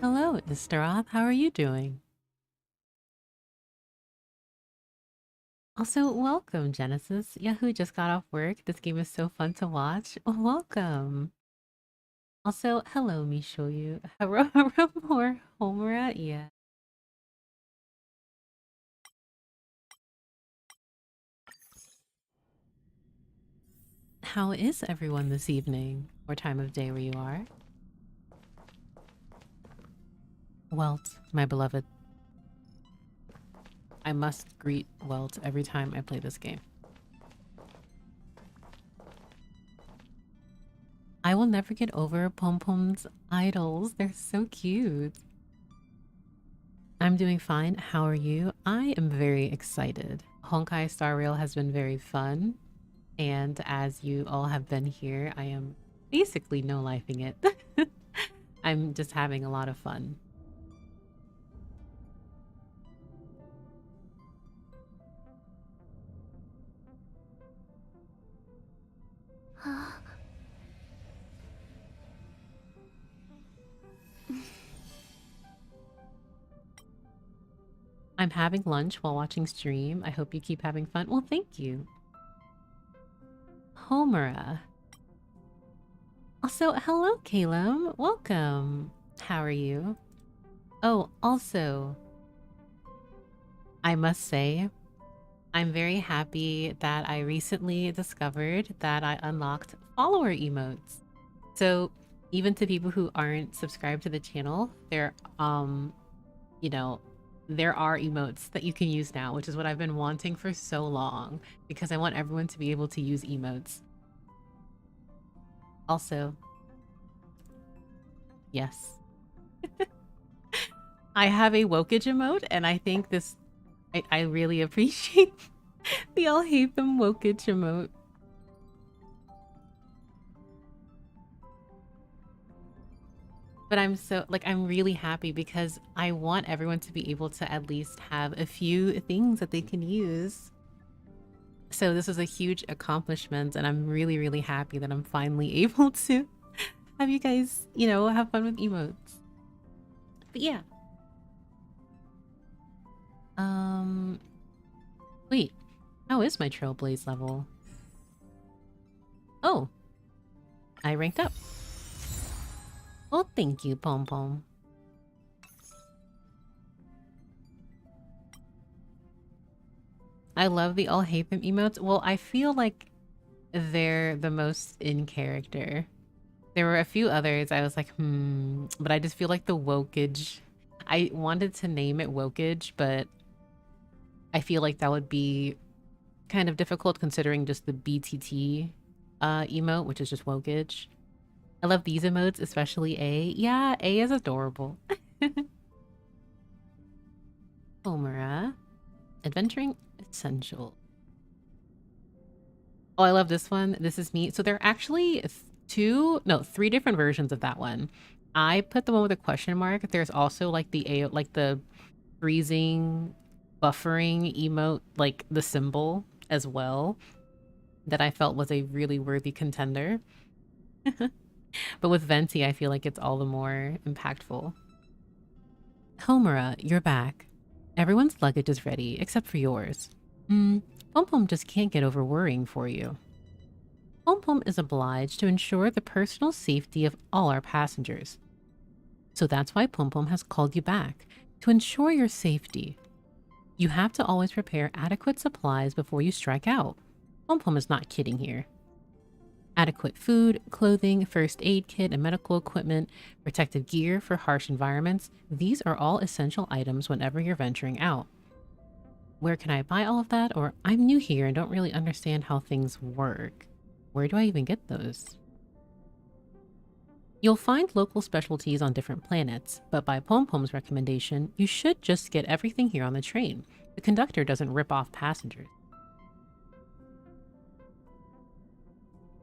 Hello, Istaroth. How are you doing? Also, welcome, Genesis. Yahoo just got off work. This game is so fun to watch. Welcome. Also, hello, Mishoyu. More Homura. Yeah. How is everyone this evening? Or time of day where you are? Welt, my beloved. I must greet Welt every time I play this game. I will never get over Pom Pom's idols. They're so cute. I'm doing fine. How are you? I am very excited. Honkai Star Rail has been very fun. And as you all have been here, I am basically no-lifing it. I'm just having a lot of fun. I'm having lunch while watching stream. I hope you keep having fun. Well, thank you. Homura. Also, hello, Caleb. Welcome. How are you? Oh, also, I must say, I'm very happy that I recently discovered that I unlocked follower emotes. So even to people who aren't subscribed to the channel, you know, there are emotes that you can use now, which is what I've been wanting for so long because I want everyone to be able to use emotes. Also, yes. I have a wokage emote and I think this I really appreciate the I'll hate them wokage emote. But I'm really happy because I want everyone to be able to at least have a few things that they can use. So this is a huge accomplishment and I'm really, really happy that I'm finally able to have you guys, have fun with emotes. But yeah. Wait, how is my Trailblaze level? Oh, I ranked up. Well, thank you, Pom Pom. I love the all hate them emotes. Well, I feel like they're the most in character. There were a few others I was like, but I just feel like the wokage. I wanted to name it wokage, but I feel like that would be kind of difficult considering just the BTT emote, which is just wokage. I love these emotes, especially A. Yeah, A is adorable. Homura. Adventuring Essential. Oh, I love this one. This is me. So there are actually three different versions of that one. I put the one with a question mark. There's also like the freezing, buffering emote, like the symbol as well, that I felt was a really worthy contender. But with Venti, I feel like it's all the more impactful. Homura, you're back. Everyone's luggage is ready, except for yours. Pom Pom just can't get over worrying for you. Pom Pom is obliged to ensure the personal safety of all our passengers. So that's why Pom Pom has called you back, to ensure your safety. You have to always prepare adequate supplies before you strike out. Pom Pom is not kidding here. Adequate food, clothing, first aid kit, and medical equipment, protective gear for harsh environments, these are all essential items whenever you're venturing out. Where can I buy all of that? Or I'm new here and don't really understand how things work. Where do I even get those? You'll find local specialties on different planets, but by Pom Pom's recommendation, you should just get everything here on the train. The conductor doesn't rip off passengers.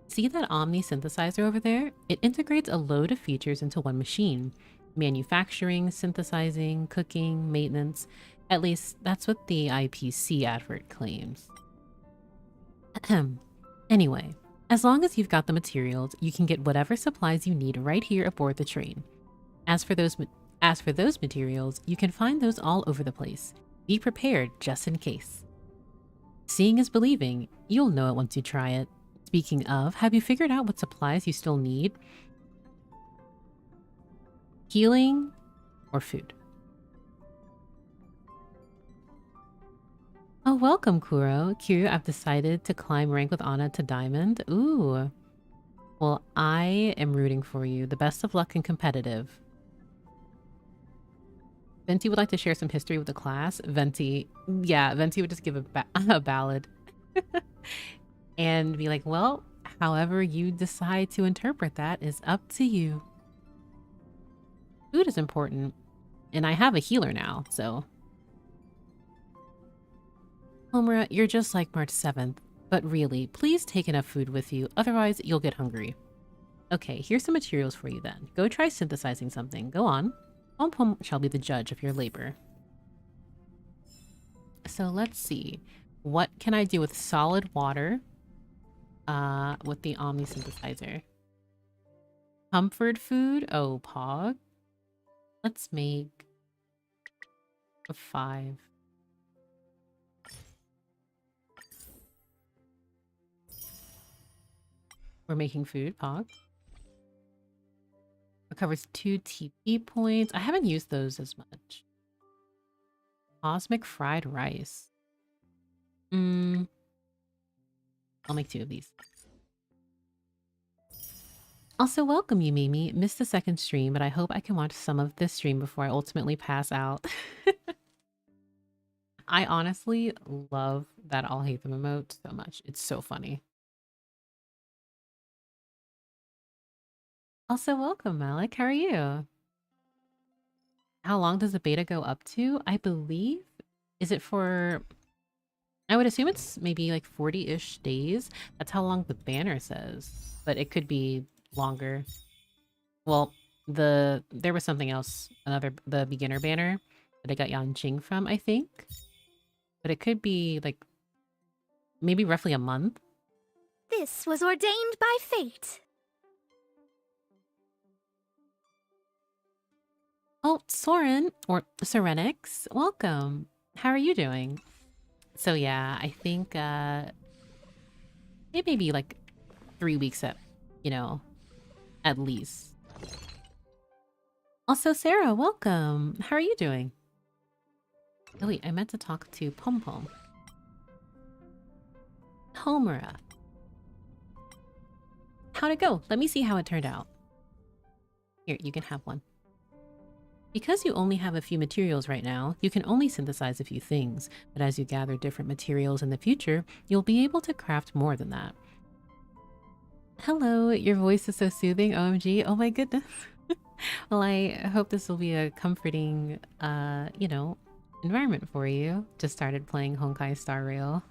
See that Omni synthesizer over there? It integrates a load of features into one machine. Manufacturing, synthesizing, cooking, maintenance. At least that's what the IPC advert claims. Anyway, as long as you've got the materials, you can get whatever supplies you need right here aboard the train. As As for those materials, you can find those all over the place. Be prepared just in case. Seeing is believing. You'll know it once you try it. Speaking of, have you figured out what supplies you still need? Healing or food? Oh, welcome, Kuro. Kiryu, I've decided to climb rank with Ana to Diamond. Ooh. Well, I am rooting for you. The best of luck in competitive. Venti would like to share some history with the class. Venti would just give a ballad. And be like, well, however you decide to interpret that is up to you. Food is important. And I have a healer now, so... Homura, you're just like March 7th. But really, please take enough food with you, otherwise you'll get hungry. Okay, here's some materials for you then. Go try synthesizing something. Go on. Pom Pom shall be the judge of your labor. So let's see. What can I do with solid water? With the Omni synthesizer. Comfort food? Oh, Pog. Let's make a 5. We're making food, Pog. Recovers 2 TP points. I haven't used those as much. Cosmic fried rice. I'll make 2 of these. Also, welcome you, Mimi. Missed the second stream, but I hope I can watch some of this stream before I ultimately pass out. I honestly love that I'll hate them emote so much. It's so funny. Also, welcome, Malik. How are you? How long does the beta go up to? I believe... Is it for... I would assume it's maybe like 40-ish days. That's how long the banner says. But it could be longer. Well, there was something else. The beginner banner that I got Yanqing from, I think. But it could be like... maybe roughly a month. This was ordained by fate. Oh, Soren, or Serenix, welcome. How are you doing? So yeah, I think it may be like 3 weeks at, at least. Also, Sarah, welcome. How are you doing? Oh wait, I meant to talk to Pom Pom. Homura. How'd it go? Let me see how it turned out. Here, you can have one. Because you only have a few materials right now, you can only synthesize a few things, but as you gather different materials in the future, you'll be able to craft more than that. Hello, your voice is so soothing, OMG. Oh my goodness. Well, I hope this will be a comforting, environment for you. Just started playing Honkai Star Rail.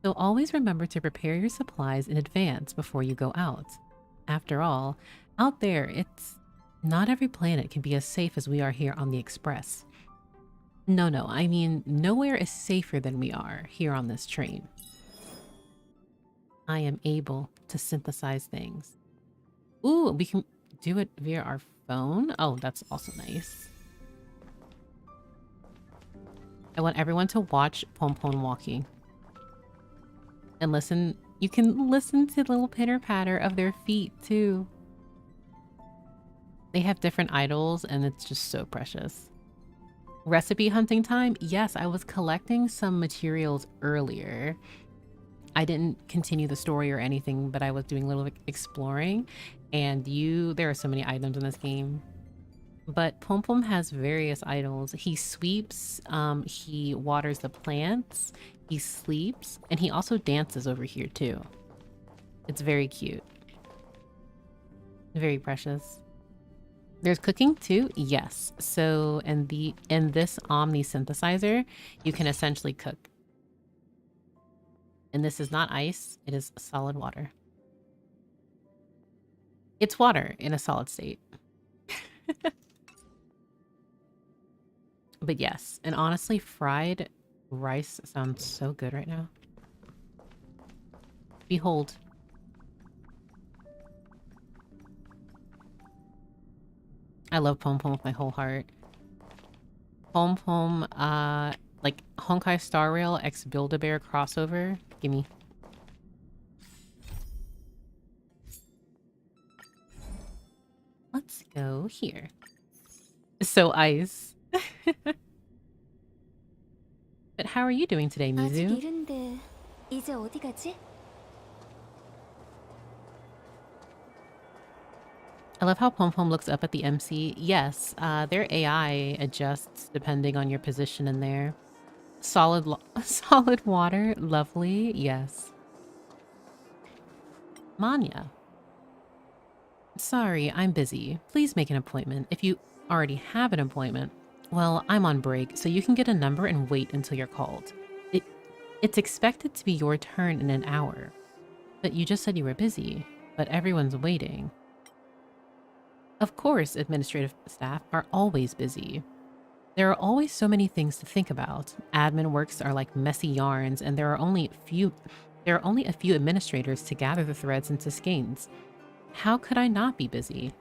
So always remember to prepare your supplies in advance before you go out. After all, out there, not every planet can be as safe as we are here on the Express. No, I mean, nowhere is safer than we are here on this train. I am able to synthesize things. Ooh, we can do it via our phone? Oh, that's also nice. I want everyone to watch Pom Pom walking. And listen, you can listen to the little pitter-patter of their feet, too. They have different idols, and it's just so precious. Recipe hunting time? Yes, I was collecting some materials earlier. I didn't continue the story or anything, but I was doing a little exploring. And there are so many items in this game. But Pom Pom has various idols. He sweeps, he waters the plants, he sleeps, and he also dances over here too. It's very cute. Very precious. There's cooking too? Yes. So in this Omni synthesizer, you can essentially cook. And this is not ice, it is solid water. It's water in a solid state. But yes, and honestly, fried rice sounds so good right now. Behold. I love Pom Pom with my whole heart. Pom Pom, like Honkai Star Rail x Build-A-Bear crossover. Gimme. Let's go here. So ice. But how are you doing today, 아직 Mizu? 이른데 이제 어디 가지? I love how Pom Pom looks up at the MC. Yes, their AI adjusts depending on your position in there. Solid solid water, lovely, yes. Manya. Sorry, I'm busy. Please make an appointment. If you already have an appointment, well, I'm on break, so you can get a number and wait until you're called. It's expected to be your turn in an hour. But you just said you were busy, but everyone's waiting. Of course, administrative staff are always busy. There are always so many things to think about. Admin works are like messy yarns, and there are only a few administrators to gather the threads into skeins. How could I not be busy?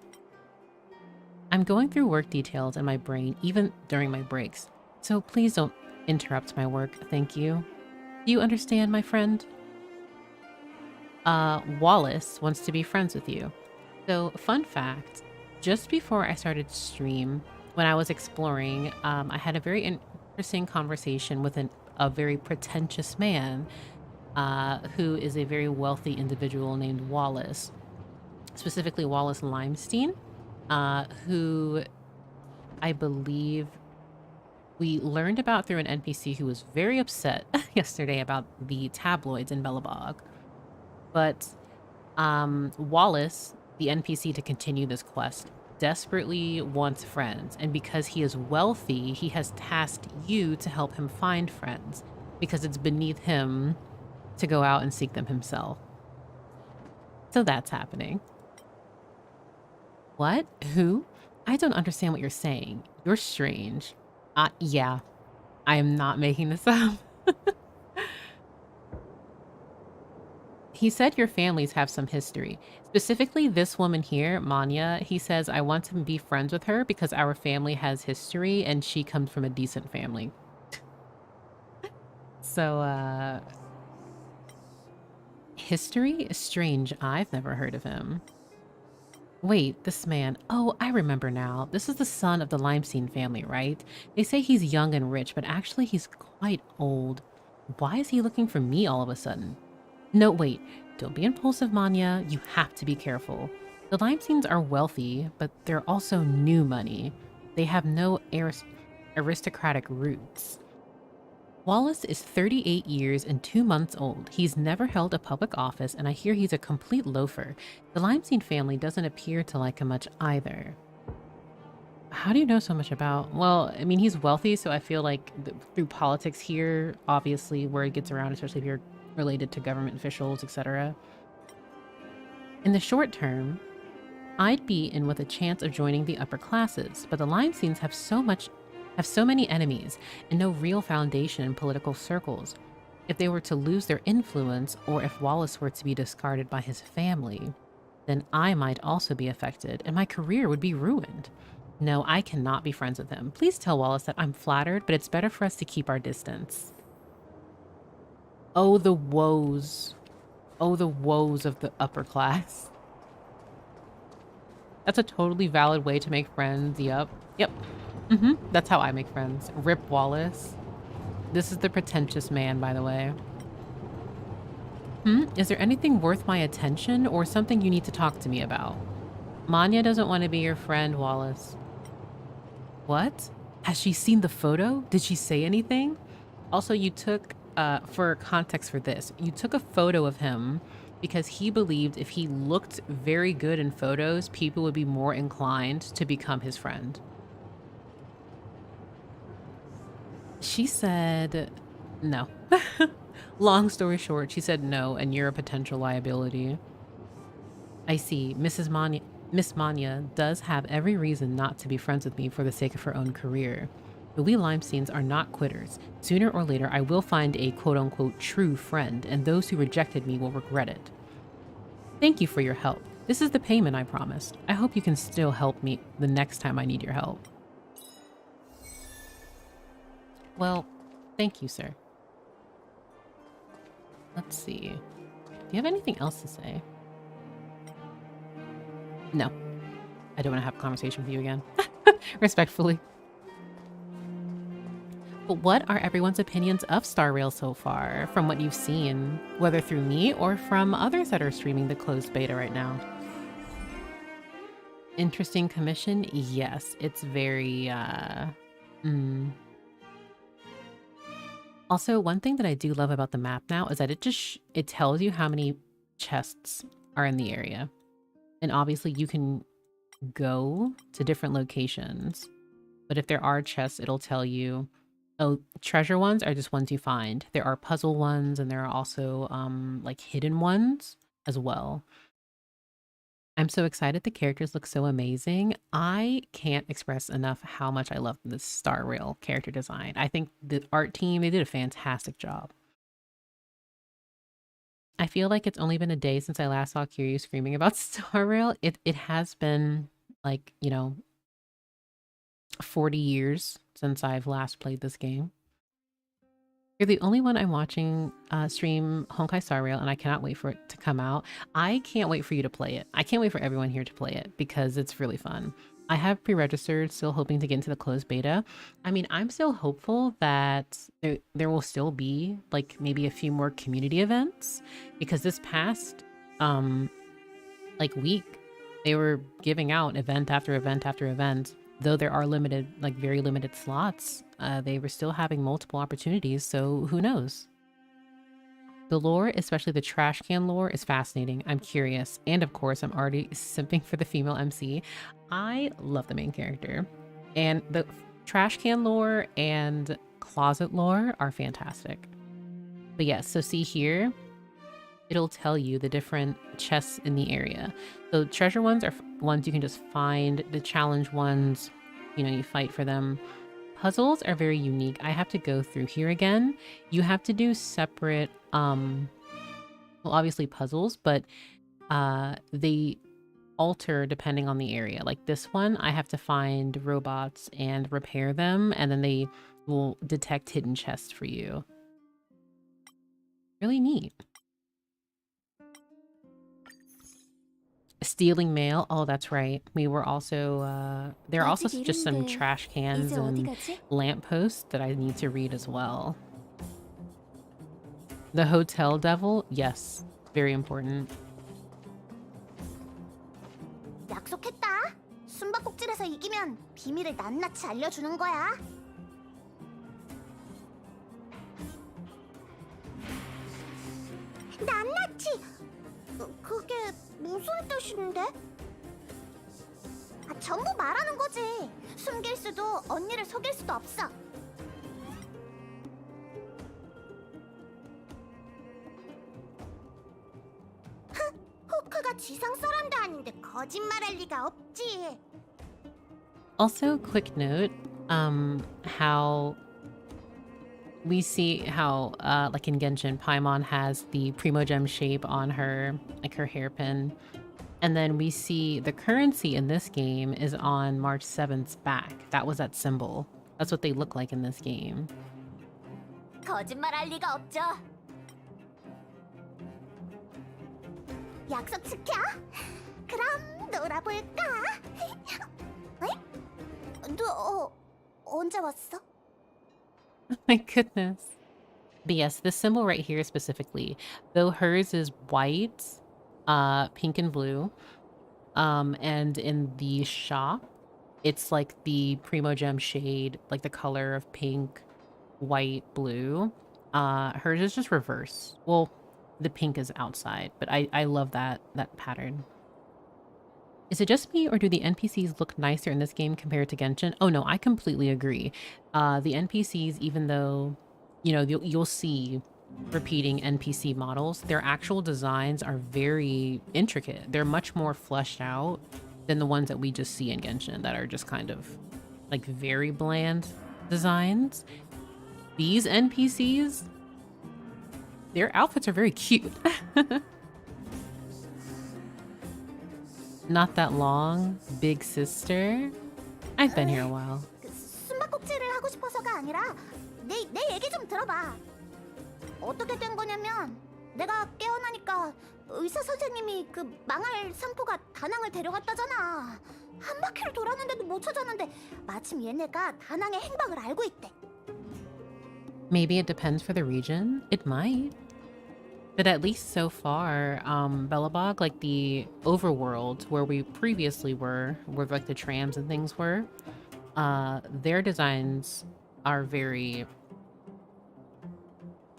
I'm going through work details in my brain even during my breaks, so please don't interrupt my work, thank you. Do you understand, my friend? Wallace wants to be friends with you. So, fun fact, just before I started stream, when I was exploring, I had a very interesting conversation with a very pretentious man who is a very wealthy individual named Wallace, specifically Wallace Limestein, who I believe we learned about through an NPC who was very upset yesterday about the tabloids in Belobog. But Wallace, the NPC to continue this quest, desperately wants friends, and because he is wealthy, he has tasked you to help him find friends, because it's beneath him to go out and seek them himself. So that's happening. What? Who? I don't understand what you're saying. You're strange. Yeah. I am not making this up. He said your families have some history. Specifically, this woman here, Manya, he says, I want to be friends with her because our family has history and she comes from a decent family. So, history? Strange. I've never heard of him. Wait, this man. Oh, I remember now. This is the son of the Limestein family, right? They say he's young and rich, but actually he's quite old. Why is he looking for me all of a sudden? No, wait. Don't be impulsive, Manya. You have to be careful. The Limesteins are wealthy, but they're also new money. They have no aristocratic roots. Wallace is 38 years and 2 months old. He's never held a public office, and I hear he's a complete loafer. The Limestein family doesn't appear to like him much either. How do you know so much about... Well, I mean, he's wealthy, so I feel like through politics here, obviously, where it gets around, especially if you're related to government officials, etc. In the short term, I'd be in with a chance of joining the upper classes, but the Limesteins have so many enemies and no real foundation in political circles. If they were to lose their influence, or if Wallace were to be discarded by his family, then I might also be affected and my career would be ruined. No, I cannot be friends with him. Please tell Wallace that I'm flattered, but it's better for us to keep our distance. Oh, the woes. Oh, the woes of the upper class. That's a totally valid way to make friends. Yep. That's how I make friends. Rip Wallace. This is the pretentious man, by the way. Is there anything worth my attention or something you need to talk to me about? Manya doesn't want to be your friend, Wallace. What? Has she seen the photo? Did she say anything? Also, you took, for context for this, you took a photo of him because he believed if he looked very good in photos, people would be more inclined to become his friend. She said no. Long story short, she said no, and you're a potential liability. I see. Miss Manya does have every reason not to be friends with me for the sake of her own career. But we Limesteins are not quitters. Sooner or later, I will find a quote-unquote true friend, and those who rejected me will regret it. Thank you for your help. This is the payment I promised. I hope you can still help me the next time I need your help. Well, thank you, sir. Let's see. Do you have anything else to say? No. I don't want to have a conversation with you again. Respectfully. But what are everyone's opinions of Star Rail so far, from what you've seen, whether through me or from others that are streaming the closed beta right now? Interesting commission? Yes, it's very, Also, one thing that I do love about the map now is that it tells you how many chests are in the area. And obviously you can go to different locations, but if there are chests, it'll tell you, oh, treasure ones are just ones you find. There are puzzle ones, and there are also like hidden ones as well. I'm so excited. The characters look so amazing. I can't express enough how much I love this Star Rail character design. I think the art team, they did a fantastic job. I feel like it's only been a day since I last saw Kiryu screaming about Star Rail. It has been like, 40 years since I've last played this game. You're the only one I'm watching stream Honkai Star Rail, and I cannot wait for it to come out. I can't wait for you to play it. I can't wait for everyone here to play it because it's really fun. I have pre-registered, still hoping to get into the closed beta. I mean, I'm still hopeful that there will still be like maybe a few more community events, because this past like week they were giving out event after event after event. Though there are limited, like very limited slots, they were still having multiple opportunities, so who knows? The lore, especially the trash can lore, is fascinating. I'm curious. And of course, I'm already simping for the female MC. I love the main character. And the trash can lore and closet lore are fantastic. But yes, so see here, it'll tell you the different chests in the area. So treasure ones are ones you can just find. The challenge ones, you fight for them. Puzzles are very unique. I have to go through here again. You have to do separate, well, obviously puzzles, but they alter depending on the area. Like this one, I have to find robots and repair them, and then they will detect hidden chests for you. Really neat. Stealing mail. Oh, that's right. We were also, there are also just some trash cans and lampposts that I need to read as well. The Hotel Devil. Yes. Very important. 약속했다. 숨바꼭질에서 이기면 비밀을 낱낱이 알려주는 거야. 낱낱이? 그게 무슨 뜻인데? 전부 말하는 거지. 숨길 수도 언니를 속일 수도 없어. 호크가 지상 사람도 아닌데 거짓말할 리가 없지. Also, quick note, how we see how, like in Genshin, Paimon has the Primogem shape on her, like her hairpin. And then we see the currency in this game is on March 7th's back. That was that symbol. That's what they look like in this game. 거짓말할 리가 없죠. 약속 지켜. 그럼 놀아볼까? 에? 너 언제 왔어? My goodness. But yes, this symbol right here specifically, though hers is white, pink and blue, and in the shop, it's like the Primogem shade, like the color of pink, white, blue. Hers is just reverse. Well, the pink is outside, but I love that pattern. Is it just me, or do the NPCs look nicer in this game compared to Genshin? Oh no, I completely agree. The NPCs, even though, you'll see repeating NPC models, their actual designs are very intricate. They're much more fleshed out than the ones that we just see in Genshin that are just kind of like very bland designs. These NPCs, their outfits are very cute. Not that long. Big sister. I've been here a while. 숨바꼭질을 하고 싶어서가 아니라 내 얘기 좀 들어봐. 어떻게 된 거냐면 내가 깨어나니까 의사 선생님이 그 망할 상포가 다낭을 데려갔다잖아. 한 바퀴를 돌았는데도 못 찾았는데 마침 얘네가 다낭의 행방을 알고 있대. Maybe it depends for the region. It might. But at least so far, Belobog, like the overworld where we previously were, where like the trams and things were, their designs are very,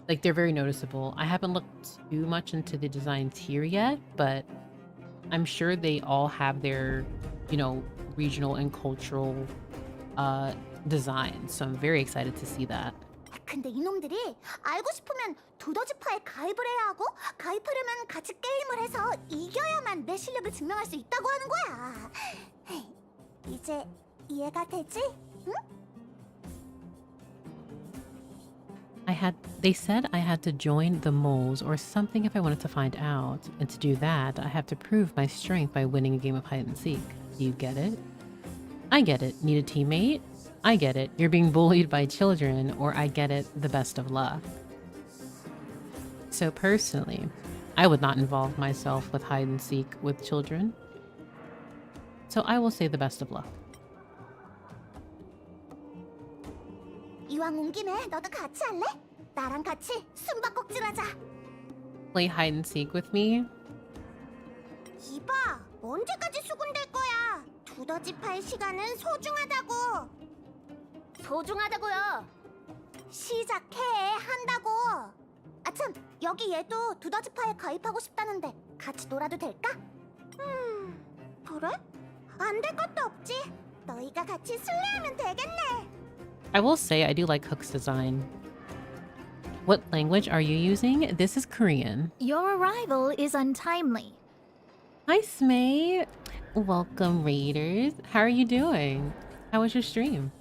like they're very noticeable. I haven't looked too much into the designs here yet, but I'm sure they all have their, you know, regional and cultural designs. So I'm very excited to see that. 근데 이놈들이 알고 싶으면 두더지파에 가입을 해야 하고 가입하려면 같이 게임을 해서 이겨야만 내 실력을 증명할 수 있다고 하는 거야. 이제 이해가 되지? 응? They said I had to join the moles or something if I wanted to find out. And to do that, I have to prove my strength by winning a game of hide and seek. Do you get it? I get it. Need a teammate? I get it. You're being bullied by children, or I get it. The best of luck. So personally, I would not involve myself with hide and seek with children. So I will say the best of luck. 이왕 온 김에 너도 같이 할래? 나랑 같이 숨바꼭질하자. Play hide and seek with me? 이봐, 언제까지 수군댈 거야? 두더지파의 시간은 소중하다고. 소중하다고요. 시작해, 한다고. 아참, 여기 얘도 두더지파에 가입하고 싶다는데 같이 놀아도 될까? 그래? 안 될 것도 없지. 너희가 같이 술래하면 되겠네. I will say I do like Hook's design. What language are you using? This is Korean. Your arrival is untimely. Hi, Smay. Welcome, Raiders. How are you doing? How was your stream?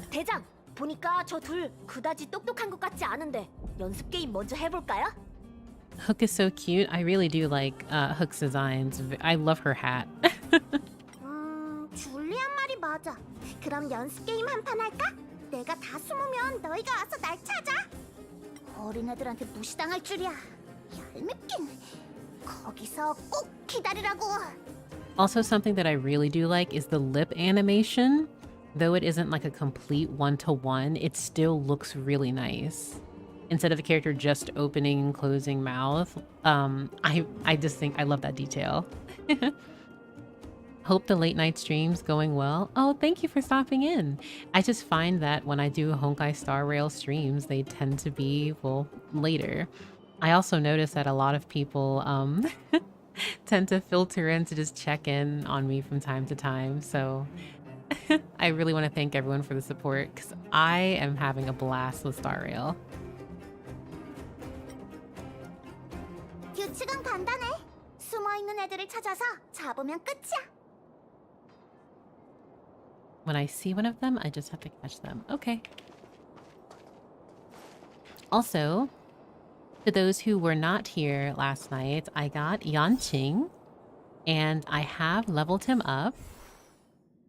대장, 보니까 저 둘 그다지 똑똑한 것 같지 않은데 연습 게임 먼저 해볼까요? Hook is so cute. I really do like Hook's designs. I love her hat. 줄리안 말이 맞아. 그럼 연습 게임 한 판 할까? 내가 다 숨으면 너희가 와서 날 찾아. 어린애들한테 무시당할 줄이야. 얄밉긴. 거기서 꼭 기다리라고. Also, something that I really do like is the lip animation. Though it isn't like a complete one-to-one, it still looks really nice. Instead of the character just opening and closing mouth, I just think I love that detail. Hope the late night stream's going well. Oh, thank you for stopping in. I just find that when I do Honkai Star Rail streams, they tend to be, well, later. I also notice that a lot of people tend to filter in to just check in on me from time to time. So I really want to thank everyone for the support because I am having a blast with Star Rail. 규칙은 간단해. 숨어있는 애들을 찾아서 잡으면 끝이야. When I see one of them, I just have to catch them. Okay. Also, to those who were not here last night, I got Yanqing, and I have leveled him up.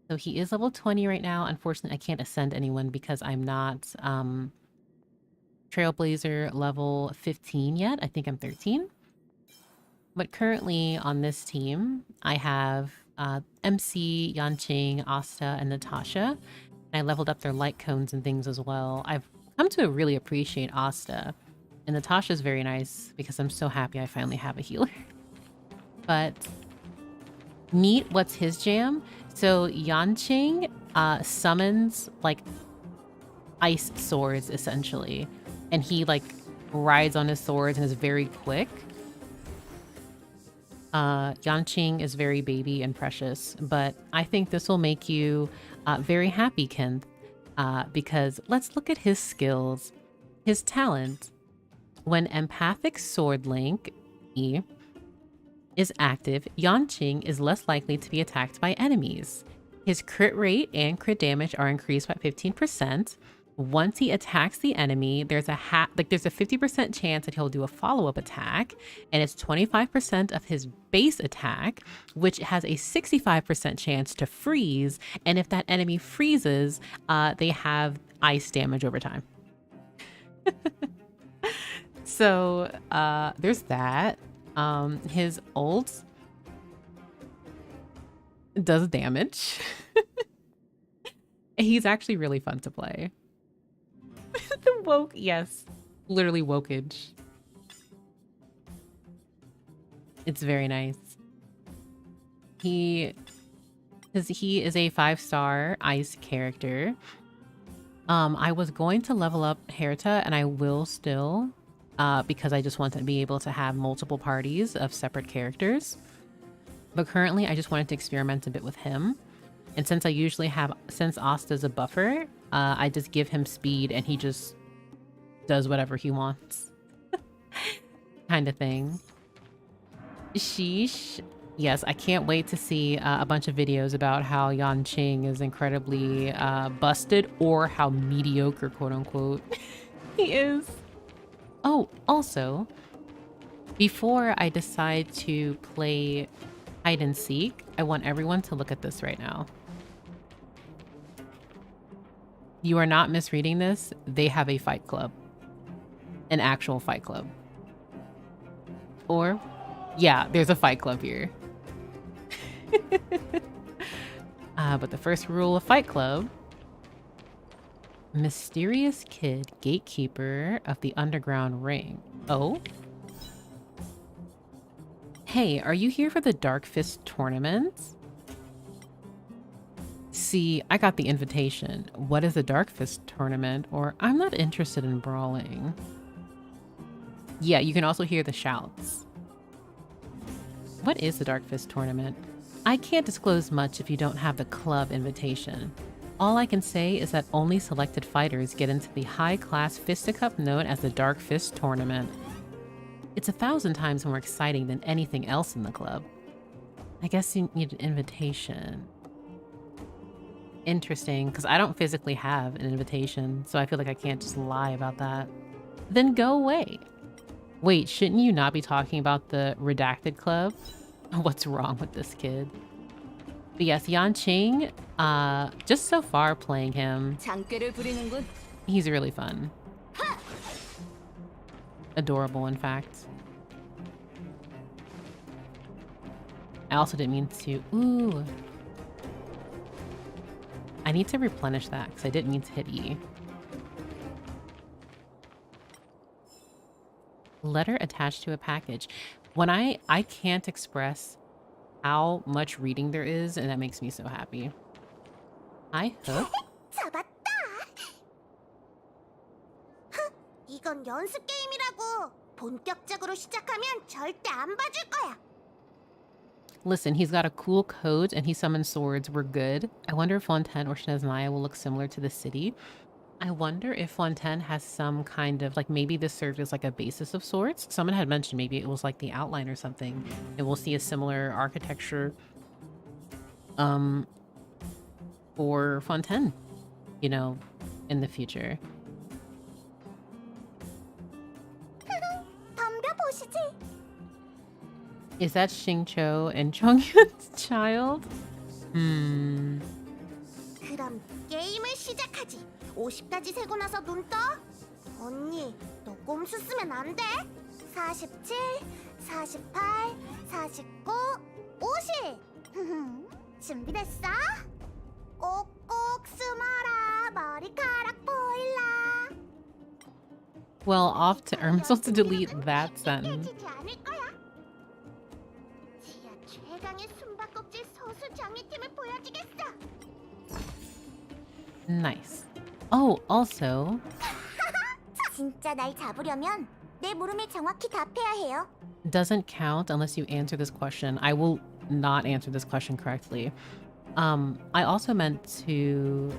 So he is level 20 right now. Unfortunately, I can't ascend anyone because I'm not Trailblazer level 15 yet. I think I'm 13. But currently on this team, I have MC, Yanqing, Asta, and Natasha. And I leveled up their light cones and things as well. I've come to really appreciate Asta. And Natasha's very nice because I'm so happy I finally have a healer. But Neat, what's his jam? So Yanqing summons like ice swords essentially. And he like rides on his swords and is very quick. Yanqing is very baby and precious, but I think this will make you very happy, Kent, because let's look at his skills. His talent. When empathic sword link E is active, Yanqing is less likely to be attacked by enemies. His crit rate and crit damage are increased by 15%. Once he attacks the enemy, there's a 50% chance that he'll do a follow-up attack, and it's 25% of his base attack, which has a 65% chance to freeze. And if that enemy freezes, they have ice damage over time. So there's that. His ult does damage. He's actually really fun to play. The woke, yes. Literally wokage. It's very nice. He is a 5-star ice character. I was going to level up Herta, and I will still, because I just want to be able to have multiple parties of separate characters. But currently, I just wanted to experiment a bit with him. And since I usually have, since Asta's a buffer, I just give him speed and he just does whatever he wants. Kind of thing. Sheesh. Yes, I can't wait to see a bunch of videos about how Yan Qing is incredibly busted, or how mediocre, quote unquote, he is. Oh, also, before I decide to play hide and seek, I want everyone to look at this right now. You are not misreading this. They have a fight club. An actual fight club. Or, yeah, there's a fight club here. But the first rule of Fight Club: mysterious kid, gatekeeper of the underground ring. Oh? Hey, are you here for the Dark Fist tournament? See, I got the invitation. What is a Dark Fist tournament? Or I'm not interested in brawling. Yeah, you can also hear the shouts. What is the Dark Fist tournament? I can't disclose much if you don't have the club invitation. All I can say is that only selected fighters get into the high-class fisticuff known as the Dark Fist tournament. It's 1,000 times more exciting than anything else in the club. I guess you need an invitation. Interesting, because I don't physically have an invitation, so I feel like I can't just lie about that. Then go away. Wait, shouldn't you not be talking about the Redacted Club? What's wrong with this kid? But yes, Yan Qing, just so far playing him, he's really fun. Adorable, in fact. I also didn't mean to... Ooh. I need to replenish that, because I didn't mean to hit E. Letter attached to a package. When I can't express how much reading there is, and that makes me so happy. Hi, Hook. 잡았다. 이건 연습 게임이라고. 본격적으로 시작하면 절대 안 봐줄 거야. Listen, he's got a cool code and he summons swords. We're good. I wonder if Fontaine or Sneznaya will look similar to the city. I wonder if Fontaine has some kind of, like, maybe this served as like a basis of sorts. Someone had mentioned maybe it was like the outline or something, and we'll see a similar architecture for Fontaine, you know, in the future. 덤벼보시지. Is that Xingqiu and Chongyun's child? 그럼 게임을 시작하지. 50까지 세고 나서 눈 떠? 언니, 너 꼼수 쓰면 안 돼? 47, 48, 49, 50. 준비됐어? 꼭꼭 숨어라. 머리카락 보일라. Well, off to I'm supposed to delete that sentence. 깨지지 않을 거야. 지하 최강의 숨바꼭질 소수 정예팀을 보여주겠어. Nice. Oh, also... 진짜 날 잡으려면 내 물음을 정확히 답해야 해요. Doesn't count unless you answer this question. I will not answer this question correctly. I also meant to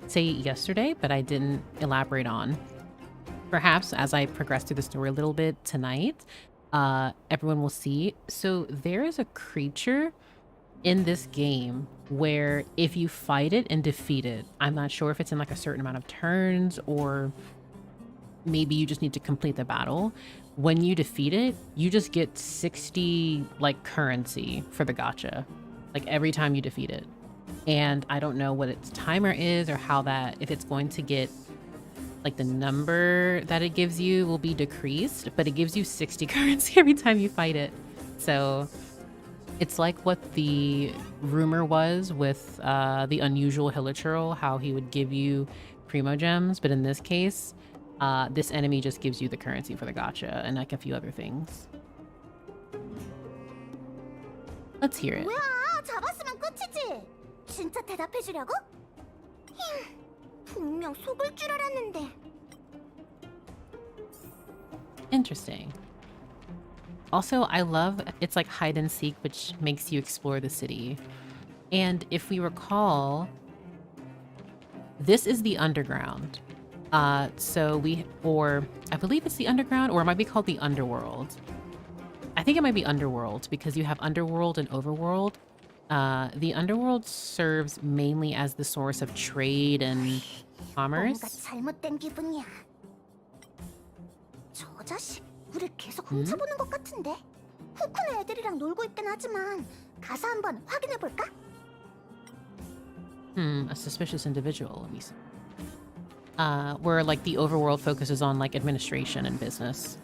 say yesterday, but I didn't elaborate on. Perhaps as I progress through the story a little bit tonight, everyone will see. So there is a creature in this game where if you fight it and defeat it, I'm not sure if it's in like a certain amount of turns or maybe you just need to complete the battle. When you defeat it, you just get 60 like currency for the gacha, like every time you defeat it. And I don't know what its timer is or how that, if it's going to get like the number that it gives you will be decreased, but it gives you 60 currency every time you fight it. So it's like what the rumor was with the unusual Hilichurl, how he would give you primo gems, but in this case, this enemy just gives you the currency for the gacha and like a few other things. Let's hear it. 뭐야, 잡았으면 끝이지. 진짜 대답해주려고? 힝, 분명 속을 줄 알았는데. Interesting. Also, I love it's like hide and seek, which makes you explore the city. And if we recall, this is the underground. Or I believe it's the underground, or it might be called the underworld. I think it might be underworld because you have underworld and overworld. The underworld serves mainly as the source of trade and 뭔가 commerce. 잘못된 기분이야. 저 자식 우릴 계속 훔쳐보는 것 같은데. 후쿠네 애들이랑 놀고 있긴 하지만 가서 한번 확인해 볼까? A suspicious individual. Let me see. Where like the overworld focuses on like administration and business.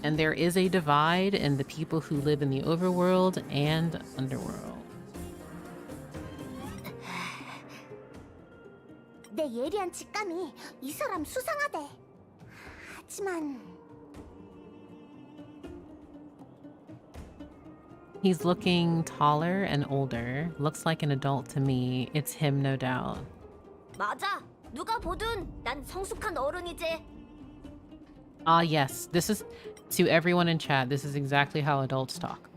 And there is a divide in the people who live in the overworld and underworld. 내 예리한 직감이 이 사람 수상하대. 하지만 He's looking taller and older. Looks like an adult to me. It's him, no doubt. 맞아. 누가 보든 난 성숙한 어른이지. Ah, yes. This is, to everyone in chat, this is exactly how adults talk.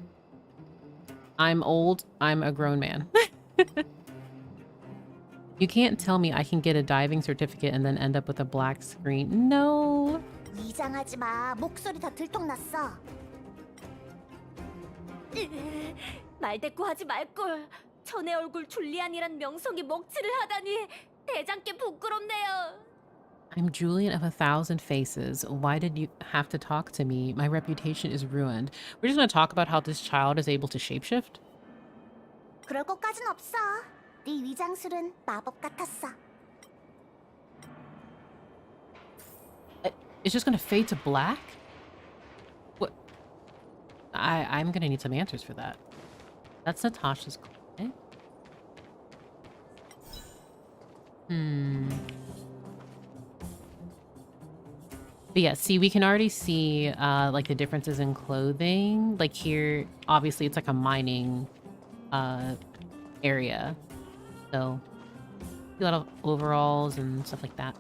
I'm old. I'm a grown man. You can't tell me I can get a diving certificate and then end up with a black screen. No. 위장하지 마. 목소리 다 들통났어. 말대꾸하지 말걸. 전에 얼굴 줄리안이란 명성이 먹칠을 하다니 대장께 부끄럽네요. I'm Julian of 1,000 faces. Why did you have to talk to me? My reputation is ruined. We're just going to talk about how this child is able to shapeshift? 그럴 것까진 없어. 네 위장술은 마법 같았어. It's just going to fade to black? What? I'm going to need some answers for that. That's Natasha's comment. But yeah, see, we can already see like the differences in clothing. Like here, obviously it's like a mining area. So a lot of overalls and stuff like that.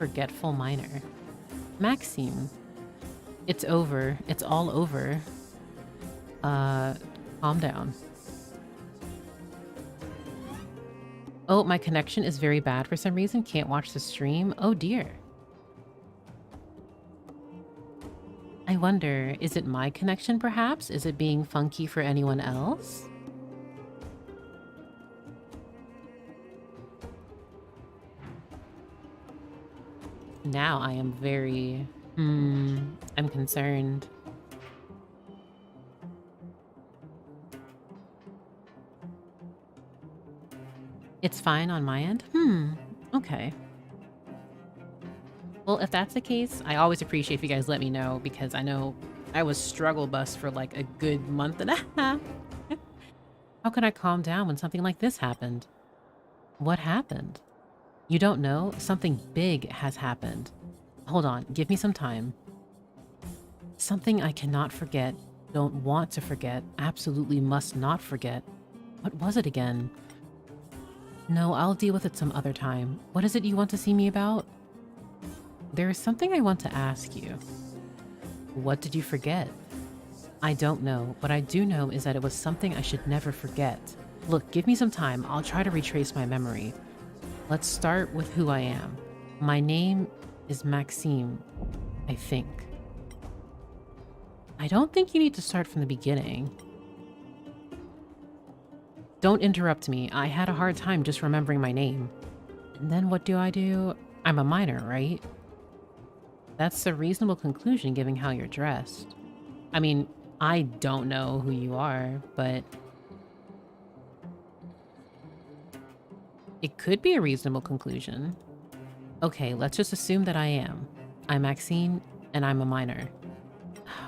Forgetful miner. Maxime. It's over. It's all over. Calm down. Oh, my connection is very bad for some reason. Can't watch the stream. Oh dear. I wonder, is it my connection perhaps? Is it being funky for anyone else? Now I am very... I'm concerned. It's fine on my end? Okay. Well, if that's the case, I always appreciate if you guys let me know because I know I was struggle bus for like a good month and a half. How can I calm down when something like this happened? What happened? You don't know? Something big has happened. Hold on, give me some time. Something I cannot forget, don't want to forget, absolutely must not forget. What was it again? No, I'll deal with it some other time. What is it you want to see me about? There is something I want to ask you. What did you forget? I don't know. What I do know is that it was something I should never forget. Look, give me some time. I'll try to retrace my memory. Let's start with who I am. My name is Maxime, I think. I don't think you need to start from the beginning. Don't interrupt me. I had a hard time just remembering my name. And then what do? I'm a minor, right? That's a reasonable conclusion given how you're dressed. I mean, I don't know who you are, but it could be a reasonable conclusion. Okay, let's just assume that I am. I'm Maxine, and I'm a minor.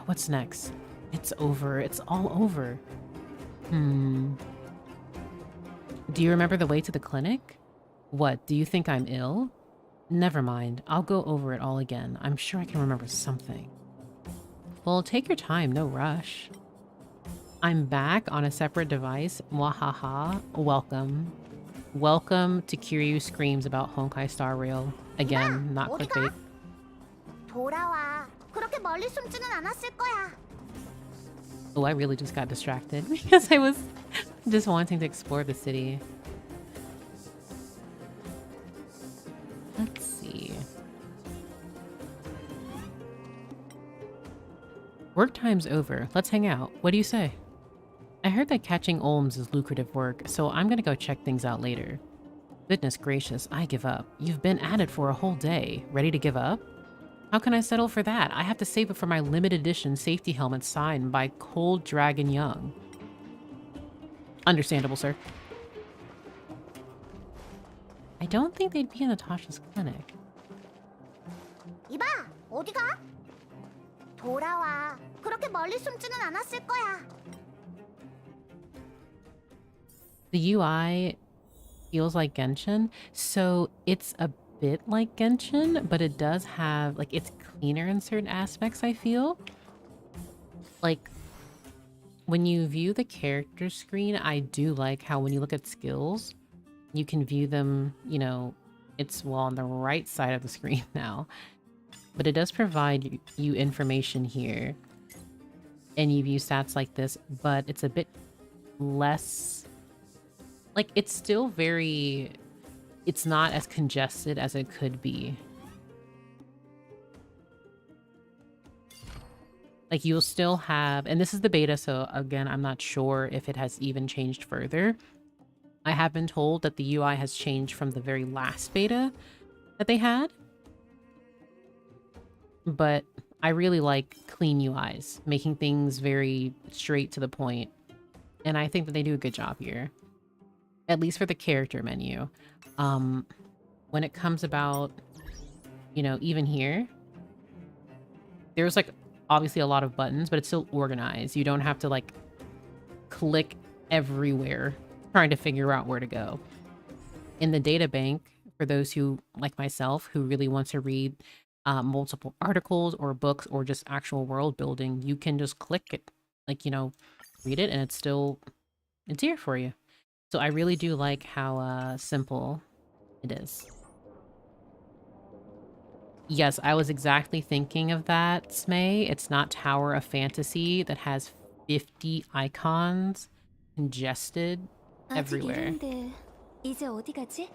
What's next? It's over. It's all over. Do you remember the way to the clinic? What, do you think I'm ill? Never mind. I'll go over it all again. I'm sure I can remember something. Well, take your time. No rush. I'm back on a separate device. Mwahaha. Welcome. Welcome to Kiryu Screams about Honkai Star Rail. Again, not 어디가? clickbait. 돌아와. 그렇게 멀리 숨지는 않았을 거야. Oh, I really just got distracted because I was just wanting to explore the city. Let's see. Work time's over. Let's hang out. What do you say? I heard that catching olms is lucrative work, so I'm gonna go check things out later. Goodness gracious, I give up. You've been at it for a whole day. Ready to give up? How can I settle for that? I have to save it for my limited edition safety helmet signed by Cold Dragon Young. Understandable, sir. I don't think they'd be in Natasha's clinic. 이봐, 어디가? 돌아와. 그렇게 멀리 숨지는 않았을 거야. The UI feels like Genshin, so it's a bit like Genshin, but it does have, like, it's cleaner in certain aspects, I feel. Like, when you view the character screen, I do like how when you look at skills, you can view them, you know, it's, well, on the right side of the screen now. But it does provide you information here. And you view stats like this, but it's a bit less... Like, it's still very... It's not as congested as it could be. Like, you'll still have... And this is the beta, so again, I'm not sure if it has even changed further. I have been told that the UI has changed from the very last beta that they had. But I really like clean UIs, making things very straight to the point. And I think that they do a good job here. At least for the character menu. When it comes about, you know, even here, there's like obviously a lot of buttons, but it's still organized. You don't have to like click everywhere trying to figure out where to go. In the data bank, for those who, like myself, who really want to read multiple articles or books or just actual world building, you can just click it, like, you know, read it, and it's here for you. So I really do like how simple it is. Yes, I was exactly thinking of that, Smay. It's not Tower of Fantasy that has 50 icons congested everywhere. 이제 어디 가지?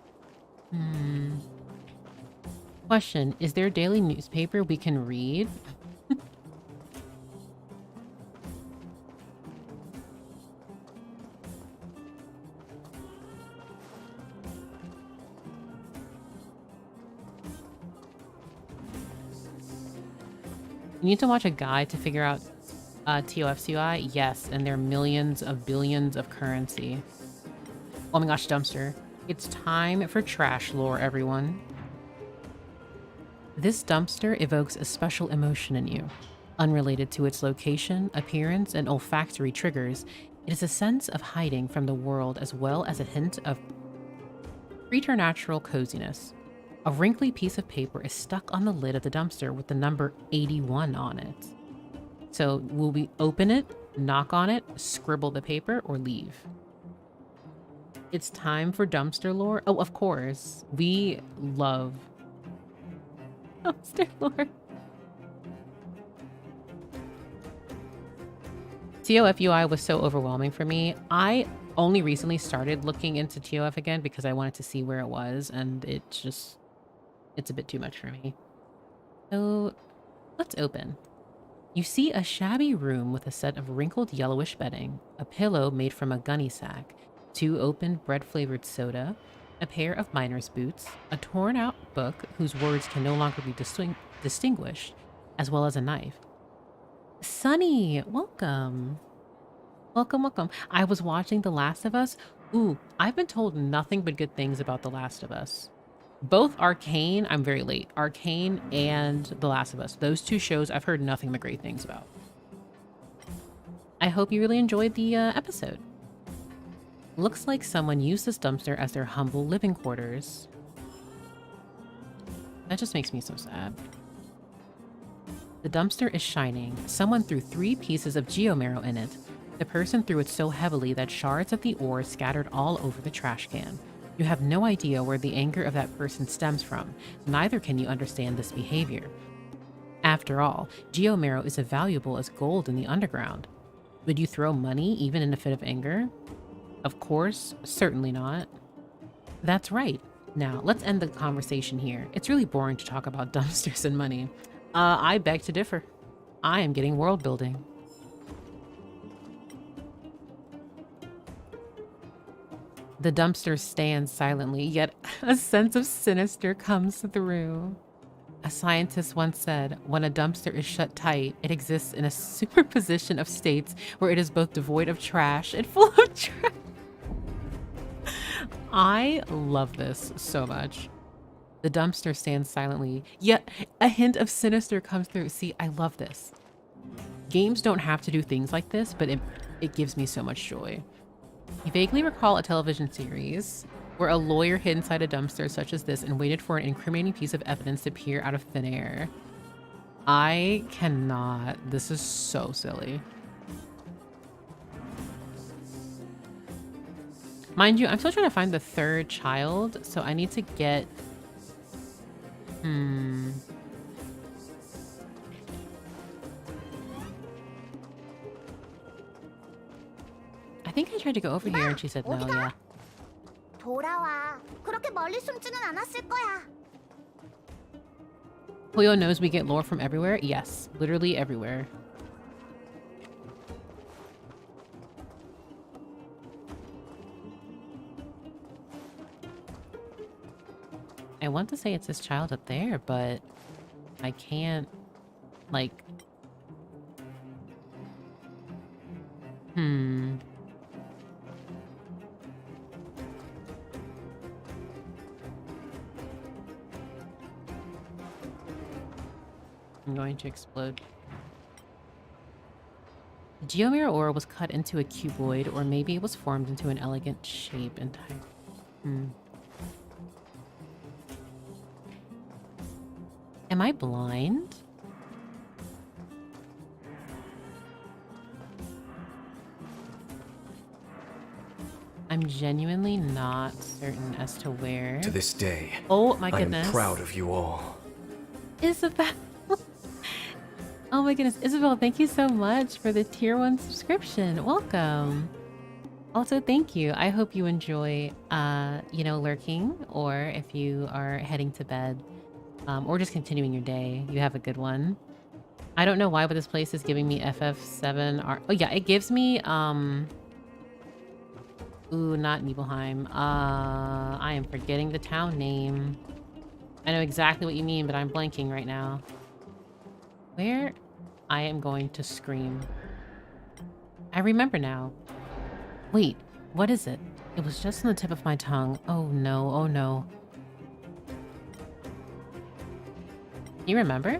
Question, is there a daily newspaper we can read? You need to watch a guide to figure out TOF's UI? Yes, and there are millions of billions of currency. Oh my gosh, dumpster. It's time for trash lore, everyone. This dumpster evokes a special emotion in you. Unrelated to its location, appearance, and olfactory triggers, it is a sense of hiding from the world as well as a hint of preternatural coziness. A wrinkly piece of paper is stuck on the lid of the dumpster with the number 81 on it. So will we open it, knock on it, scribble the paper, or leave? It's time for dumpster lore. Oh, of course. We love dumpster lore. TOF UI was so overwhelming for me. I only recently started looking into TOF again because I wanted to see where it was, and it's a bit too much for me. So let's open. You see a shabby room with a set of wrinkled yellowish bedding, a pillow made from a gunny sack, 2 open bread-flavored soda, a pair of miner's boots, a torn-out book whose words can no longer be distinguished, as well as a knife. Sunny, welcome. Welcome, welcome. I was watching The Last of Us. Ooh, I've been told nothing but good things about The Last of Us. Both Arcane, I'm very late, Arcane and The Last of Us. Those 2 shows I've heard nothing but great things about. I hope you really enjoyed the episode. Looks like someone used this dumpster as their humble living quarters. That just makes me so sad. The dumpster is shining. Someone threw 3 pieces of geomarrow in it. The person threw it so heavily that shards of the ore scattered all over the trash can. You have no idea where the anger of that person stems from. Neither can you understand this behavior. After all, geomarrow is as valuable as gold in the underground. Would you throw money even in a fit of anger? Of course, certainly not. That's right. Now, let's end the conversation here. It's really boring to talk about dumpsters and money. I beg to differ. I am getting world building. The dumpster stands silently, yet a sense of sinister comes through. A scientist once said, when a dumpster is shut tight, it exists in a superposition of states where it is both devoid of trash and full of trash. I love this so much. The dumpster stands silently, yet a hint of sinister comes through. See, I love this. Games don't have to do things like this, but it gives me so much joy. You vaguely recall a television series where a lawyer hid inside a dumpster such as this and waited for an incriminating piece of evidence to appear out of thin air. I cannot. This is so silly. Mind you, I'm still trying to find the 3rd child, so I need to get... I think I tried to go over here and she said no, yeah. 돌아와. 그렇게 멀리 숨지는 않았을 거야. Cleo knows we get lore from everywhere? Yes, literally everywhere. I want to say it's this child up there, but I can't, like... I'm going to explode. Geomirror ore was cut into a cuboid, or maybe it was formed into an elegant shape entirely. Am I blind? I'm genuinely not certain as to where. To this day, Oh my goodness. I am proud of you all. Isabel. Oh my goodness. Isabel, thank you so much for the tier 1 subscription. Welcome. Also, thank you. I hope you enjoy, lurking, or if you are heading to bed, or just continuing your day, you have a good one. I don't know why, but this place is giving me FF7. Oh yeah, it gives me, ooh, not Nibelheim. I am forgetting the town name. I know exactly what you mean, but I'm blanking right now. Where? I am going to scream. I remember now. Wait, what is it? It was just on the tip of my tongue. Oh no, oh no. You remember?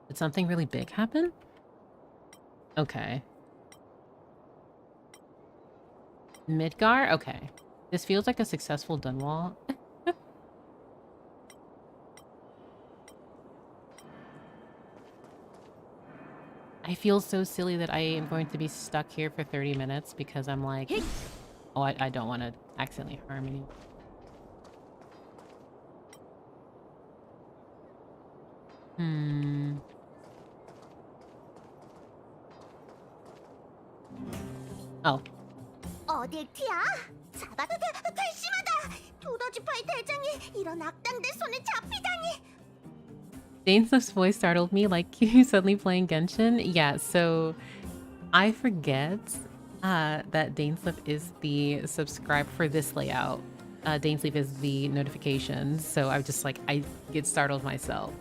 Did something really big happen? Okay. Midgar? Okay. This feels like a successful Dunwall. I feel so silly that I am going to be stuck here for 30 minutes because I'm like... Oh, I don't want to accidentally harm anyone. Oh. 어딜 튀야? 잡아도 괘씸하다. 두더지 파이 대장이 이런 악당들 손에 잡히다니. Daneslip's voice startled me, like you suddenly playing Genshin. Yeah, so I forget that Daneslip is the subscribe for this layout. Daneslip is the notifications, so I was just like, I get startled myself.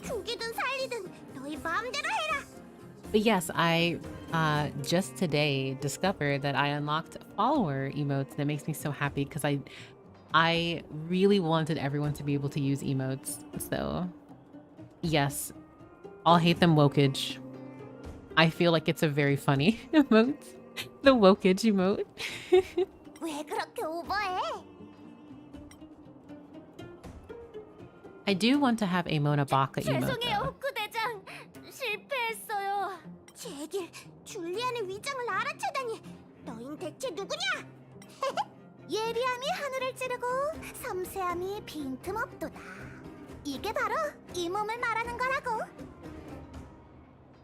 죽이든 살리든 너희 마음대로 해라. But yes, I just today discovered that I unlocked follower emotes. That makes me so happy because I really wanted everyone to be able to use emotes. So yes, I'll hate them wokage. I feel like it's a very funny emote. The wokage emote. 왜 그렇게 오버해? I do want to have a Monabaka emote. 죄송해요, though. 후쿠 대장. 실패했어요. 제길 줄리안의 위장을 알아채다니. 너흰 대체 누구냐? 예리함이 하늘을 찌르고 섬세함이 빈틈없도다. 이게 바로 이 몸을 말하는 거라고.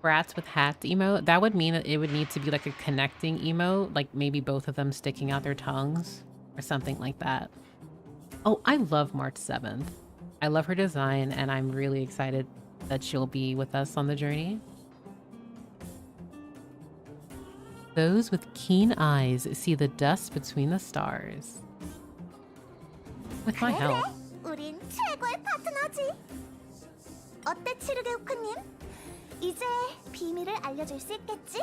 Brats with hats emote. That would mean that it would need to be like a connecting emote, like maybe both of them sticking out their tongues or something like that. Oh, I love March 7th. I love her design, and I'm really excited that she'll be with us on the journey. Those with keen eyes see the dust between the stars. With my help. 우린 최고의 파트너지. 어때 치르게 후크님? 이제 비밀을 알려줄 수 있겠지?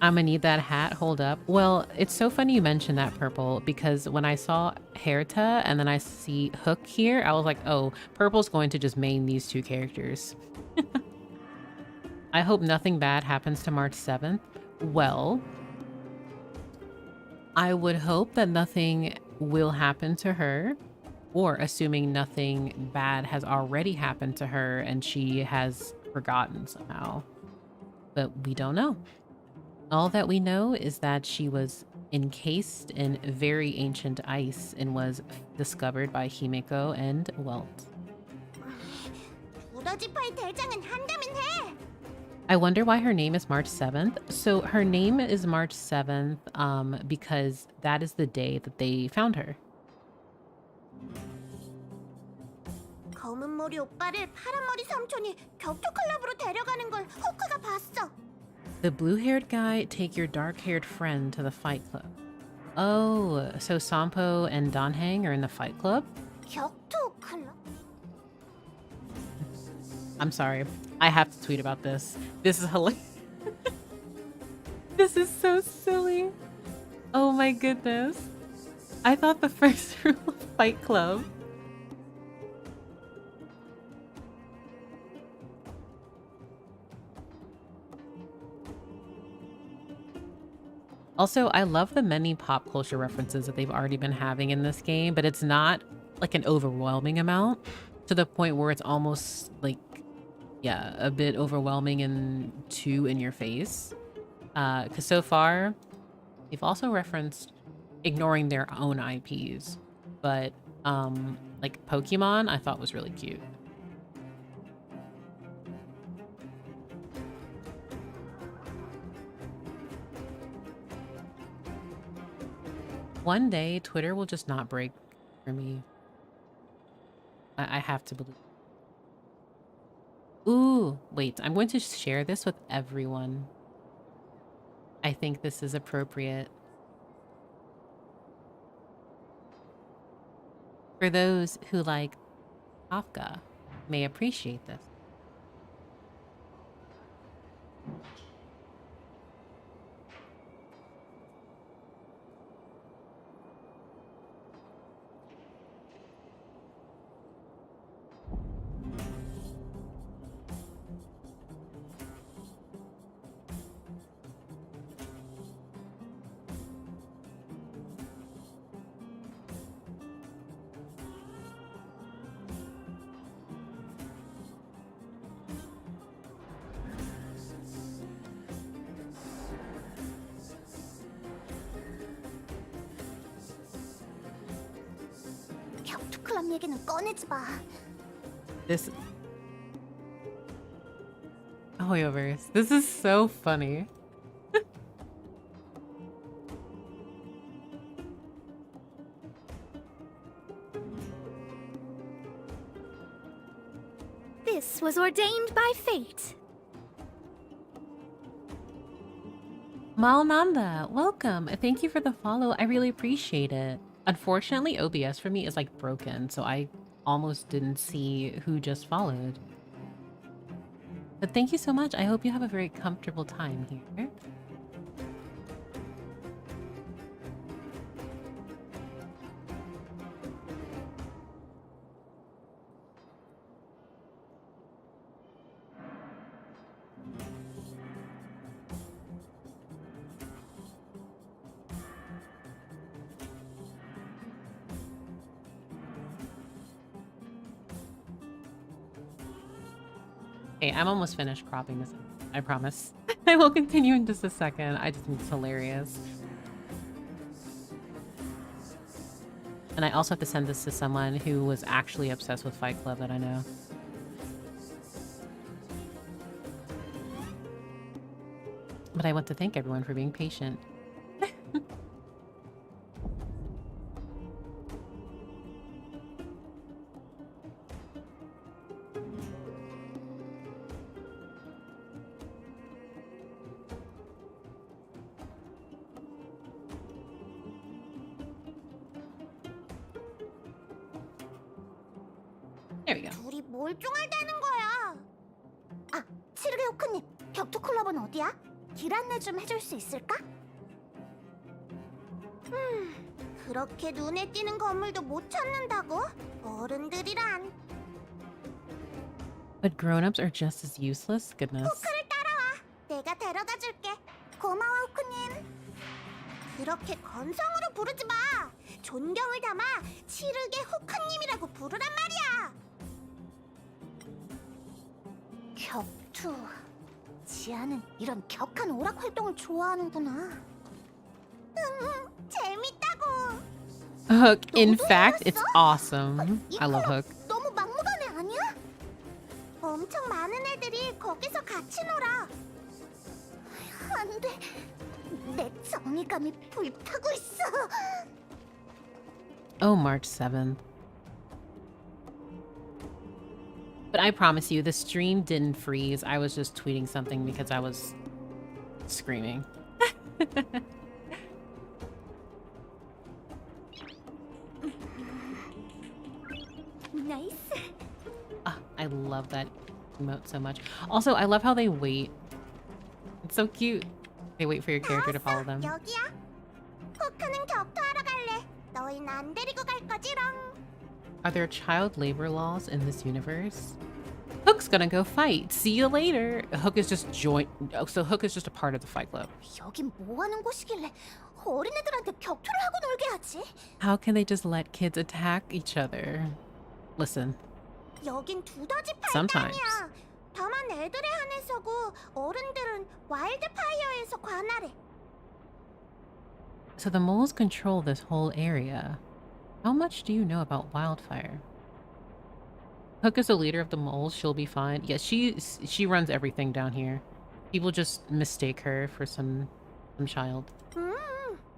I'm gonna need that hat. Hold up. Well, it's so funny you mentioned that, Purple, because when I saw Herta and then I see Hook here, I was like, oh, Purple's going to just main these two characters. I hope nothing bad happens to March 7th. Well, I would hope that nothing will happen to her, or assuming nothing bad has already happened to her and she has forgotten somehow. But we don't know. All that we know is that she was encased in very ancient ice and was discovered by Himeko and Welt. 우더지파의 대장은 한다면 해. I wonder why her name is March 7th. So her name is March 7th because that is the day that they found her. 검은 머리 오빠를 파란 머리 삼촌이 격투 클럽으로 데려가는 걸 호크가 봤어. The blue-haired guy take your dark-haired friend to the fight club. Oh, so Sampo and Danhang are in the fight club? 격투 클럽? I'm sorry. I have to tweet about this. This is hilarious. This is so silly. Oh my goodness. I thought the first rule of Fight Club. Also, I love the many pop culture references that they've already been having in this game, but it's not like an overwhelming amount to the point where it's almost like, yeah, a bit overwhelming and too in your face. Because so far, they've also referenced ignoring their own IPs, but like Pokemon, I thought was really cute. One day, Twitter will just not break for me. I have to believe. Ooh, wait, I'm going to share this with everyone. I think this is appropriate. For those who like Kafka, may appreciate this. 격투 클럽 얘기는 꺼내지 마. This Hoyoverse. This is so funny. This was ordained by fate. Malnanda, welcome. Thank you for the follow. I really appreciate it. Unfortunately, OBS for me is like broken, so I almost didn't see who just followed. But thank you so much. I hope you have a very comfortable time here. Hey, I'm almost finished cropping this. I promise. I will continue in just a second. I just think it's hilarious. And I also have to send this to someone who was actually obsessed with Fight Club that I know. But I want to thank everyone for being patient. There we go. 둘이 몰종알대는 거야. 아, 칠흑의 호크님, 격투 클럽은 어디야? 길 안내 좀 해줄 수 있을까? 그렇게 눈에 띄는 건물도 못 찾는다고? 어른들이란. But grown-ups are just as useless? Goodness. 호크를 따라와. 내가 데려다 줄게. 고마워, 호크님. 그렇게 건성으로 부르지 마. 존경을 담아 칠흑의 호크님이라고 부르란 말이야. 격투. 지아는 이런 격한 오락 활동을 좋아하는구나. 재밌다고. Hook, in 너도 fact, it's 해봤어? awesome. I love 이거 Hook. 너무 막무가내 아니야? 엄청 많은 애들이 거기서 같이 놀아. 안 돼. 내 정의감이 불타고 있어. Oh, March 7th. But I promise you, the stream didn't freeze. I was just tweeting something because I was screaming. 나이스. Ah, I love that emote so much. Also, I love how they wait. It's so cute. They wait for your character to follow them. 여기야. 호크는 격투하러 갈래. 너희는 안 데리고 갈 거지롱. Are there child labor laws in this universe? Hook's gonna go fight. See you later. Hook is just so Hook is just a part of the Fight Club. 여긴 뭐 하는 곳이길래 어린애들한테 격투를 하고 놀게 하지? How can they just let kids attack each other? Listen, 여긴 두더지 Sometimes. 팔당이야. 다만 애들에 한해서고 어른들은 와일드파이어에서 관할해. so the moles control this whole area. How much do you know about wildfire? Hook is the leader of the moles. She'll be fine. Yeah, she runs everything down here. People just mistake her for some child.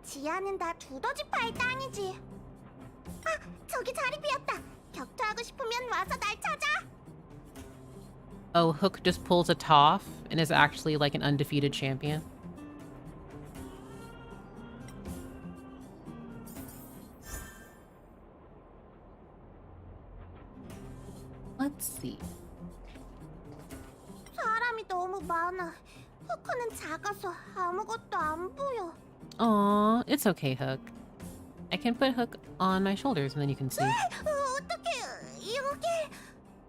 지아는 다 두더지 팔당이지. 아, 저기 자리 비었다. 격투하고 싶으면 와서 날 찾아. Oh, Hook just pulls a Toph and is actually like an undefeated champion. Let's see. 사람이 너무 많아. 호크는 작아서 아무것도 안 보여. Aw, it's okay, Hook. I can put Hook on my shoulders and then you can see. 어떻게 여기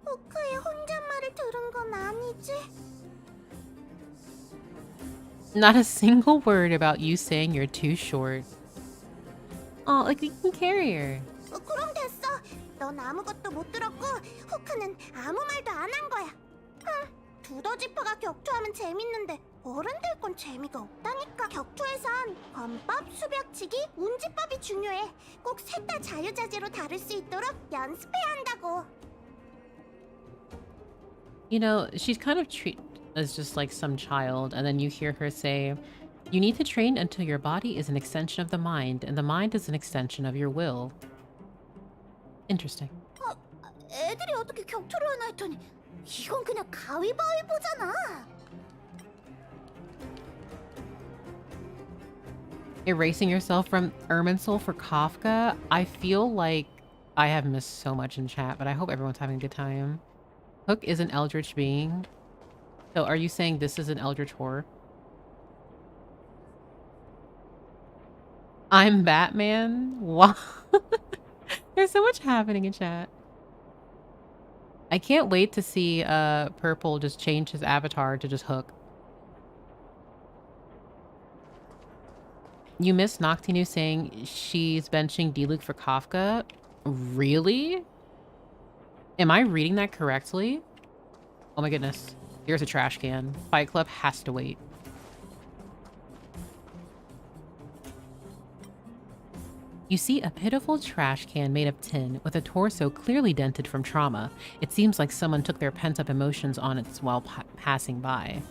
호크의 혼잣말을 들은 건 아니지? Not a single word about you saying you're too short. Oh, like you can carry her. 그럼 됐어. 넌 아무것도 못 들었고 호크는 아무 말도 안 한 거야. 두더지파가 격투하면 재밌는데 어른들 건 재미가 없다니까. 격투에선 권법, 수벽치기, 운지법이 중요해. 꼭 셋 다 자유자재로 다룰 수 있도록 연습해야 한다고. You know, she's kind of treated as just like some child, and then you hear her say, you need to train until your body is an extension of the mind, and the mind is an extension of your will. Interesting. 애들이 어떻게 격투를 하나 했더니 이건 그냥 가위바위보잖아. Erasing yourself from Irminsul for Kafka? I feel like I have missed so much in chat, but I hope everyone's having a good time. Hook is an eldritch being. So are you saying this is an eldritch horror? I'm Batman? Wow. There's so much happening in chat. I can't wait to see Purple just change his avatar to just Hook. You missed Noctinu saying she's benching D-Luke for Kafka? Really? Am I reading that correctly? Oh my goodness. Here's a trash can. Fight Club has to wait. You see a pitiful trash can made of tin with a torso clearly dented from trauma. It seems like someone took their pent-up emotions on it while passing by.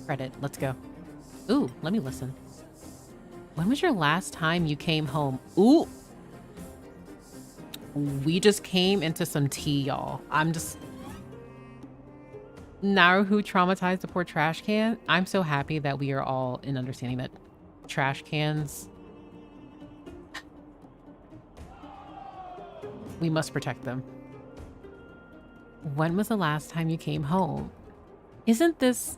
Credit. Let's go. Ooh, let me listen. When was your last time you came home? Ooh! We just came into some tea, y'all. I'm just... Naruhu traumatized the poor trash can. I'm so happy that we are all in understanding that trash cans... we must protect them. When was the last time you came home? Isn't this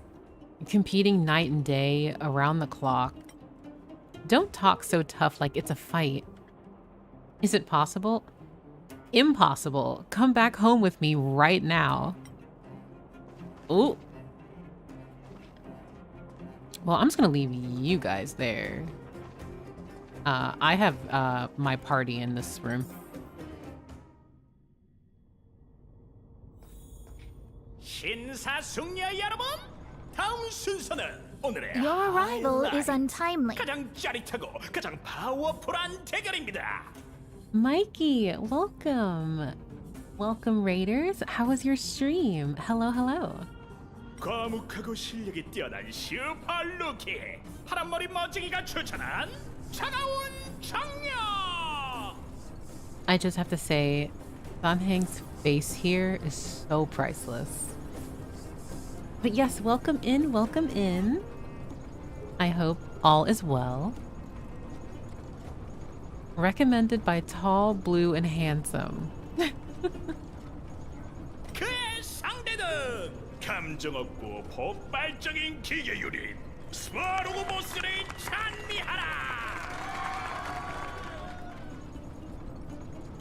competing night and day around the clock? Don't talk so tough like it's a fight. Is it possible? Impossible. Come back home with me right now. Ooh. Well, I'm just gonna leave you guys there. I have my party in this room. 신사숙녀 여러분, 다음 순서는 오늘의 Your arrival is 하이라이트. untimely. 가장 짜릿하고 가장 파워풀한 대결입니다. Mikey, welcome. Welcome, Raiders. How was your stream? Hello, hello. 과묵하고 실력이 뛰어난 슈퍼 루키 파란머리 멋지기가 추천한 차가운 청년. I just have to say, Sanheng's face here is so priceless. But yes, welcome in, welcome in. I hope all is well. Recommended by Tall, Blue, and Handsome. 그의 상대는 감정 없고 폭발적인 기계 유닛 스파로그 보스를 찬미하라.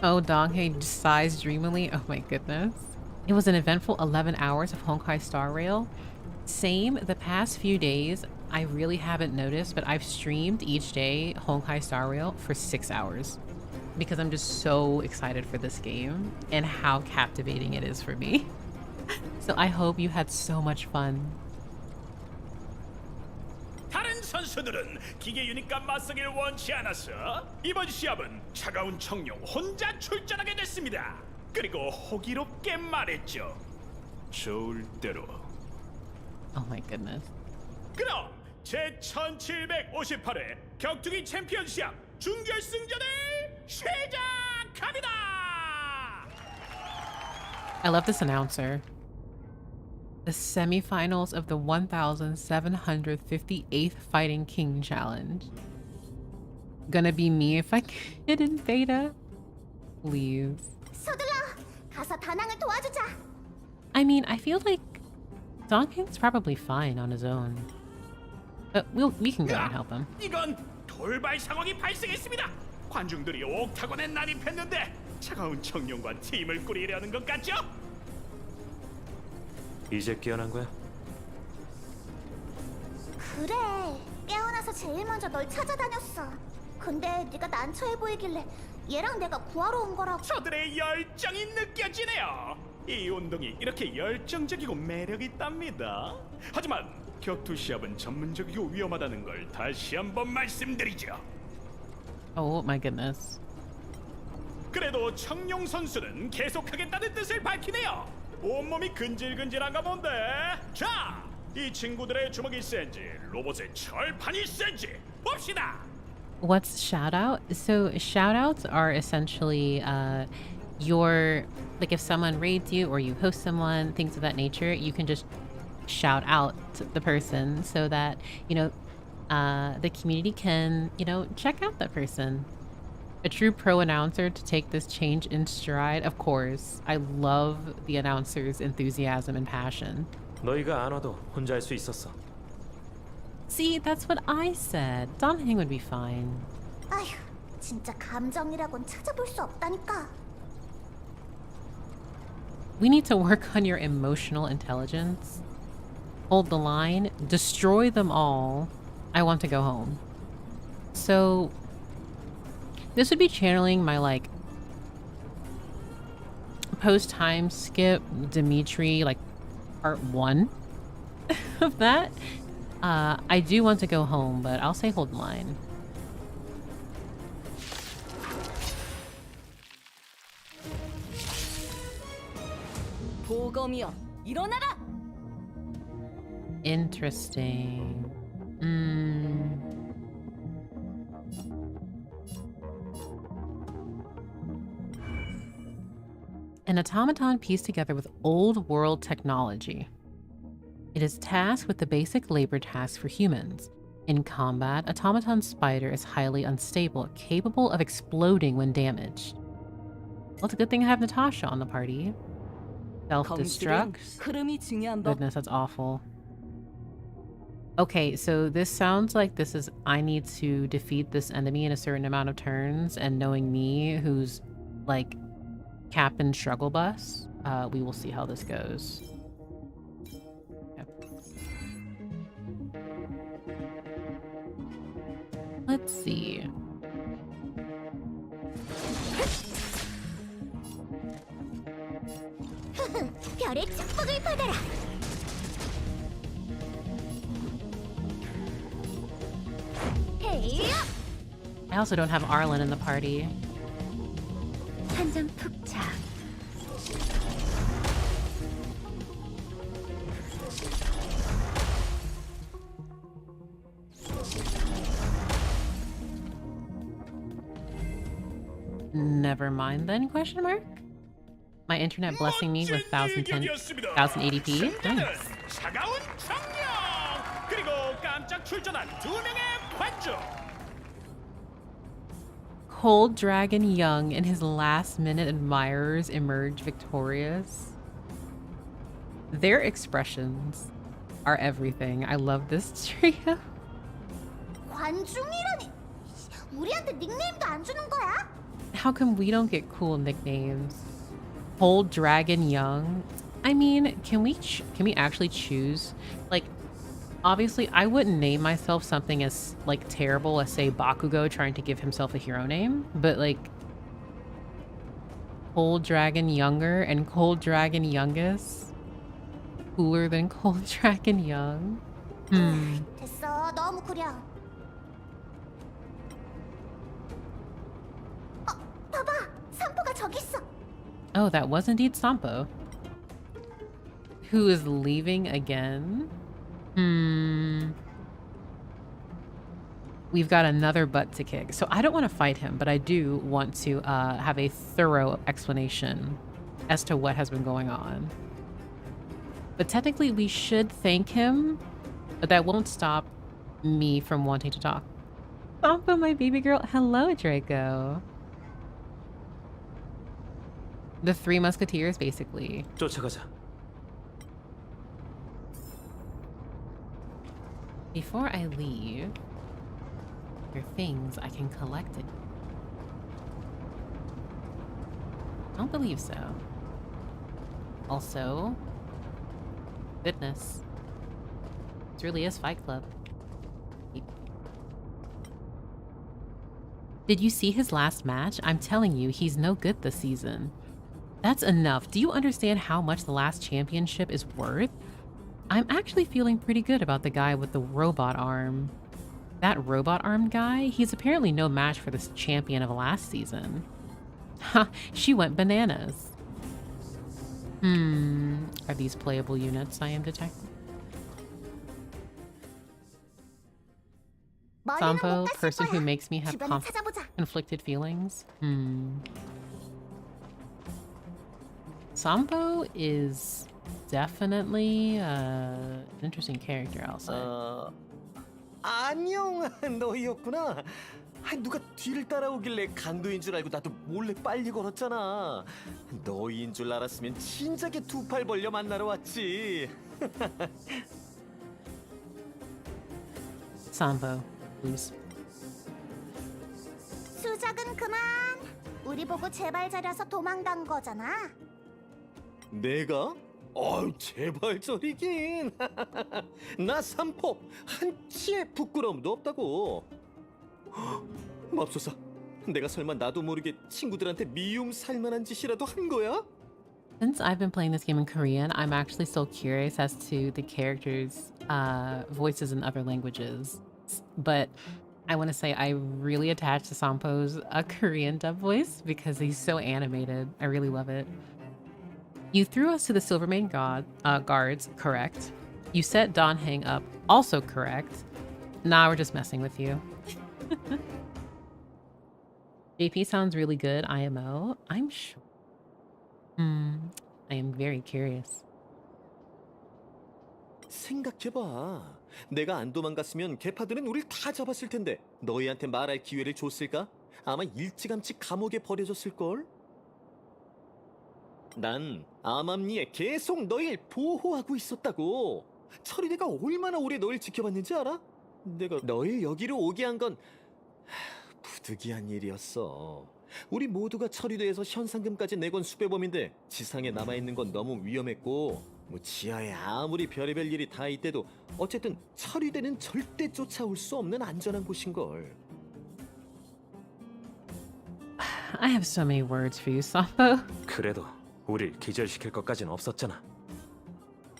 Oh, Donghae sighs dreamily. Oh my goodness. It was an eventful 11 hours of Honkai Star Rail. Same, the past few days, I really haven't noticed, but I've streamed each day Honkai Star Rail for 6 hours. Because I'm just so excited for this game and how captivating it is for me. So I hope you had so much fun. 다른 선수들은 기계 유닛과 맞서길 원치 않아서 이번 시합은 차가운 청룡 혼자 출전하게 됐습니다. 그리고 호기롭게 말했죠. 좋을 대로. Oh my goodness. 그럼 제 1758회 격투기 챔피언 시합 준결승전을 시작합니다. I love this announcer. The semifinals of the 1758th Fighting King Challenge. Gonna be me if I get in beta? Please. 서둘러 가서 다낭을 도와주자. I mean, I feel like Donkey's probably fine on his own. But we can go and help him. 이건 돌발 상황이 발생했습니다. 관중들이 옥타곤에 난입했는데 차가운 청룡과 팀을 꾸리려는 것 같죠? 이제 깨어난 거야? 그래, 깨어나서 제일 먼저 널 찾아다녔어. 근데 네가 난처해 보이길래 얘랑 내가 구하러 온 거라고. 저들의 열정이 느껴지네요. 이 운동이 이렇게 열정적이고 매력 있답니다. 하지만 격투 시합은 전문적이고 위험하다는 걸 다시 한번 말씀드리죠. Oh my goodness. 그래도 청룡 선수는 계속하겠다는 뜻을 밝히네요. 온몸이 근질근질한가 본데. 자, 이 친구들의 주먹이 센지 로봇의 철판이 센지 봅시다. What's shout out? So shout outs are essentially your, like if someone raids you or you host someone, things of that nature, you can just shout out to the person so that, you know, the community can, you know, check out that person. A true pro announcer to take this change in stride. Of course, I love the announcer's enthusiasm and passion. 너희가 안 와도 혼자 할 수 있었어. See, that's what I said. Donheng would be fine. 아휴, 진짜 감정이라곤 찾아볼 수 없다니까. We need to work on your emotional intelligence. Hold the line. Destroy them all. I want to go home. So, this would be channeling my, like, post-time skip Dimitri, like, part 1 of that. I do want to go home, but I'll say hold the line. 보검이여, 일어나라! Interesting. An automaton pieced together with old world technology. It is tasked with the basic labor tasks for humans. In combat, automaton spider is highly unstable, capable of exploding when damaged. Well, it's a good thing I have Natasha on the party. Self-destruct. 흐름이 중요한 법. Goodness, that's awful. Okay, so this sounds like this is I need to defeat this enemy in a certain amount of turns, and knowing me, who's like Captain Struggle Bus, we will see how this goes. Yep. Let's see. 별의 축복을 받아라. 헤이야! I also don't have Arlen in the party. 한잔 푹 자. Never mind then, question mark? My internet blessing me with 1080p? Nice. 차가운 청룡 그리고 깜짝 출전한 2명의 관중. Cold Dragon Young and his last-minute admirers emerge victorious. Their expressions are everything. I love this trio. 관중이라니. 우리한테 닉네임도 안 주는 거야? How come we don't get cool nicknames? Cold Dragon Young. I mean, can we actually choose? Like, obviously, I wouldn't name myself something as like terrible as say Bakugo trying to give himself a hero name, but like Cold Dragon Younger and Cold Dragon Youngest, cooler than Cold Dragon Young. 됐어, 너무 구려. 봐봐, 산포가 저기 있어. Oh, that was indeed Sampo. Who is leaving again? We've got another butt to kick. So I don't want to fight him, but I do want to have a thorough explanation as to what has been going on. But technically we should thank him, but that won't stop me from wanting to talk. Sampo, my baby girl. Hello, Draco. The Three Musketeers, basically. 쫓아가자. Before I leave, there are things I can collect it. Don't believe so. Also, fitness. This really is Fight Club. Did you see his last match? I'm telling you, he's no good this season. That's enough. Do you understand how much the last championship is worth? I'm actually feeling pretty good about the guy with the robot arm. That robot arm guy, he's apparently no match for this champion of last season. Ha, she went bananas. Are these playable units I am detecting? Sampo, person who makes me have conflicted feelings? Sampo is definitely an interesting character, I'll say. 안녕, 너희였구나. 누가 뒤를 따라오길래 강도인 줄 알고 나도 몰래 빨리 걸었잖아. 너희인 줄 알았으면 진작에 두 팔 벌려 만나러 왔지. Sampo, please. 수작은 그만. 우리 보고 제발 잘려서 도망간 거잖아. 내가? 제발 저리긴. 나 삼포 한치의 부끄러움도 없다고. 맙소사, 내가 설마 나도 모르게 친구들한테 미움 살만한 짓이라도 한 거야? Since I've been playing this game in Korean, I'm actually still curious as to the characters' voices in other languages. But I want to say I really attached to Sampo's Korean dub voice because he's so animated. I really love it. You threw us to the Silvermane guards, correct. You set Don Hang up, also correct. Nah, we're just messing with you. JP sounds really good, IMO. I'm sure. I am very curious. 생각해봐. 내가 안 도망갔으면 개파들은 우릴 다 잡았을 텐데 너희한테 말할 기회를 줬을까? 아마 일찌감치 감옥에 버려졌을걸? 난 암암리에 계속 너희를 보호하고 있었다고. 철이대가 얼마나 오래 너희를 지켜봤는지 알아? 내가 너희를 여기로 오게 한 건 부득이한 일이었어. 우리 모두가 철이대에서 현상금까지 내건 수배범인데 지상에 남아있는 건 너무 위험했고 지하에 아무리 별의별 일이 다 있대도 어쨌든 철이대는 절대 쫓아올 수 없는 안전한 곳인걸. I have so many words for you, Sampo. 그래도 우릴 기절시킬 것까진 없었잖아.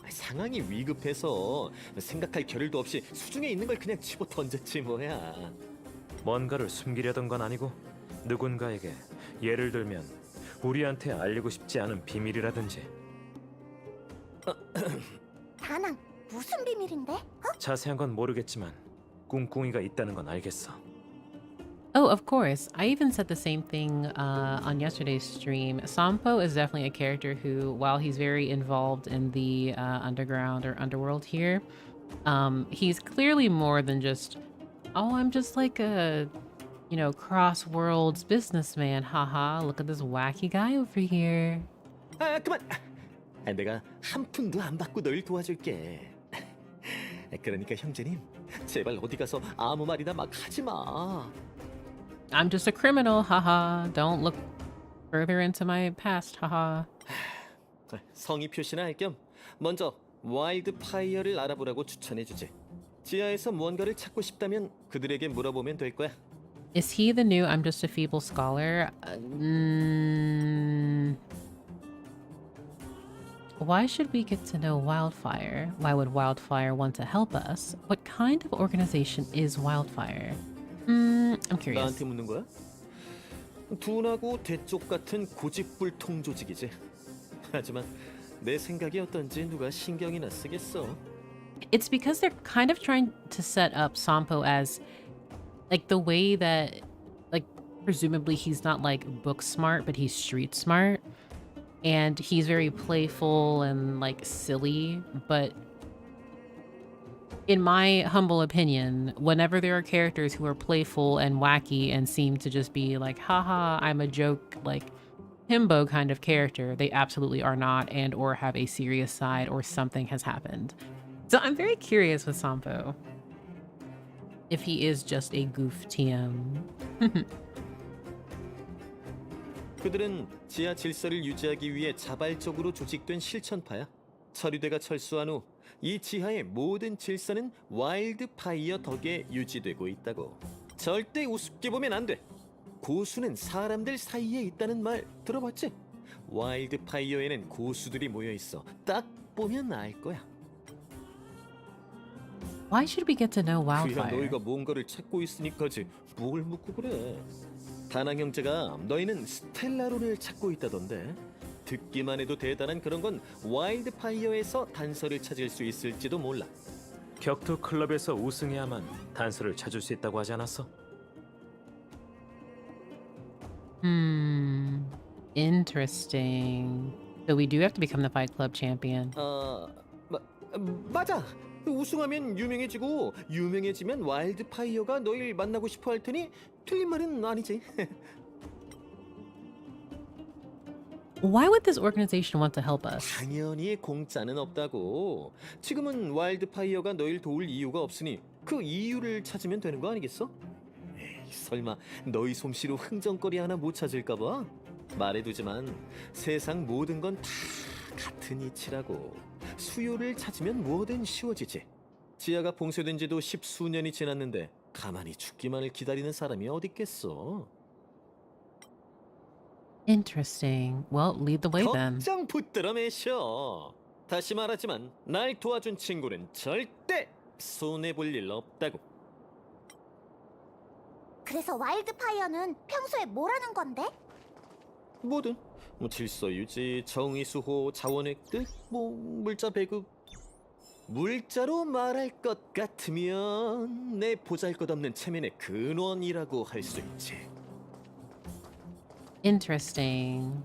상황이 위급해서 생각할 겨를도 없이 수중에 있는 걸 그냥 집어 던졌지 뭐야. 뭔가를 숨기려던 건 아니고 누군가에게 예를 들면 우리한테 알리고 싶지 않은 비밀이라든지. 다낭, 무슨 비밀인데? 자세한 건 모르겠지만 꿍꿍이가 있다는 건 알겠어. Oh, of course. I even said the same thing on yesterday's stream. Sampo is definitely a character who, while he's very involved in the underground or underworld here, he's clearly more than just, oh, I'm just like a, cross worlds businessman. Haha, look at this wacky guy over here. 그만. 내가 한 푼도 안 받고 널 도와줄게. 그러니까 형제님, 제발 어디 가서 아무 말이나 막 하지 마. I'm just a criminal. Haha. Don't look further into my past. Haha. 성의 표시나 할 겸 먼저 와일드 파이어를 알아보라고 추천해주지. 지하에서 무언가를 찾고 싶다면 그들에게 물어보면 될 거야. Is he the new I'm just a feeble scholar? Why should we get to know Wildfire? Why would Wildfire want to help us? What kind of organization is Wildfire? I'm curious. 나한테 묻는 거야? 둔하고 대쪽 같은 고집불통 조직이지. 하지만 내 생각이 어떤지 누가 신경이나 쓰겠어. It's because they're kind of trying to set up Sampo as like the way that like presumably he's not like book smart, but he's street smart. And he's very playful and like silly, but in my humble opinion, whenever there are characters who are playful and wacky and seem to just be like, haha, I'm a joke, like himbo kind of character, they absolutely are not, and or have a serious side or something has happened. So I'm very curious with Sampo if he is just a goof TM. 그들은 지하 질서를 유지하기 위해 자발적으로 조직된 실천파야. 처리대가 철수한 후 이 지하의 모든 질서는 와일드 파이어 덕에 유지되고 있다고. 절대 우습게 보면 안 돼. 고수는 사람들 사이에 있다는 말 들어봤지? 와일드 파이어에는 고수들이 모여 있어. 딱 보면 알 거야. Why should we get to know 그야 Wildfire? 너희가 뭔가를 찾고 있으니까지 뭘 묻고 그래. 다낭 형제가 너희는 스텔라론을 찾고 있다던데. 듣기만 해도 대단한 그런 건 와일드 파이어에서 단서를 찾을 수 있을지도 몰라. 격투 클럽에서 우승해야만 단서를 찾을 수 있다고 하지 않았어? Interesting. So we do have to become the Fight Club champion. 맞아. 우승하면 유명해지고 유명해지면 와일드파이어가 너희를 만나고 싶어 할 테니 틀린 말은 아니지. Why would this organization want to help us? 당연히 공짜는 없다고. 지금은 와일드파이어가 너희를 도울 이유가 없으니 그 이유를 찾으면 되는 거 아니겠어? 에이, 설마 너희 솜씨로 흥정거리 하나 못 찾을까 봐? 말해두지만 세상 모든 건 다 같은 이치라고. 수요를 찾으면 뭐든 쉬워지지. 지하가 봉쇄된 지도 10수년이 지났는데 가만히 죽기만을 기다리는 사람이 어딨겠어? Interesting. Well, lead the way then. 걱정 붙들어 매셔. 다시 말하지만 날 도와준 친구는 절대 손해볼 일 없다고. 그래서 와일드파이어는 평소에 뭘 하는 건데? 뭐든 질서 유지, 정의 수호, 자원 획득, 물자 배급. 물자로 말할 것 같으면 내 보잘것없는 체면의 근원이라고 할 수 있지. Interesting.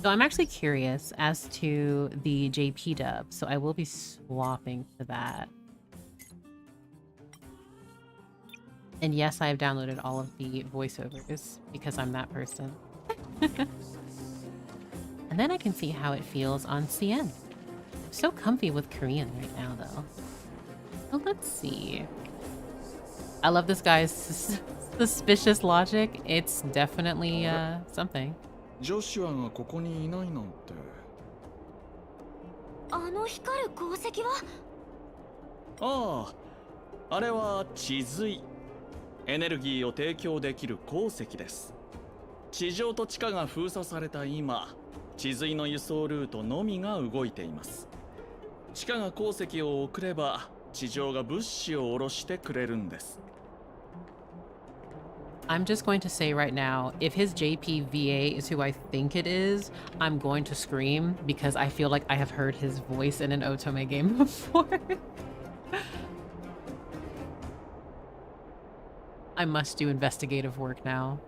So I'm actually curious as to the JP dub, so I will be swapping to that. And yes, I have downloaded all of the voiceovers because I'm that person. And then I can see how it feels on CN. I'm so comfy with Korean right now, though. Well, let's see. I love this guy's suspicious logic. It's definitely something. ジョシュアがここにいないなんて。あの光る鉱石は？ああ、あれは地髄。エネルギーを提供できる鉱石です。地上と地下が封鎖された今、地髄の輸送ルートのみが動いています。地下が鉱石を送れば、地上が物資を下ろしてくれるんです。I'm just going to say right now, if his JPVA is who I think it is, I'm going to scream because I feel like I have heard his voice in an Otome game before. I must do investigative work now.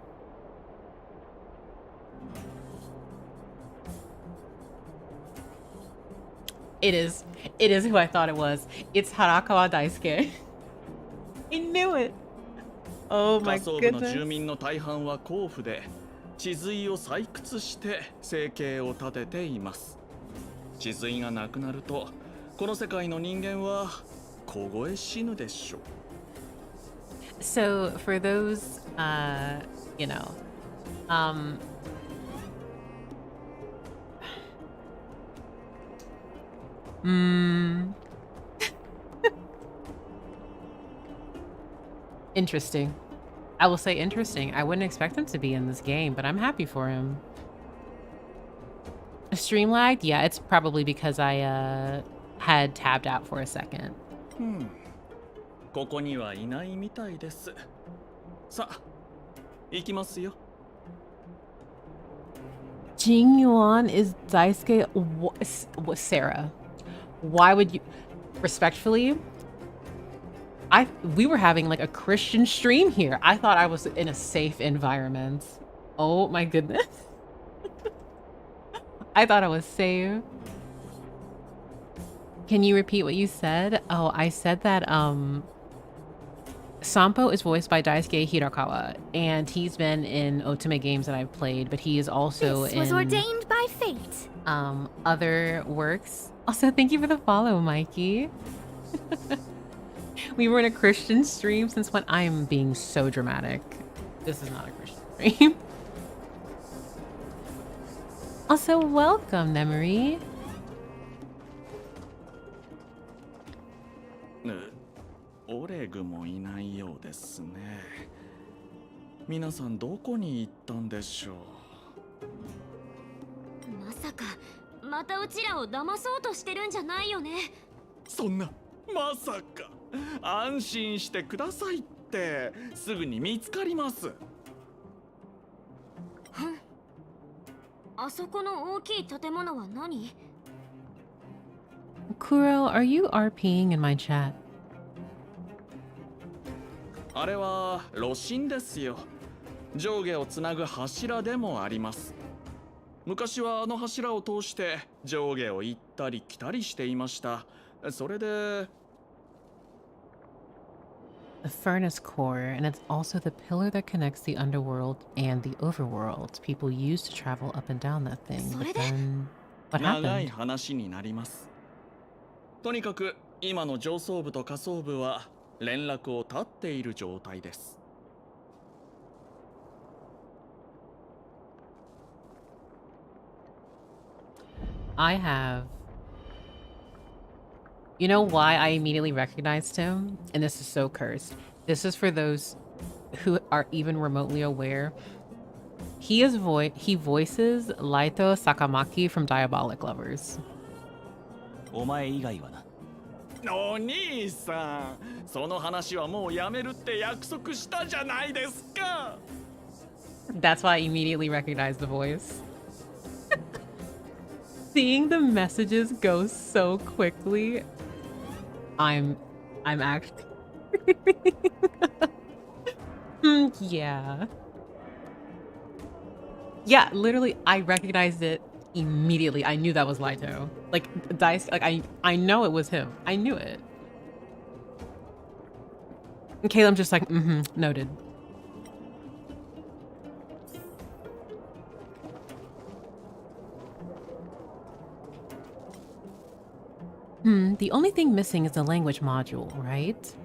It is who I thought it was. It's Harakawa Daisuke. I knew it. Oh my 下層部の goodness. 住民の大半は鉱夫で、地髄を採掘して生計を立てています。地髄がなくなると、この世界の人間は凍え死ぬでしょう。So for those, you know, interesting. I will say interesting. I wouldn't expect him to be in this game, but I'm happy for him. Stream lagged? Yeah, it's probably because I had tabbed out for a second. ここにはいないみたいです。さあ、行きますよ。Jing Yuan is Daisuke. Sarah, why would you? Respectfully, we were having like a Christian stream here. I thought I was in a safe environment. Oh my goodness. I thought I was safe. Can you repeat what you said? Oh, I said that Sampo is voiced by Daisuke Hirakawa, and he's been in Otome games that I've played, but he is also This was in ordained by fate. other works. Also, thank you for the follow, Mikey. We were in a Christian stream since when? I'm being so dramatic. This is not a Christian stream. Also, welcome, Memory. オレグもいないようですね。皆さんどこに行ったんでしょう。まさかまたうちらを騙そうとしてるんじゃないよね。そんな、まさか。安心してくださいって。すぐに見つかります。あそこの大きい建物は何？ Kuro, are you RPing in my chat? あれは炉心ですよ。上下をつなぐ柱でもあります。昔はあの柱を通して上下を行ったり来たりしていました。それで The furnace core, and it's also the pillar that connects the underworld and the overworld. People used to travel up and down that thing, but then what 長い happened? 話になります。とにかく今の上層部と下層部は連絡を絶っている状態です。I have. You know why I immediately recognized him? And this is so cursed. This is for those who are even remotely aware. He voices Laito Sakamaki from Diabolic Lovers. お前以外はな。お兄さん、その話はもうやめるって約束したじゃないですか。That's why I immediately recognized the voice. Seeing the messages go so quickly, I'm actually yeah. Yeah, literally I recognized it immediately. I knew that was Laito. Like Dice, like I know it was him. I knew it. And Caleb just like, noted. The only thing missing is the language module, right?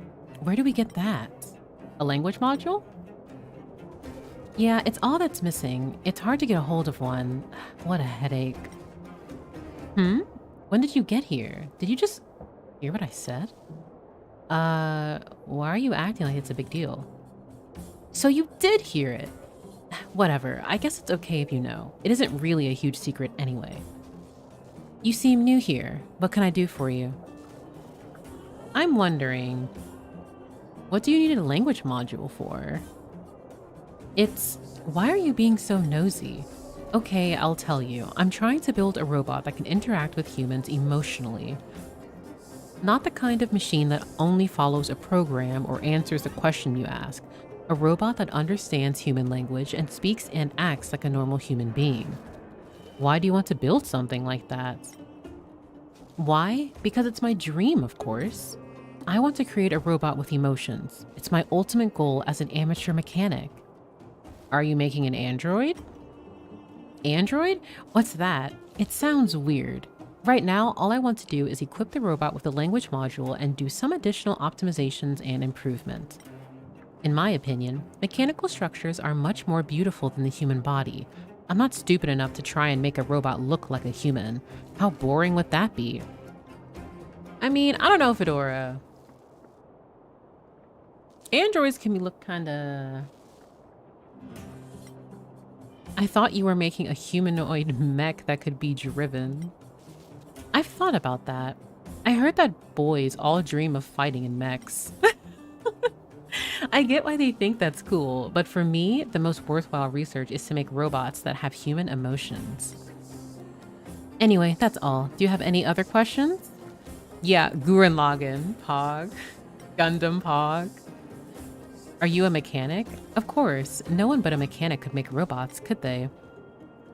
Where do we get that? A language module? Yeah, it's all that's missing. It's hard to get a hold of one. What a headache. When did you get here? Did you just hear what I said? Why are you acting like it's a big deal? So you did hear it. Whatever, I guess it's okay if you know. It isn't really a huge secret anyway. You seem new here. What can I do for you? I'm wondering, what do you need a language module for? Why are you being so nosy? Okay, I'll tell you. I'm trying to build a robot that can interact with humans emotionally. Not the kind of machine that only follows a program or answers a question you ask. A robot that understands human language and speaks and acts like a normal human being. Why do you want to build something like that? Why? Because it's my dream, of course. I want to create a robot with emotions. It's my ultimate goal as an amateur mechanic. Are you making an android? Android? What's that? It sounds weird. Right now, all I want to do is equip the robot with a language module and do some additional optimizations and improvement. In my opinion, mechanical structures are much more beautiful than the human body. I'm not stupid enough to try and make a robot look like a human. How boring would that be? I mean, I don't know, Fedora. Androids can look kinda... I thought you were making a humanoid mech that could be driven. I've thought about that. I heard that boys all dream of fighting in mechs. I get why they think that's cool, but for me, the most worthwhile research is to make robots that have human emotions. Anyway, that's all. Do you have any other questions? Yeah, Gurren Lagann, Pog, Gundam Pog. Are you a mechanic? Of course, no one but a mechanic could make robots, could they?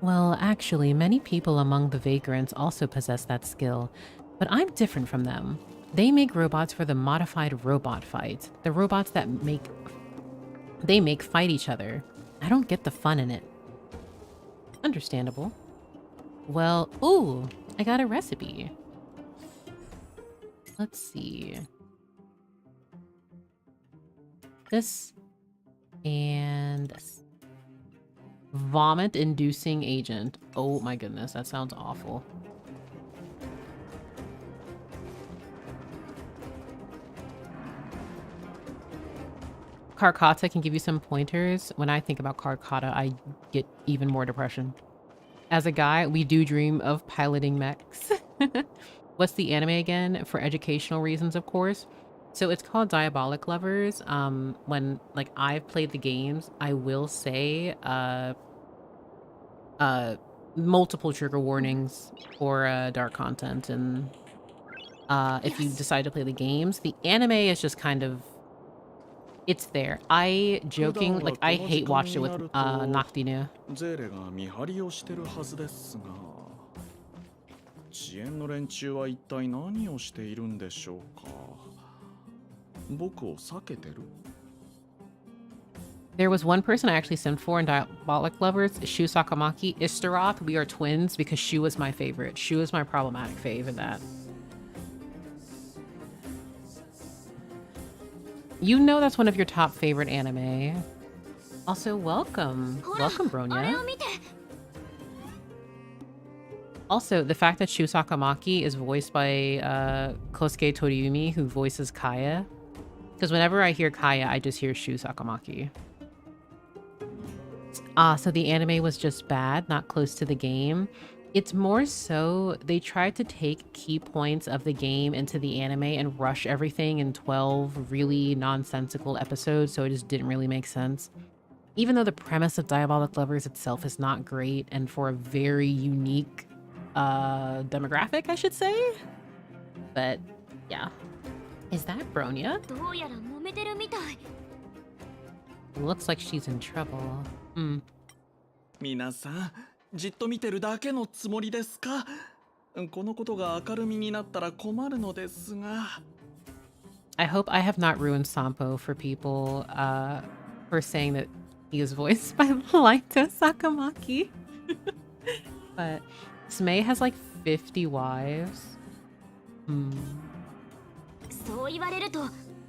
Well, actually, many people among the vagrants also possess that skill, but I'm different from them. They make robots for the modified robot fight. The robots that they make fight each other. I don't get the fun in it. Understandable. Well, ooh, I got a recipe. Let's see. This and this. Vomit-inducing agent. Oh my goodness, that sounds awful. Carcata can give you some pointers. When I think about Carcata, I get even more depression. As a guy, we do dream of piloting mechs. What's the anime again? For educational reasons, of course. So it's called Diabolic Lovers. When like I've played the games, I will say multiple trigger warnings for dark content, and if you decide to play the games, the anime is just kind of It's there. I joking, like I hate watched it with Noctinu. ゼレが見張りをしてるはずですが、遅延の連中は一体何をしているんでしょうか。僕を避けてる？ There was one person I actually sent for in Diabolic Lovers, Shu Sakamaki. Istaroth, we are twins because Shu was my favorite. Shu is my problematic fave in that. You know that's one of your top favorite anime. Also, welcome. Welcome, Bronya. Also, the fact that Shu Sakamaki is voiced by Kosuke Toriumi, who voices Kaya. Because whenever I hear Kaya, I just hear Shu Sakamaki. So the anime was just bad, not close to the game. It's more so they tried to take key points of the game into the anime and rush everything in 12 really nonsensical episodes, so it just didn't really make sense. Even though the premise of Diabolic Lovers itself is not great and for a very unique demographic, I should say. But yeah. Is that Bronya? Looks like she's in trouble. 皆さん、じっと見てるだけのつもりですか？このことが明るみになったら困るのですが。I hope I have not ruined Sampo for people for saying that he is voiced by Laito Sakamaki. But Smei has like 50 wives. そう言われると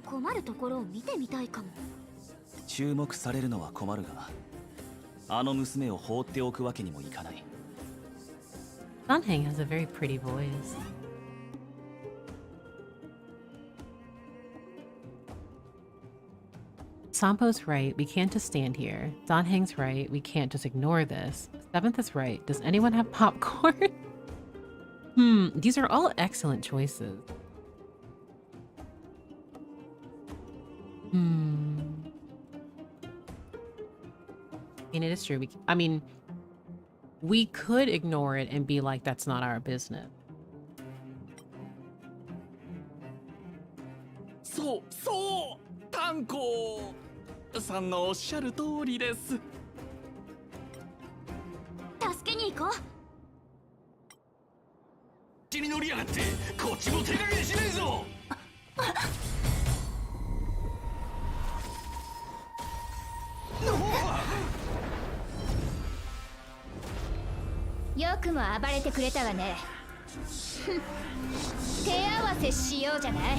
困るところを見てみたいかも。注目されるのは困るが、あの娘を放っておくわけにもいかない。Danheng has a very pretty voice. Sampo's right, we can't just stand here. Danheng's right, we can't just ignore this. Seventh is right, does anyone have popcorn? These are all excellent choices. And it is true. I mean, we could ignore it and be like, that's not our business. そうそう、タンコさんのおっしゃる通りです。助けに行こう。血に乗りやがって、こっちも手加減しないぞ。よくも暴れてくれたわね。手合わせしようじゃない。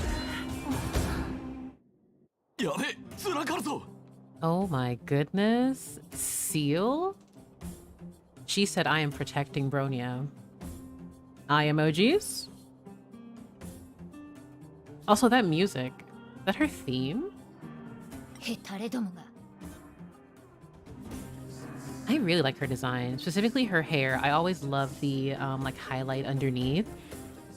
やべ、ずらかるぞ。Oh my goodness. Seal? She said I am protecting Bronya. Eye emojis? Also, that music. Is that her theme? へたれどもが。I really like her design, specifically her hair. I always love the like highlight underneath.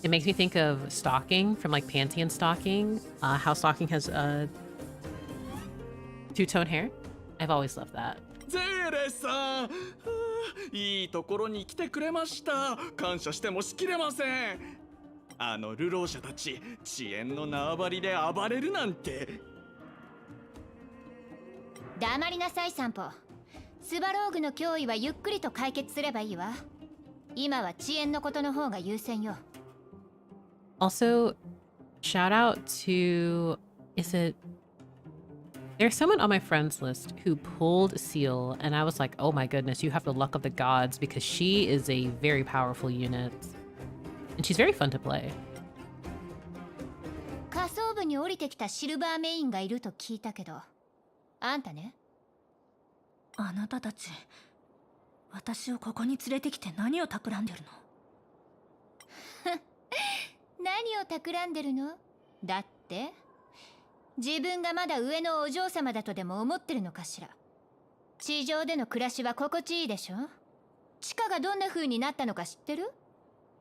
It makes me think of Stalking from like Pantheon Stalking. How Stalking has two-tone hair. I've always loved that. ゼレさん、いいところに来てくれました。感謝してもしきれません。あの流浪者たち、遅延の縄張りで暴れるなんて。黙りなさい、散歩。スバローグの脅威はゆっくりと解決すればいいわ。今は遅延のことの方が優先よ。Also, shout out to, is it, there's someone on my friends list who pulled Seal, and I was like, oh my goodness, you have the luck of the gods, because she is a very powerful unit. And she's very fun to play. 下層部に降りてきたシルバーメインがいると聞いたけど、あんたね。あなたたち、私をここに連れてきて何を企んでるの？何を企んでるの？だって自分がまだ上のお嬢様だとでも思ってるのかしら。地上での暮らしは心地いいでしょ？地下がどんな風になったのか知ってる？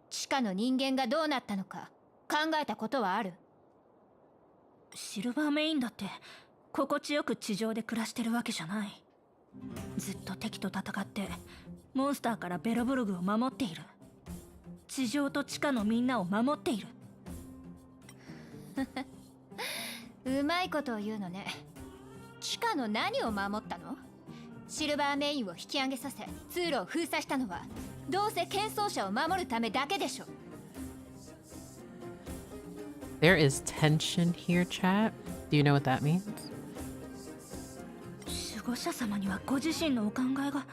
地下の人間がどうなったのか考えたことはある？シルバーメインだって心地よく地上で暮らしてるわけじゃない。ずっと敵と戦ってモンスターからベロブルグを守っている。地上と地下のみんなを守っている。うまいことを言うのね。地下の何を守ったの？シルバーメインを引き上げさせ通路を封鎖したのはどうせ剣奏者を守るためだけでしょ。 There is tension here, chat. Do you know what that means? 守護者様にはご自身のお考えが。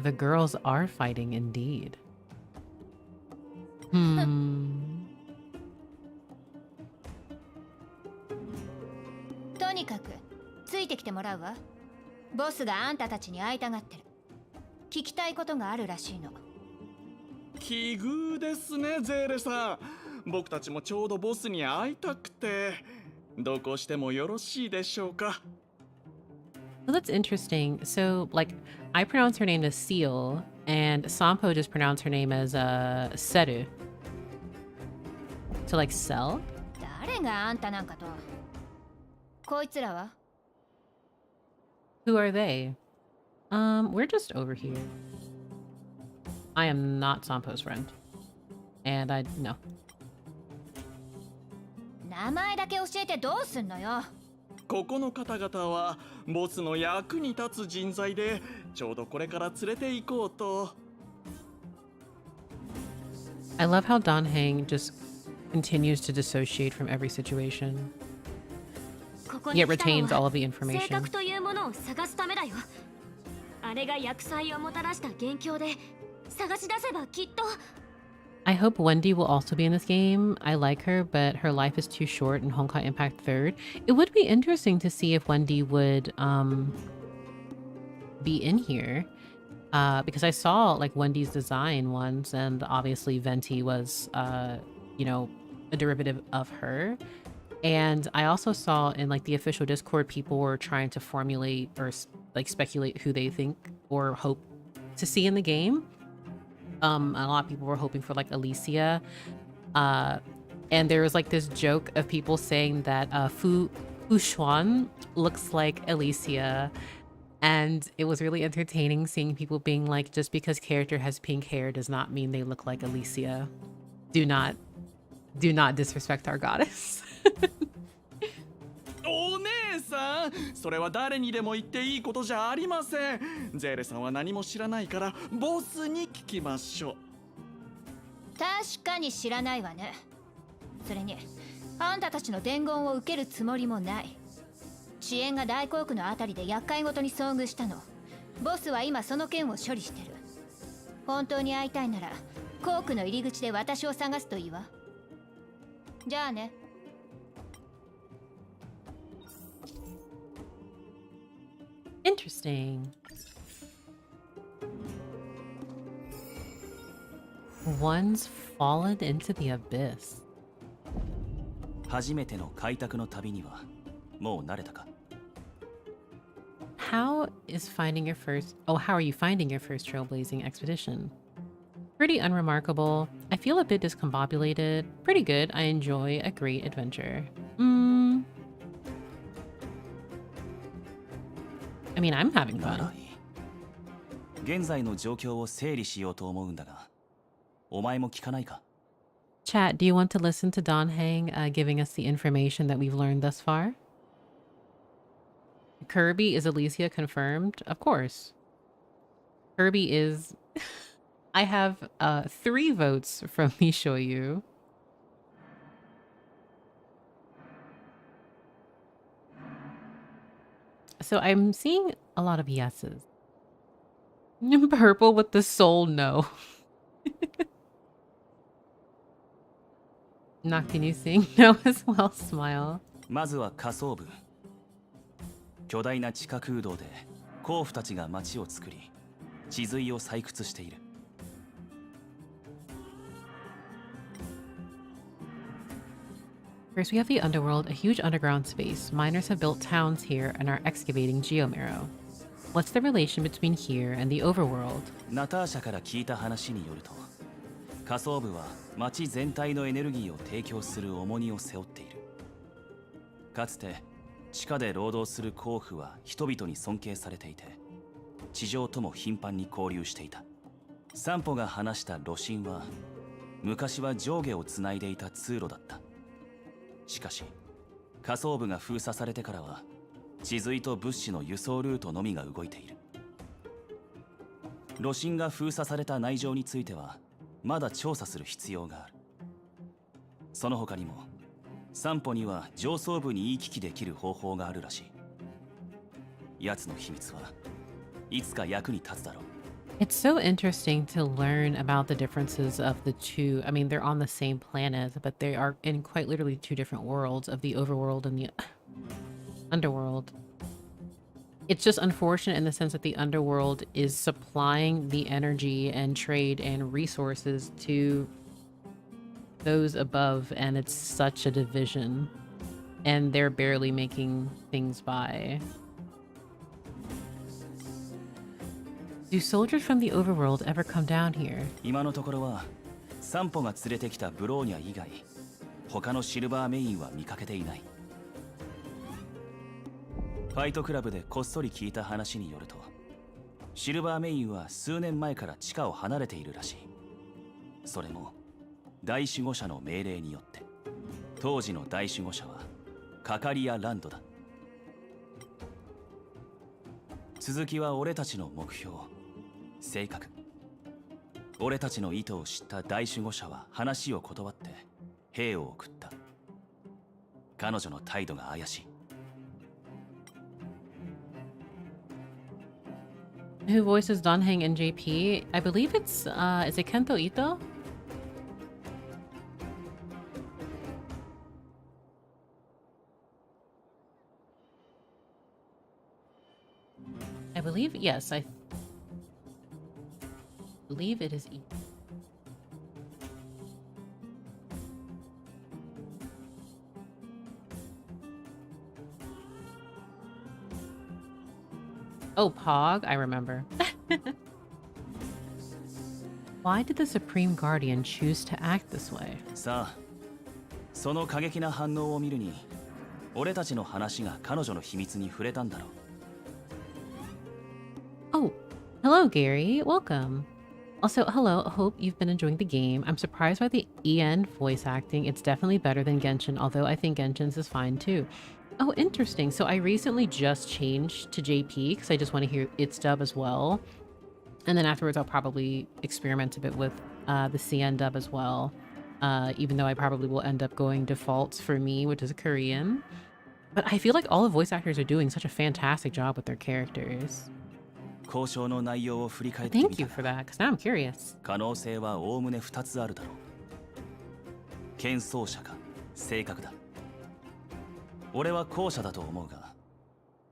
The girls are fighting indeed. とにかくついてきてもらうわ。ボスがあんたたちに会いたがってる。聞きたいことがあるらしいの。奇遇ですね、ゼーレさん。僕たちもちょうどボスに会いたくて。どこしてもよろしいでしょうか。 So that's interesting. So, like, I pronounce her name as Seal, and Sampo just pronounced her name as Seru. To like sell? 誰があんたなんかと。こいつらは？ Who are they? We're just over here. I am not Sampo's friend. And no. 名前だけ教えてどうすんのよ。ここの方々はボスの役に立つ人材で、ちょうどこれから連れて行こうと。 I love how Donhang just continues to dissociate from every situation, ここに yet 来たの retains all は of the 性 information. 格というものを探すためだよ。あれが薬剤をもたらした元凶で、探し出せばきっと。 I hope Wendy will also be in this game. I like her, but her life is too short in Honkai Impact 3rd. It would be interesting to see if Wendy would be in here. Because I saw like Wendy's design once, and obviously Venti was you know, a derivative of her. And I also saw in like the official Discord, people were trying to formulate or like speculate who they think or hope to see in the game. A lot of people were hoping for like Alicia. And there was like this joke of people saying that Fu Xuan looks like Alicia. And it was really entertaining seeing people being like, just because character has pink hair does not mean they look like Alicia. Do not disrespect our goddess. お姉さん、それは誰にでも言っていいことじゃありません。ゼーレさんは何も知らないからボスに聞きましょう。確かに知らないわね。それにあんたたちの伝言を受けるつもりもない。遅延が大航区のあたりで厄介ごとに遭遇したの。ボスは今その件を処理してる。本当に会いたいなら航区の入り口で私を探すといいわ。じゃあね。Interesting. One's fallen into the abyss. 初めての開拓の旅にはもう慣れたか？ How are you finding your first trailblazing expedition? Pretty unremarkable. I feel a bit discombobulated. Pretty good. I enjoy a great adventure. I mean, I'm having なら fun. いい。現在の状況を整理しようと思うんだが、お前も聞かないか？ Chat, do you want to listen to Donhang giving us the information that we've learned thus far? Kirby is Alicia confirmed? Of course. Kirby is... I have 3 votes from Mishoyu. So I'm seeing a lot of yeses. Purple with the soul no. Not can you sing no as well? Smile. まずは下層部。巨大な地下空洞で鉱夫たちが町を作り、地髄を採掘している。First, we have the underworld, a huge underground space. Miners have built towns here and are excavating geomarrow. What's the relation between here and the overworld? ナターシャから聞いた話によると、下層部は町全体のエネルギーを提供する重荷を背負っている。かつて地下で労働する鉱夫は人々に尊敬されていて、地上とも頻繁に交流していた。サンポが話した炉心は昔は上下をつないでいた通路だった。しかし下層部が封鎖されてからは地髄と物資の輸送ルートのみが動いている。炉心が封鎖された内情についてはまだ調査する必要がある。その他にも散歩には上層部に行き来できる方法があるらしい。奴の秘密はいつか役に立つだろう。It's so interesting to learn about the differences of the two. I mean, they're on the same planet, but they are in quite literally two different worlds of the overworld and the underworld. It's just unfortunate in the sense that the underworld is supplying the energy and trade and resources to those above, and it's such a division. And they're barely making things by. Do soldiers from the overworld ever come down here? 今のところは散歩が連れてきたブローニャ以外他のシルバーメインは見かけていない。ファイトクラブでこっそり聞いた話によるとシルバーメインは数年前から地下を離れているらしい。それも大守護者の命令によって。当時の大守護者はカカリアランドだ。続きは俺たちの目標、性格。俺たちの意図を知った大守護者は話を断って兵を送った。彼女の態度が怪しい。Who voices Donheng in JP? I believe it's, is it Kento Ito? I believe, yes, I believe it is Ito. Oh, Pog, I remember. Why did the Supreme Guardian choose to act this way? さあ、その過激な反応を見るに、俺たちの話が彼女の秘密に触れたんだろう。Oh, hello, Gary. Welcome. Also, hello. Hope you've been enjoying the game. I'm surprised by the EN voice acting. It's definitely better than Genshin, although I think Genshin's is fine too. Oh, interesting. So I recently just changed to JP because I just want to hear its dub as well. And then afterwards, I'll probably experiment a bit with the CN dub as well. Even though I probably will end up going defaults for me, which is Korean. But I feel like all the voice actors are doing such a fantastic job with their characters. 交渉の内容を振り返ってみ Thank you for that, because now I'm curious. 可能性はおおむね2つあるだろう。謙遜者か性格だ。俺は後者だと思うが、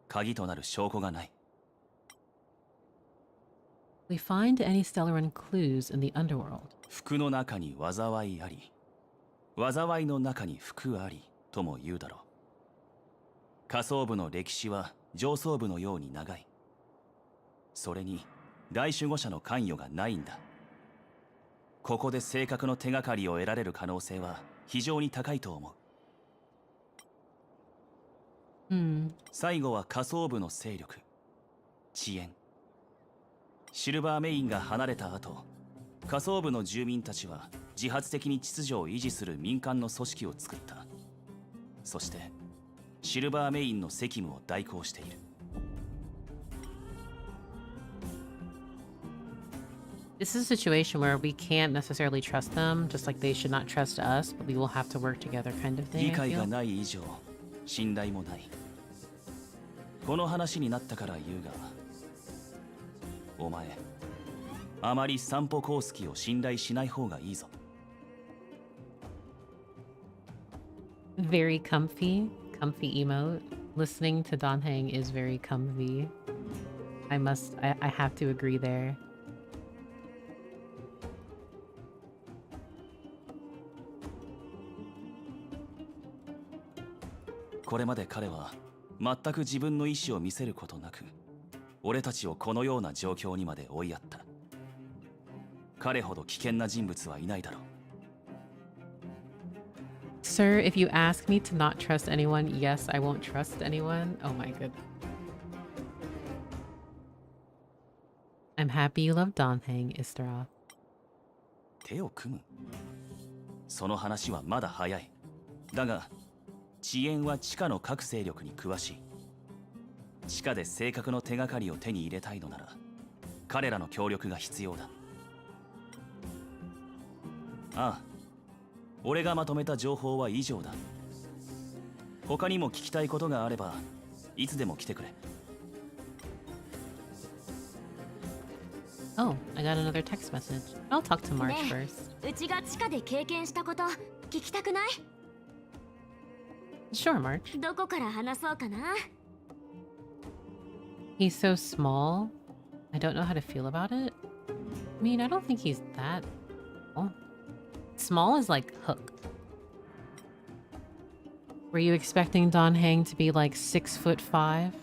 鍵となる証拠がない。We find any Stellarin clues in the underworld. 服の中に災いあり、災いの中に服ありとも言うだろう。下層部の歴史は上層部のように長い。それに大守護者の関与がないんだ。ここで正確の手がかりを得られる可能性は非常に高いと思う。最後は下層部の勢力、遅延。シルバーメインが離れた後、下層部の住民たちは自発的に秩序を維持する民間の組織を作った。そしてシルバーメインの責務を代行している。This is a situation where we can't necessarily trust them, just like they should not trust us, but we will have to work together kind of thing. 理解がない以上、信頼もない。この話になったから言うが、お前、あまり散歩コウスキを信頼しない方がいいぞ。Very comfy emote. Listening to Donheng is very comfy. I have to agree there. これまで彼は全く自分の意思を見せることなく、俺たちをこのような状況にまで追いやった。彼ほど危険な人物はいないだろう。Sir, if you ask me to not trust anyone, yes, I won't trust anyone. Oh my goodness. I'm happy you love Donheng, Istra. 手を組む？その話はまだ早い。だが、遅延は地下の各勢力に詳しい。地下で正確の手がかりを手に入れたいのなら彼らの協力が必要だ。ああ、俺がまとめた情報は以上だ。他にも聞きたいことがあればいつでも来てくれ。Oh, I got another text message. I'll talk to March ね first. え、うちが地下で経験したこと聞きたくない？ Sure, March. どこから話そうかな。 He's so small. I don't know how to feel about it. I mean, I don't think he's that small. Small is like Hook. Were you expecting Don Hang to be like 6'5"?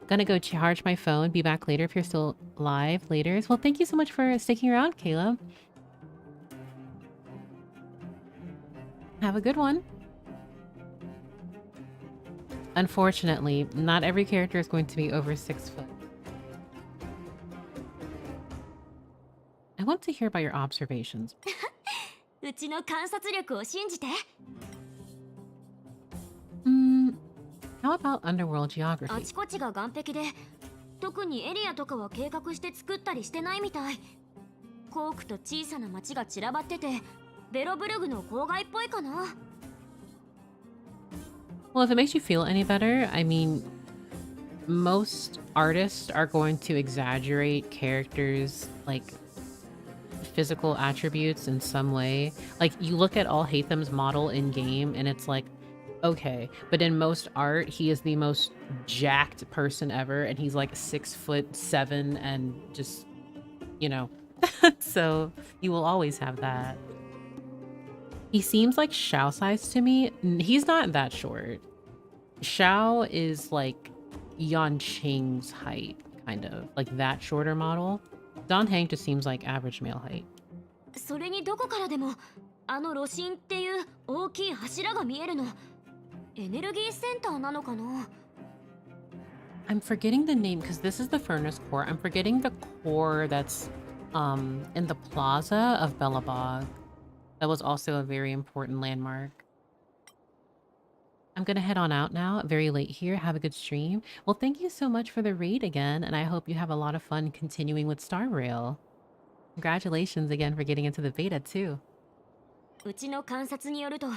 Gonna go charge my phone. Be back later if you're still live later. Well, thank you so much for sticking around, Caleb. Have a good one. Unfortunately, not every character is going to be over 6 foot. I want to hear about your observations. うちの観察力を信じて。 How about underworld あ geography? ちこちが岸壁で、特にエリアとかは計画して作ったりしてないみたい。コークと小さな町が散らばってて、ベロブルグの郊外っぽいかな。 Well, if it makes you feel any better, I mean, most artists are going to exaggerate characters' like physical attributes in some way. Like, you look at all Hatham's model in game and it's like, okay, but in most art he is the most jacked person ever and he's like 6'7" and just, you know. So you will always have that. He seems like Xiao size to me. He's not that short. Xiao is like Yanqing's height, kind of. Like that shorter model. Don Hang just seems like average male height. それにどこからでも、あの炉心っていう大きい柱が見えるの。エネルギーセンターなのかな？ I'm forgetting the name because this is the furnace core. I'm forgetting the core that's in the plaza of Belobog. That was also a very important landmark. I'm gonna head on out now. Very late here. Have a good stream. Well, thank you so much for the raid again, and I hope you have a lot of fun continuing with Star Rail. Congratulations again for getting into the beta too. うちの観察によると、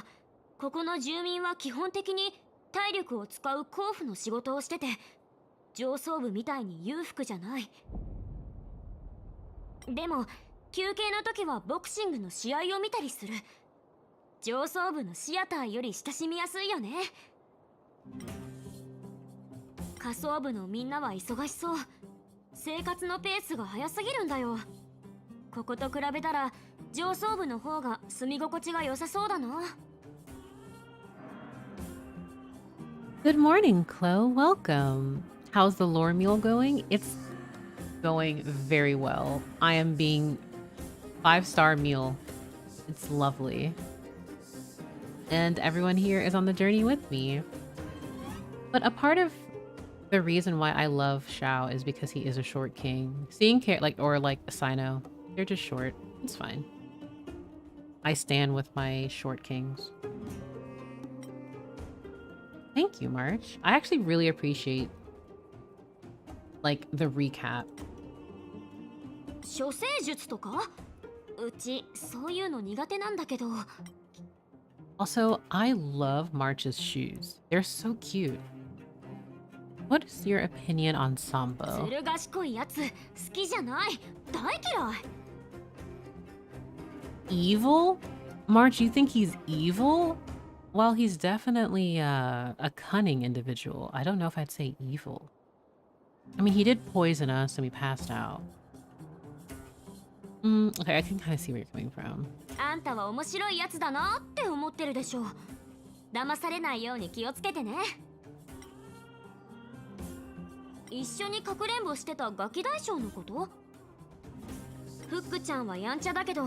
ここの住民は基本的に体力を使う鉱夫の仕事をしてて、上層部みたいに裕福じゃない。でも休憩の時はボクシングの試合を見たりする。上層部のシアターより親しみやすいよね。下層部のみんなは忙しそう。生活のペースが早すぎるんだよ。ここと比べたら上層部の方が住み心地が良さそうだな。 Good morning, Chloe. Welcome. How's the lore meal going? It's going very well. I am being 5-star meal. It's lovely. And everyone here is on the journey with me. But a part of the reason why I love Xiao is because he is a short king. Seeing like Sino, they're just short. It's fine. I stand with my short kings. Thank you, March. I actually really appreciate like the recap. 処世術とか？うちそういうの苦手なんだけど。 Also, I love March's shoes. They're so cute. What is your opinion on Sambo? ずる賢いやつ好きじゃない。大嫌い。 Evil? March, you think he's evil? Well, he's definitely a cunning individual. I don't know if I'd say evil. I mean, he did poison us and we passed out. Okay, I can kind of see where you're coming from. あんたは面白いやつだなって思ってるでしょ。騙されないように気をつけてね。一緒にかくれんぼしてたガキ大将のこと？フックちゃんはやんちゃだけど、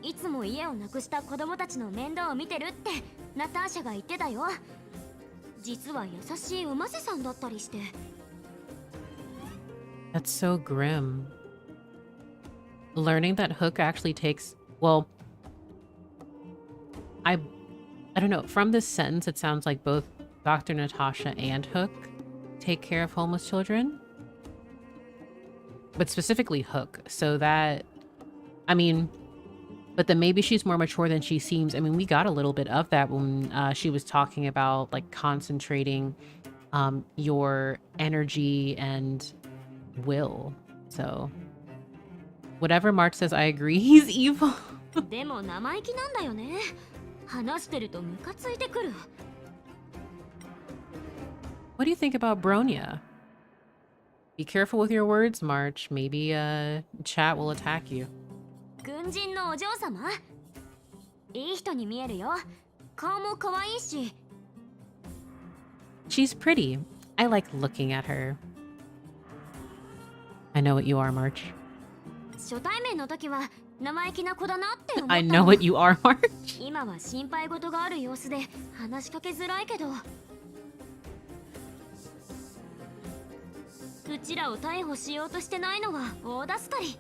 いつも家をなくした子供たちの面倒を見てるってナターシャが言ってたよ。実は優しい馬瀬さんだったりして。 That's so grim. Learning that Hook actually takes... Well, I I don't know. From this sentence, it sounds like both Dr. Natasha and Hook take care of homeless children. But specifically Hook. So that, I mean, but then maybe she's more mature than she seems. I mean, we got a little bit of that when she was talking about like concentrating your energy and will. So whatever March says, I agree. He's evil. でも生意気なんだよね。話してるとムカついてくる。 What do you think about Bronya? Be careful with your words, March. Maybe chat will attack you. 軍人のお嬢様？いい人に見えるよ。顔も可愛いし。 She's pretty. I like looking at her. I know what you are, March. 初対面の時は生意気な子だなって思ったの。 I know what you are, March. 今は心配事がある様子で話しかけづらいけど。うちらを逮捕しようとしてないのは大助かり。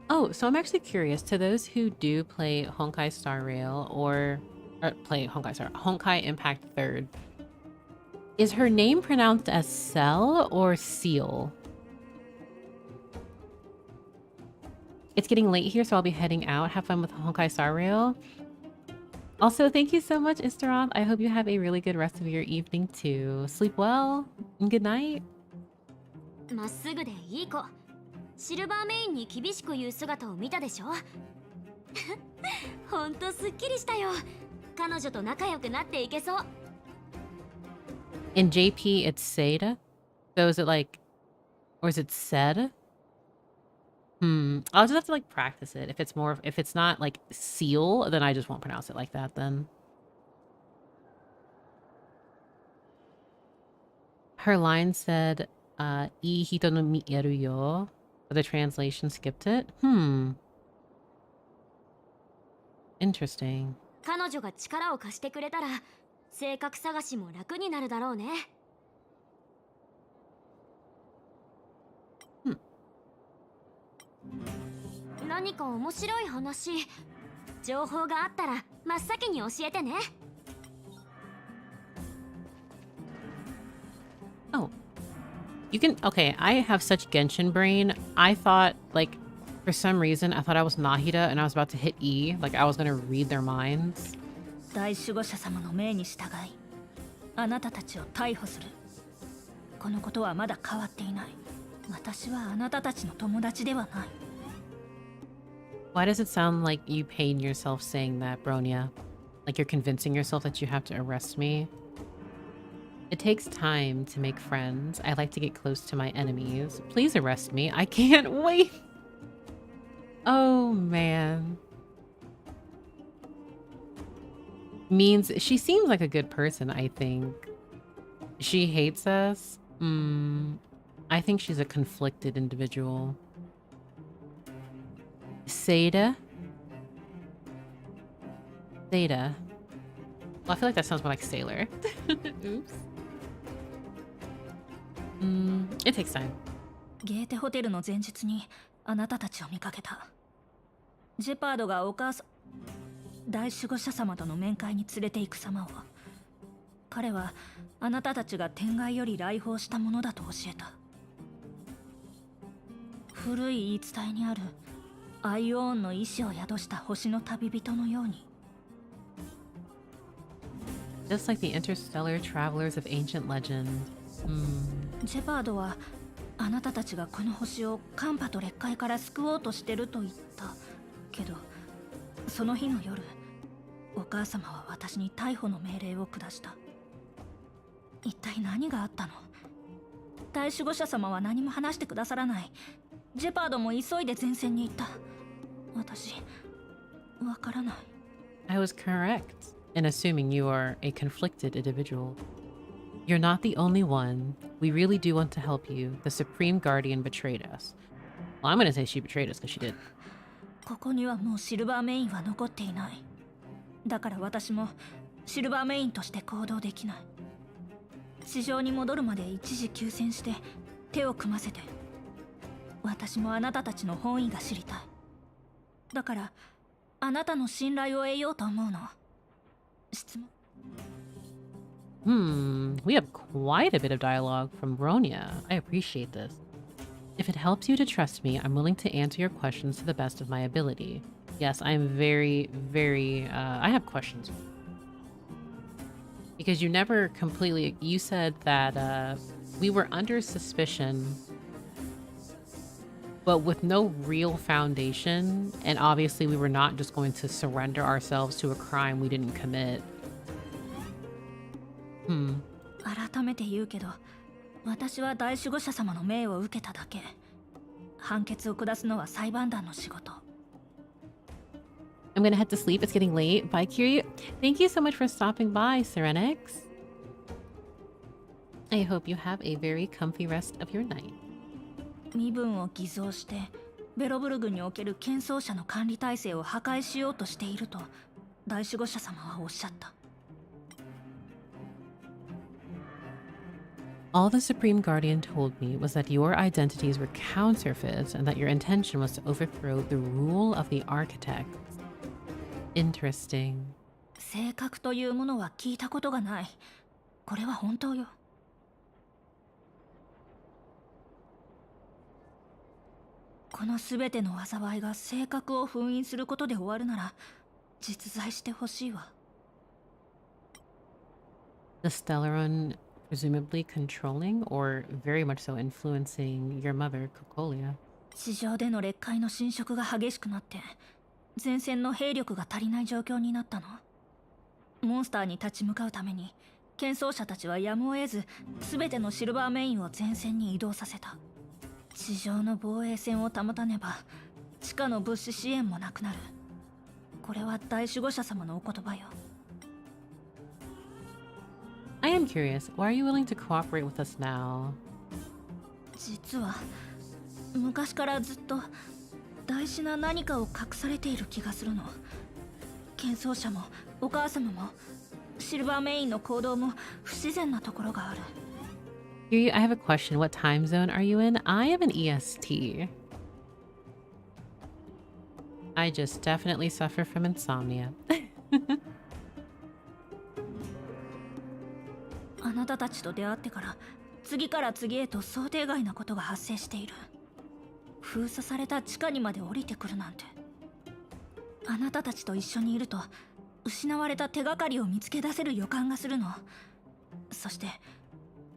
Oh, so I'm actually curious, to those who do play Honkai Star Rail or play Honkai Impact 3rd, is her name pronounced as Cell or Seal? It's getting late here, so I'll be heading out. Have fun with Honkai Star Rail. Also, thank you so much, Istaroth. I hope you have a really good rest of your evening too. Sleep well and good night. まっすぐでいい子。シルバーメインに厳しく言う姿を見たでしょ。ほんとすっきりしたよ。彼女と仲良くなっていけそう。 In JP, it's Seda. So is it like, or is it said? I'll just have to like practice it. If it's not like seal, then I just won't pronounce it like that then. Her line said, "ii hito no mieru yo," but the translation skipped it. Interesting. 彼女が力を貸してくれたら性格探しも楽になるだろうね。何か面白い話、情報があったら真っ先に教えてね。Oh. You can... Okay, I have such Genshin brain. I thought, like, for some reason, I thought I was Nahida and I was about to hit E. Like, I was gonna read their minds. 大守護者様の命に従い、あなたたちを逮捕する。このことはまだ変わっていない。私はあなたたちの友達ではない。Why does it sound like you pain yourself saying that, Bronya? Like you're convincing yourself that you have to arrest me? It takes time to make friends. I like to get close to my enemies. Please arrest me. I can't wait. Oh, man. Means she seems like a good person, I think. She hates us. I think she's a conflicted individual. Seda? Seda. Well, I feel like that sounds more like Sailor. Oops. It takes time. ゲーテホテルの前日にあなたたちを見かけた。ジェパードがお母さん、大守護者様との面会に連れて行く様を。彼はあなたたちが天外より来訪したものだと教えた。古い言い伝えにあるアイオーンの意志を宿した星の旅人のように。Just like the interstellar travelers of ancient legend. ジェパードはあなたたちがこの星を寒波と劣化から救おうとしてると言ったけど、その日の夜お母様は私に逮捕の命令を下した。一体何があったの？大守護者様は何も話してくださらない。ジェパードも急いで前線に行った。私わからない。 I was correct in assuming you are a conflicted individual. You're not the only one. We really do want to help you. The Supreme Guardian betrayed us. Well, I'm gonna say she betrayed us because she did. ここにはもうシルバーメインは残っていない。だから私もシルバーメインとして行動できない。地上に戻るまで一時休戦して手を組ませて。私もあなたたちの本意が知りたい。だからあなたの信頼を得ようと思うの。質問。We have quite a bit of dialogue from Bronya. I appreciate this. If it helps you to trust me, I'm willing to answer your questions to the best of my ability. Yes, I am very, very, I have questions. Because you never completely, you said that we were under suspicion, but with no real foundation. And obviously we were not just going to surrender ourselves to a crime we didn't commit. 改めて言うけど、私は大守護者様の命を受けただけ。判決を下すのは裁判団の仕事。I'm gonna head to sleep. It's getting late. Bye, Kiryu. Thank you so much for stopping by, Serenix. I hope you have a very comfy rest of your night. 身分を偽造してベロブルグにおける剣奏者の管理体制を破壊しようとしていると大守護者様はおっしゃった。All the Supreme Guardian told me was that your identities were counterfeit and that your intention was to overthrow the rule of the architects. Interesting. 性格というものは聞いたことがない。これは本当よ。このすべての災いが性格を封印することで終わるなら実在してほしいわ。The Stellaron presumably controlling or very much so influencing your mother, Cocolia. 地上での劣化の侵食が激しくなって前線の兵力が足りない状況になったの。モンスターに立ち向かうために剣奏者たちはやむを得ず全てのシルバーメインを前線に移動させた。地上の防衛線を保たねば地下の物資支援もなくなる。これは大守護者様のお言葉よ。I am curious, why are you willing to cooperate with us now? 実は昔からずっと大事な何かを隠されている気がするの。剣奏者もお母様もシルバーメインの行動も不自然なところがある。Kiryu, I have a question. What time zone are you in? I am an EST. I just definitely suffer from insomnia. あなたたちと出会ってから次から次へと想定外なことが発生している。封鎖された地下にまで降りてくるなんて。あなたたちと一緒にいると失われた手がかりを見つけ出せる予感がするの。そして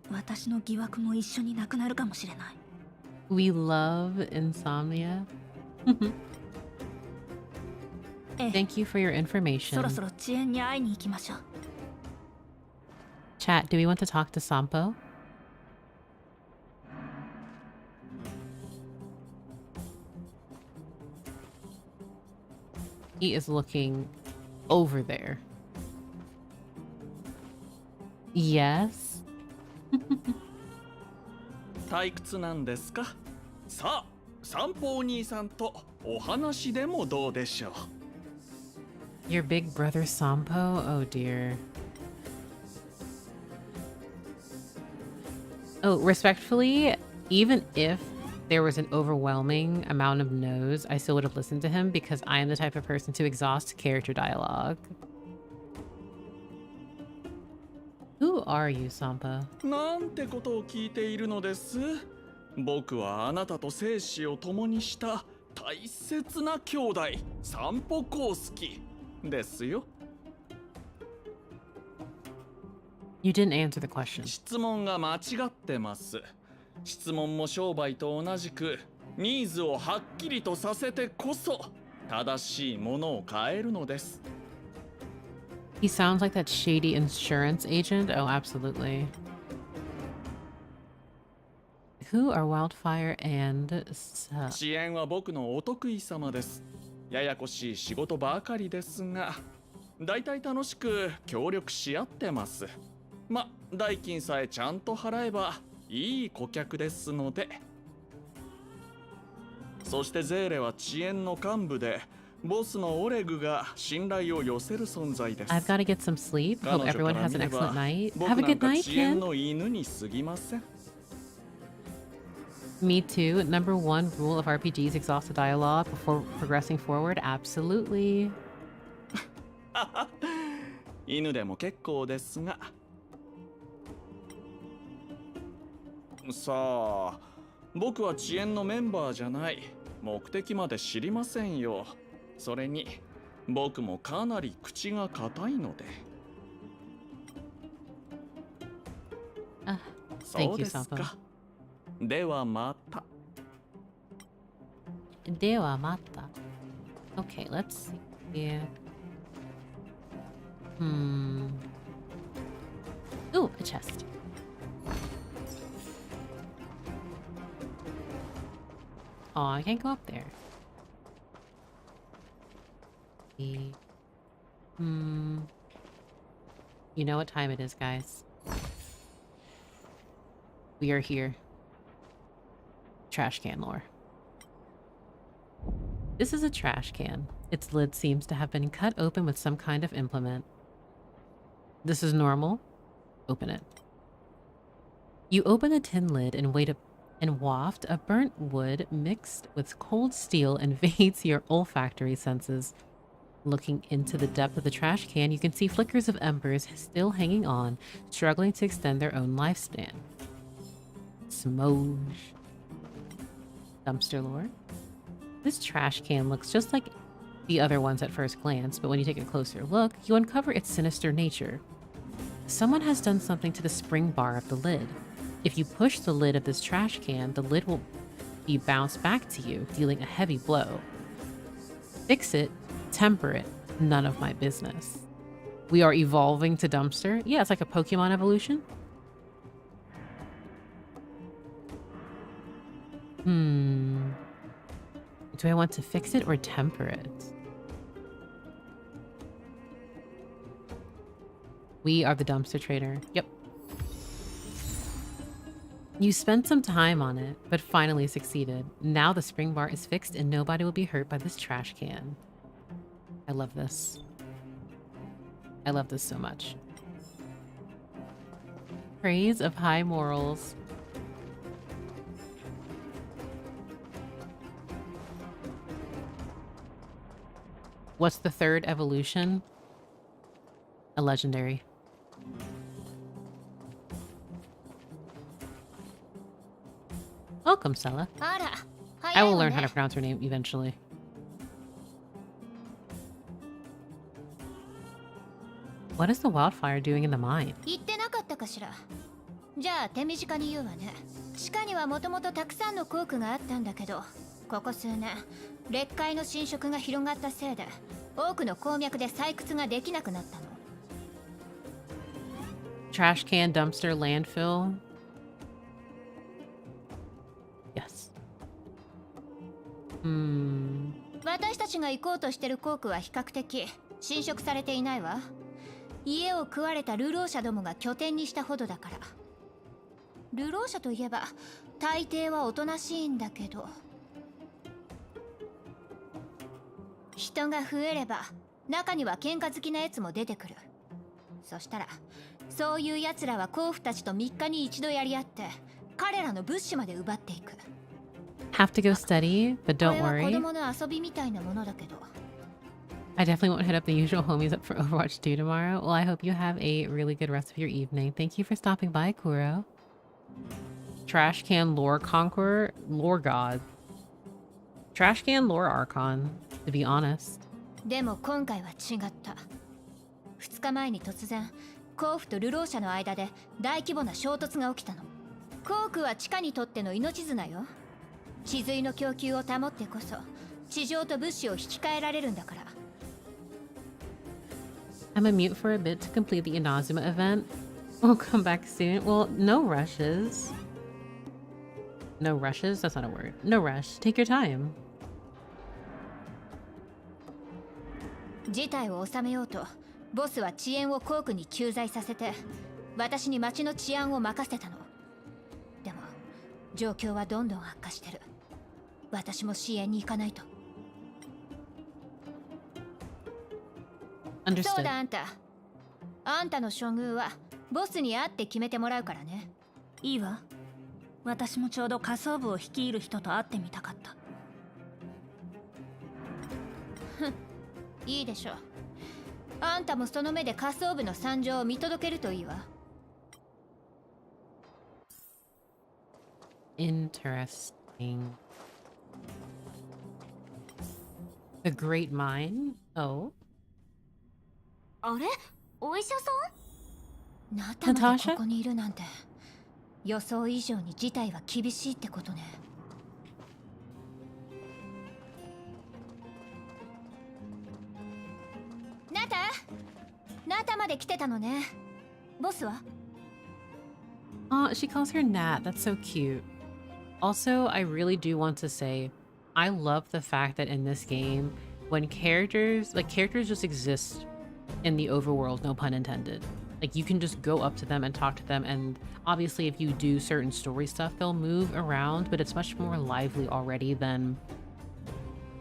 私の疑惑も一緒になくなるかもしれない。 We love insomnia. Thank you for your そ information. ろそろ遅延に会いに行きましょう。Chat, do we want to talk to Sampo? He is looking over there. Yes. 退屈なんですか。さあ、散歩お兄さんとお話でもどうでしょう。 Your big brother Sampo? Oh dear. Oh, respectfully, even if there was an overwhelming amount of no's, I still would have listened to him because I am the type of person to exhaust character dialogue. Who are you, Sampa? なんてことを聞いているのです。僕はあなたと生死を共にした大切な兄弟、散歩公介ですよ。You didn't answer the question. 質問が間違ってます。質問も商売と同じくニーズをはっきりとさせてこそ正しいものを買えるのです。He sounds like that shady insurance agent. Oh, absolutely. Who are Wildfire and 遅延は僕のお得意様です。ややこしい仕事ばかりですが、だいたい楽しく協力し合ってます。ま、代金さえちゃんと払えばいい顧客ですので。そしてゼーレは遅延の幹部で、ボスのオレグが信頼を寄せる存在です。I've got to get some sleep. Hope 彼女 everyone から has 見 an れば excellent night. 僕 Have a なん good か night, 遅延 Ken. の犬に過ぎません。Me too. Number one rule of RPGs: exhaust the dialogue before progressing forward. Absolutely. 犬でも結構ですが。さあ、僕は遅延のメンバーじゃない。目的まで知りませんよ。それに僕もかなり口が硬いので。そうですか。ではまた。ではまた。Okay, let's see. Ooh, a chest. Oh, I can't go up there. You know what time it is, guys. We are here. Trash can lore. This is a trash can. Its lid seems to have been cut open with some kind of implement. This is normal. Open it. You open the tin lid and waft a burnt wood mixed with cold steel invades your olfactory senses. Looking into the depth of the trash can, you can see flickers of embers still hanging on, struggling to extend their own lifespan. Smoge. Dumpster lore. This trash can looks just like the other ones at first glance, but when you take a closer look, you uncover its sinister nature. Someone has done something to the spring bar of the lid. If you push the lid of this trash can, the lid will be bounced back to you, dealing a heavy blow. Fix it, temper it, none of my business. We are evolving to dumpster. Yeah, it's like a Pokemon evolution. Do I want to fix it or temper it? We are the dumpster trader. Yep. You spent some time on it, but finally succeeded. Now the spring bar is fixed and nobody will be hurt by this trash can. I love this. I love this so much. Praise of high morals. What's the third evolution? A legendary. Welcome, Sella. I will learn how to pronounce her name eventually. What is the wildfire doing in the mine? 言ってなかったかしら。じゃあ手短に言うわね。地下にはもともとたくさんの鉱区があったんだけど、ここ数年劣化の侵食が広がったせいで多くの鉱脈で採掘ができなくなったの。Trash can, dumpster, landfill. Yes. 私たちが行こうとしてる鉱区は比較的侵食されていないわ。家を食われた流浪者どもが拠点にしたほどだから。流浪者といえば大抵はおとなしいんだけど、人が増えれば中には喧嘩好きなやつも出てくる。そしたらそういうやつらは鉱夫たちと3日に一度やり合って彼らの物資まで奪っていく。 Have to go steady, but don't これは worry. 子供の遊びみたいなものだけど。I definitely won't hit up the usual homies up for Overwatch 2 tomorrow. Well, I hope you have a really good rest of your evening. Thank you for stopping by, Kuro. Trash can lore conqueror, lore god. Trash can lore archon, to be honest. でも今回は違った。2日前に突然鉱夫と流浪者の間で大規模な衝突が起きたの。鉱区は地下にとっての命綱よ。治水の供給を保ってこそ地上と物資を引き換えられるんだから。I'm a mute for a bit to complete the Inazuma event. We'll come back soon. Well, no rushes. No rushes? That's not a word. No rush. Take your time. 事態を収めようとボスは遅延を鉱区に駐在させて私に町の治安を任せたの。でも状況はどんどん悪化してる。私も支援に行かないと。そうだ、あんた。あんたの処遇はボスに会って決めてもらうからね。いいわ。私もちょうど仮想部を率いる人と会ってみたかった。いいでしょう。あんたもその目で仮想部の惨状を見届けるといいわ。Interesting. The Great Mine? Oh. あれ、お医者さん？ナタまでここにいるなんて、予想以上に事態は厳しいってことね。ナタまで来てたのね。ボスは？ She calls her Nat. That's so cute. Also, I really do want to say, I love the fact that in this game, when characters just exist in the overworld, no pun intended. Like, you can just go up to them and talk to them, and obviously if you do certain story stuff, they'll move around, but it's much more lively already than...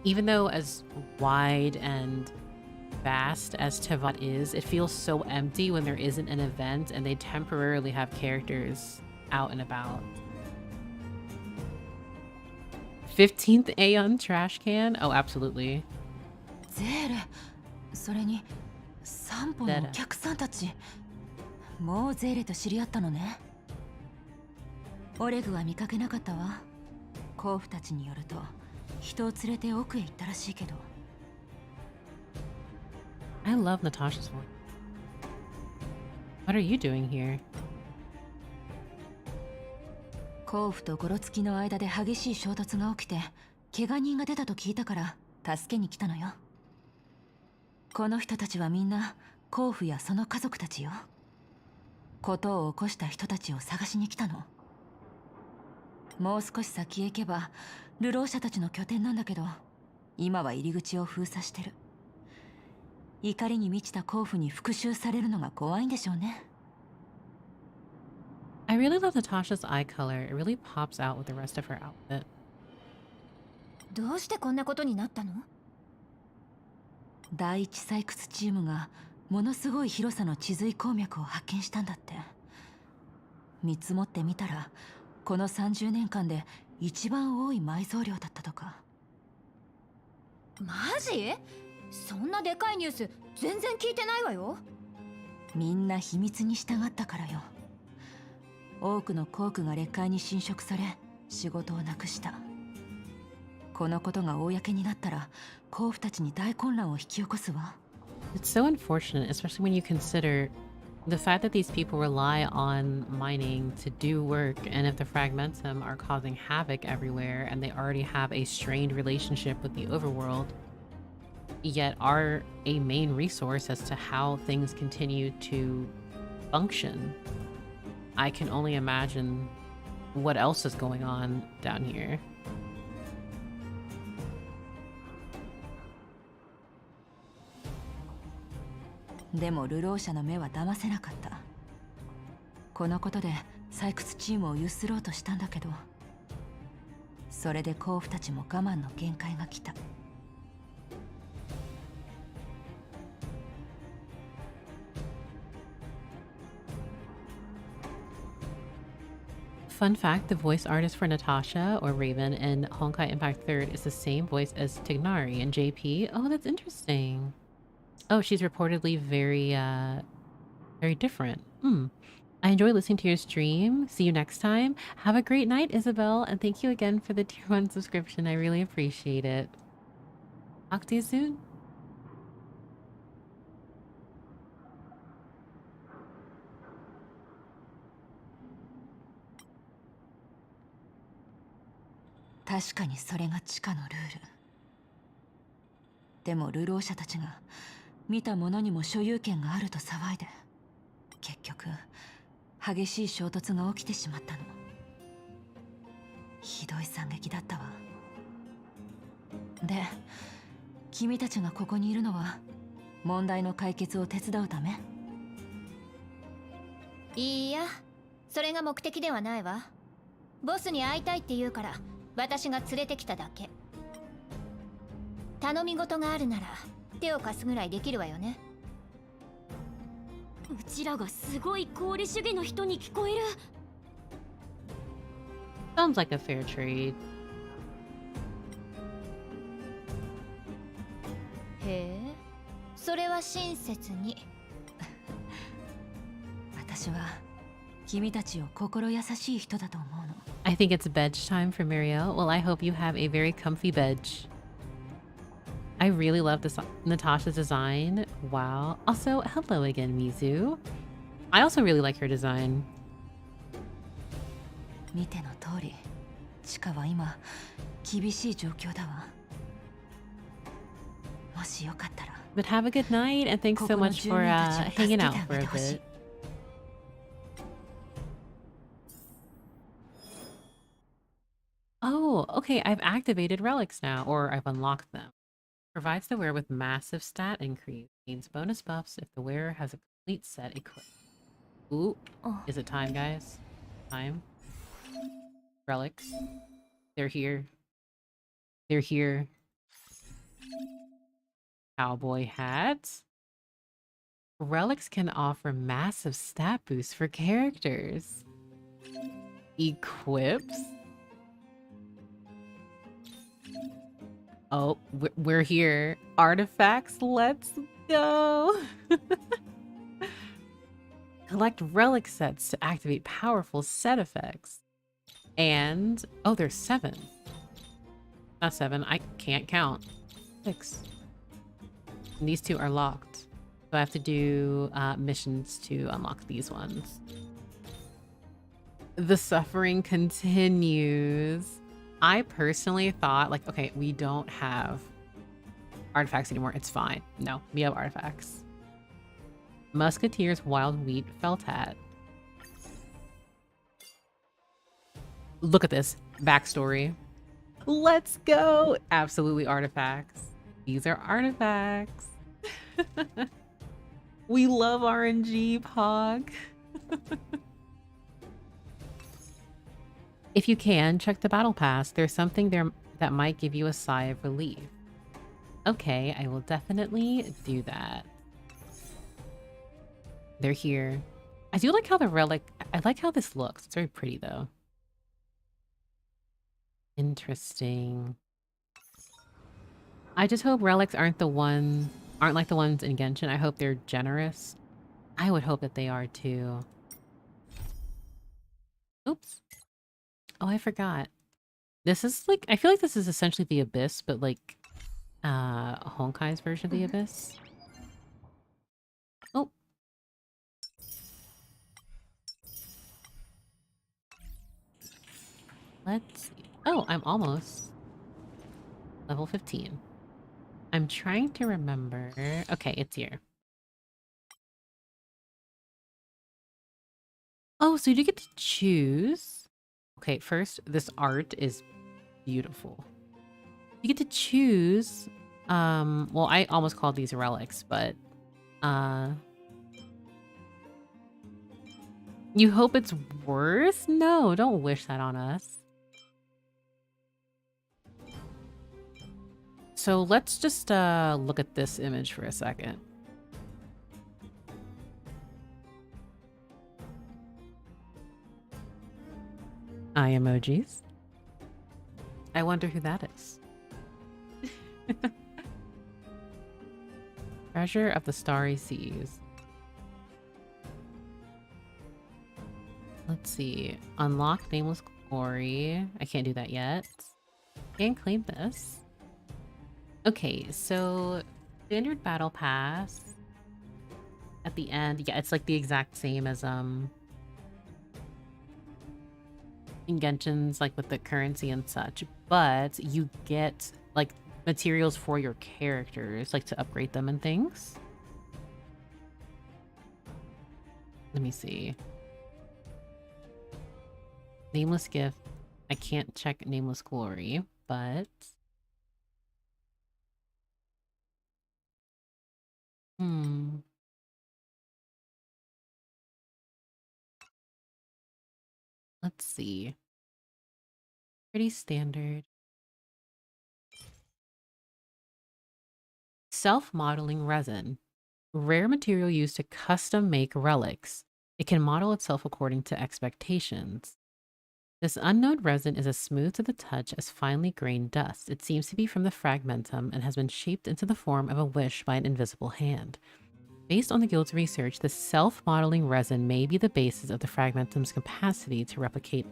Even though as wide and vast as Tevat is, it feels so empty when there isn't an event and they temporarily have characters out and about. 15th Aeon trash can? Oh, absolutely. ゼーレ、それに散歩のお客さんたち、もうゼーレと知り合ったのね。オレグは見かけなかったわ。甲府たちによると人を連れて奥へ行ったらしいけど。I love Natasha's voice. What are you doing here? 甲府とゴロツキの間で激しい衝突が起きて怪我人が出たと聞いたから助けに来たのよ。この人たちはみんな甲府やその家族たちよ。ことを起こした人たちを探しに来たの。もう少し先へ行けば流浪者たちの拠点なんだけど、今は入り口を封鎖してる。怒りに満ちた甲府に復讐されるのが怖いんでしょうね。I really love Natasha's eye color. It really pops out with the rest of her outfit. どうしてこんなことになったの？第一採掘チームがものすごい広さの地髄鉱脈を発見したんだって。見積もってみたらこの30年間で一番多い埋蔵量だったとか。マジ？そんなでかいニュース全然聞いてないわよ。みんな秘密に従ったからよ。多くの鉱区が劣化に侵食され仕事をなくした。このことが公になったら甲府たちに大混乱を引き起こすわ。It's so unfortunate, especially when you consider the fact that these people rely on mining to do work, and if the fragmentum are causing havoc everywhere and they already have a strained relationship with the overworld, yet are a main resource as to how things continue to function. I can only imagine what else is going on down here. でも流浪者の目は騙せなかった。このことで採掘チームをゆすろうとしたんだけど、それで甲府たちも我慢の限界が来た。Fun fact, the voice artist for Natasha, or Raven, in Honkai Impact 3rd is the same voice as Tignari in JP. Oh, that's interesting. Oh, she's reportedly very different. I enjoy listening to your stream. See you next time. Have a great night, Isabel, and thank you again for the tier 1 subscription. I really appreciate it. Talk to you soon.「確かにそれが地下のルール。でも流浪者たちが見た者にも所有権があると騒いで、結局激しい衝突が起きてしまったの。ひどい惨劇だったわ。で、君たちがここにいるのは問題の解決を手伝うため？いいや、それが目的ではないわ。ボスに会いたいって言うから私が連れてきただけ。頼み事があるなら手を貸すぐらいできるわよね。うちらがすごい功利主義の人に聞こえる。Sounds like a fair trade. へえ、それは親切に。私は君たちを心優しい人だと思うの。 I think it's bed time for Muriel. Well, I hope you have a very comfy bed. I really love this Natasha's design. Wow. Also, hello again, Mizu. I also really like her design. 見ての通り、チカは今厳しい状況だわ。もしよかったら。 But have a good night and thanks so much for hanging out for a bit. Oh, okay. I've activated relics now, or I've unlocked them. Provides the wearer with massive stat increase. Gains bonus buffs if the wearer has a complete set equipped. Ooh. Is it time, guys? Time. Relics. They're here. They're here. Cowboy hats. Relics can offer massive stat boosts for characters. Equips. Oh, we're here. Artifacts, let's go. Collect relic sets to activate powerful set effects. And, oh, there's 7. Not 7, I can't count. 6. And these 2 are locked. So I have to do missions to unlock these ones. The suffering continues. I personally thought, like, okay, we don't have artifacts anymore. It's fine. No, we have artifacts. Musketeer's Wild Wheat Felt Hat. Look at this backstory. Let's go. Absolutely artifacts. These are artifacts. We love RNG, Pog. If you can, check the battle pass. There's something there that might give you a sigh of relief. Okay, I will definitely do that. They're here. I do like how the relic... I like how this looks. It's very pretty, though. Interesting. I just hope relics aren't like the ones in Genshin. I hope they're generous. I would hope that they are, too. Oops. Oh, I forgot. This is like, I feel like this is essentially the Abyss, but like Honkai's version of the Abyss. Oh. Let's see. Oh, I'm almost level 15. I'm trying to remember. Okay, it's here. Oh, so you do get to choose. Okay, first, this art is beautiful. You get to choose, well, I almost called these relics, but, you hope it's worse? No, don't wish that on us. So let's just, look at this image for a second. Eye emojis. I wonder who that is. Treasure of the Starry Seas. Let's see. Unlock Nameless Glory. I can't do that yet. Can't claim this. Okay, so standard battle pass. At the end, yeah, it's like the exact same as in Genshin's, like with the currency and such, but you get like materials for your characters, like to upgrade them and things. Let me see. Nameless Gift. I can't check Nameless Glory, but let's see. Pretty standard. Self-modeling resin. Rare material used to custom make relics. It can model itself according to expectations. This unknown resin is as smooth to the touch as finely grained dust. It seems to be from the fragmentum and has been shaped into the form of a wish by an invisible hand. Based on the Guild's research, the self-modeling resin may be the basis of the fragmentum's capacity to replicate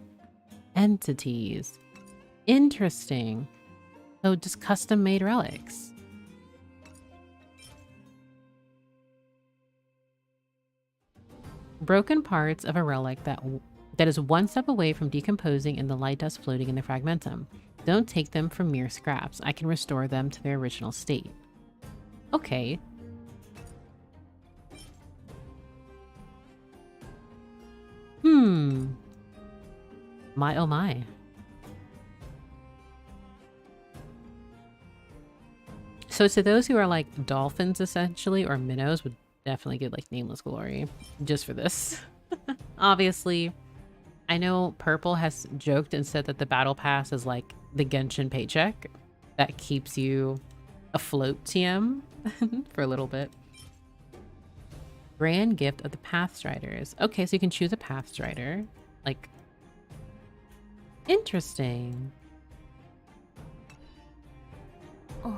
entities. Interesting. So just custom-made relics. Broken parts of a relic that is one step away from decomposing in the light dust floating in the fragmentum. Don't take them for mere scraps. I can restore them to their original state. Okay. My oh my. So to those who are like dolphins essentially, or minnows, would definitely get like nameless glory just for this. Obviously, I know Purple has joked and said that the battle pass is like the Genshin paycheck that keeps you afloat, TM, for a little bit. Grand gift of the Pathstriders. Okay, so you can choose a Pathstrider. Like, interesting. Oh.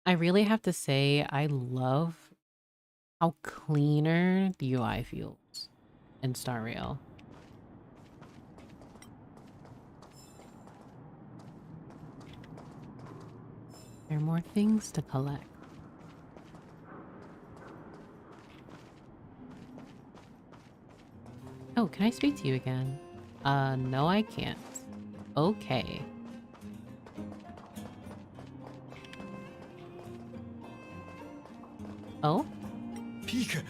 I really have to say, I love how cleaner the UI feels in Star Rail. There are more things to collect. Oh, can I speak to you again? No, I can't. Okay. Oh? ピーク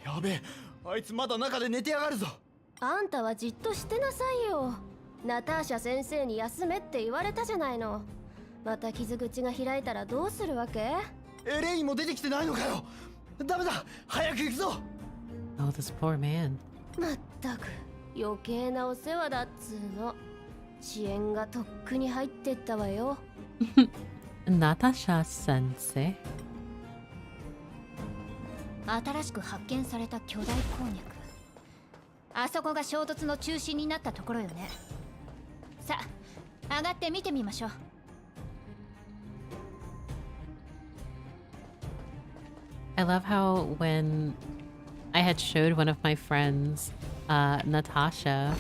やべえあいつまだ中で寝てやがるぞあんたはじっとしてなさいよナターシャ先生に休めって言われたじゃないのまた傷口が開いたらどうするわけエレインも出てきてないのかよダメだ早く行くぞ Oh, this poor man. まったく余計なお世話だっつーの遅延がとっくに入ってったわよ Natasha sensei. 新しく発見された巨大鉱脈。あそこが衝突の中心になったところよね。さあ、上がって見てみましょう。I love how when I had showed one of my friends, Natasha,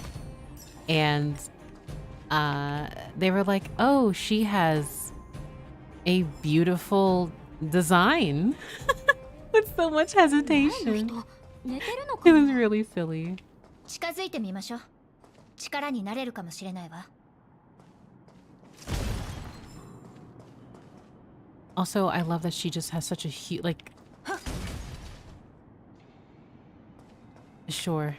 and they were like, oh, she has a beautiful design. With so much hesitation. It was really silly. 近づいてみましょう。力になれるかもしれないわ。Also, I love that she just has such a huge, like... Sure.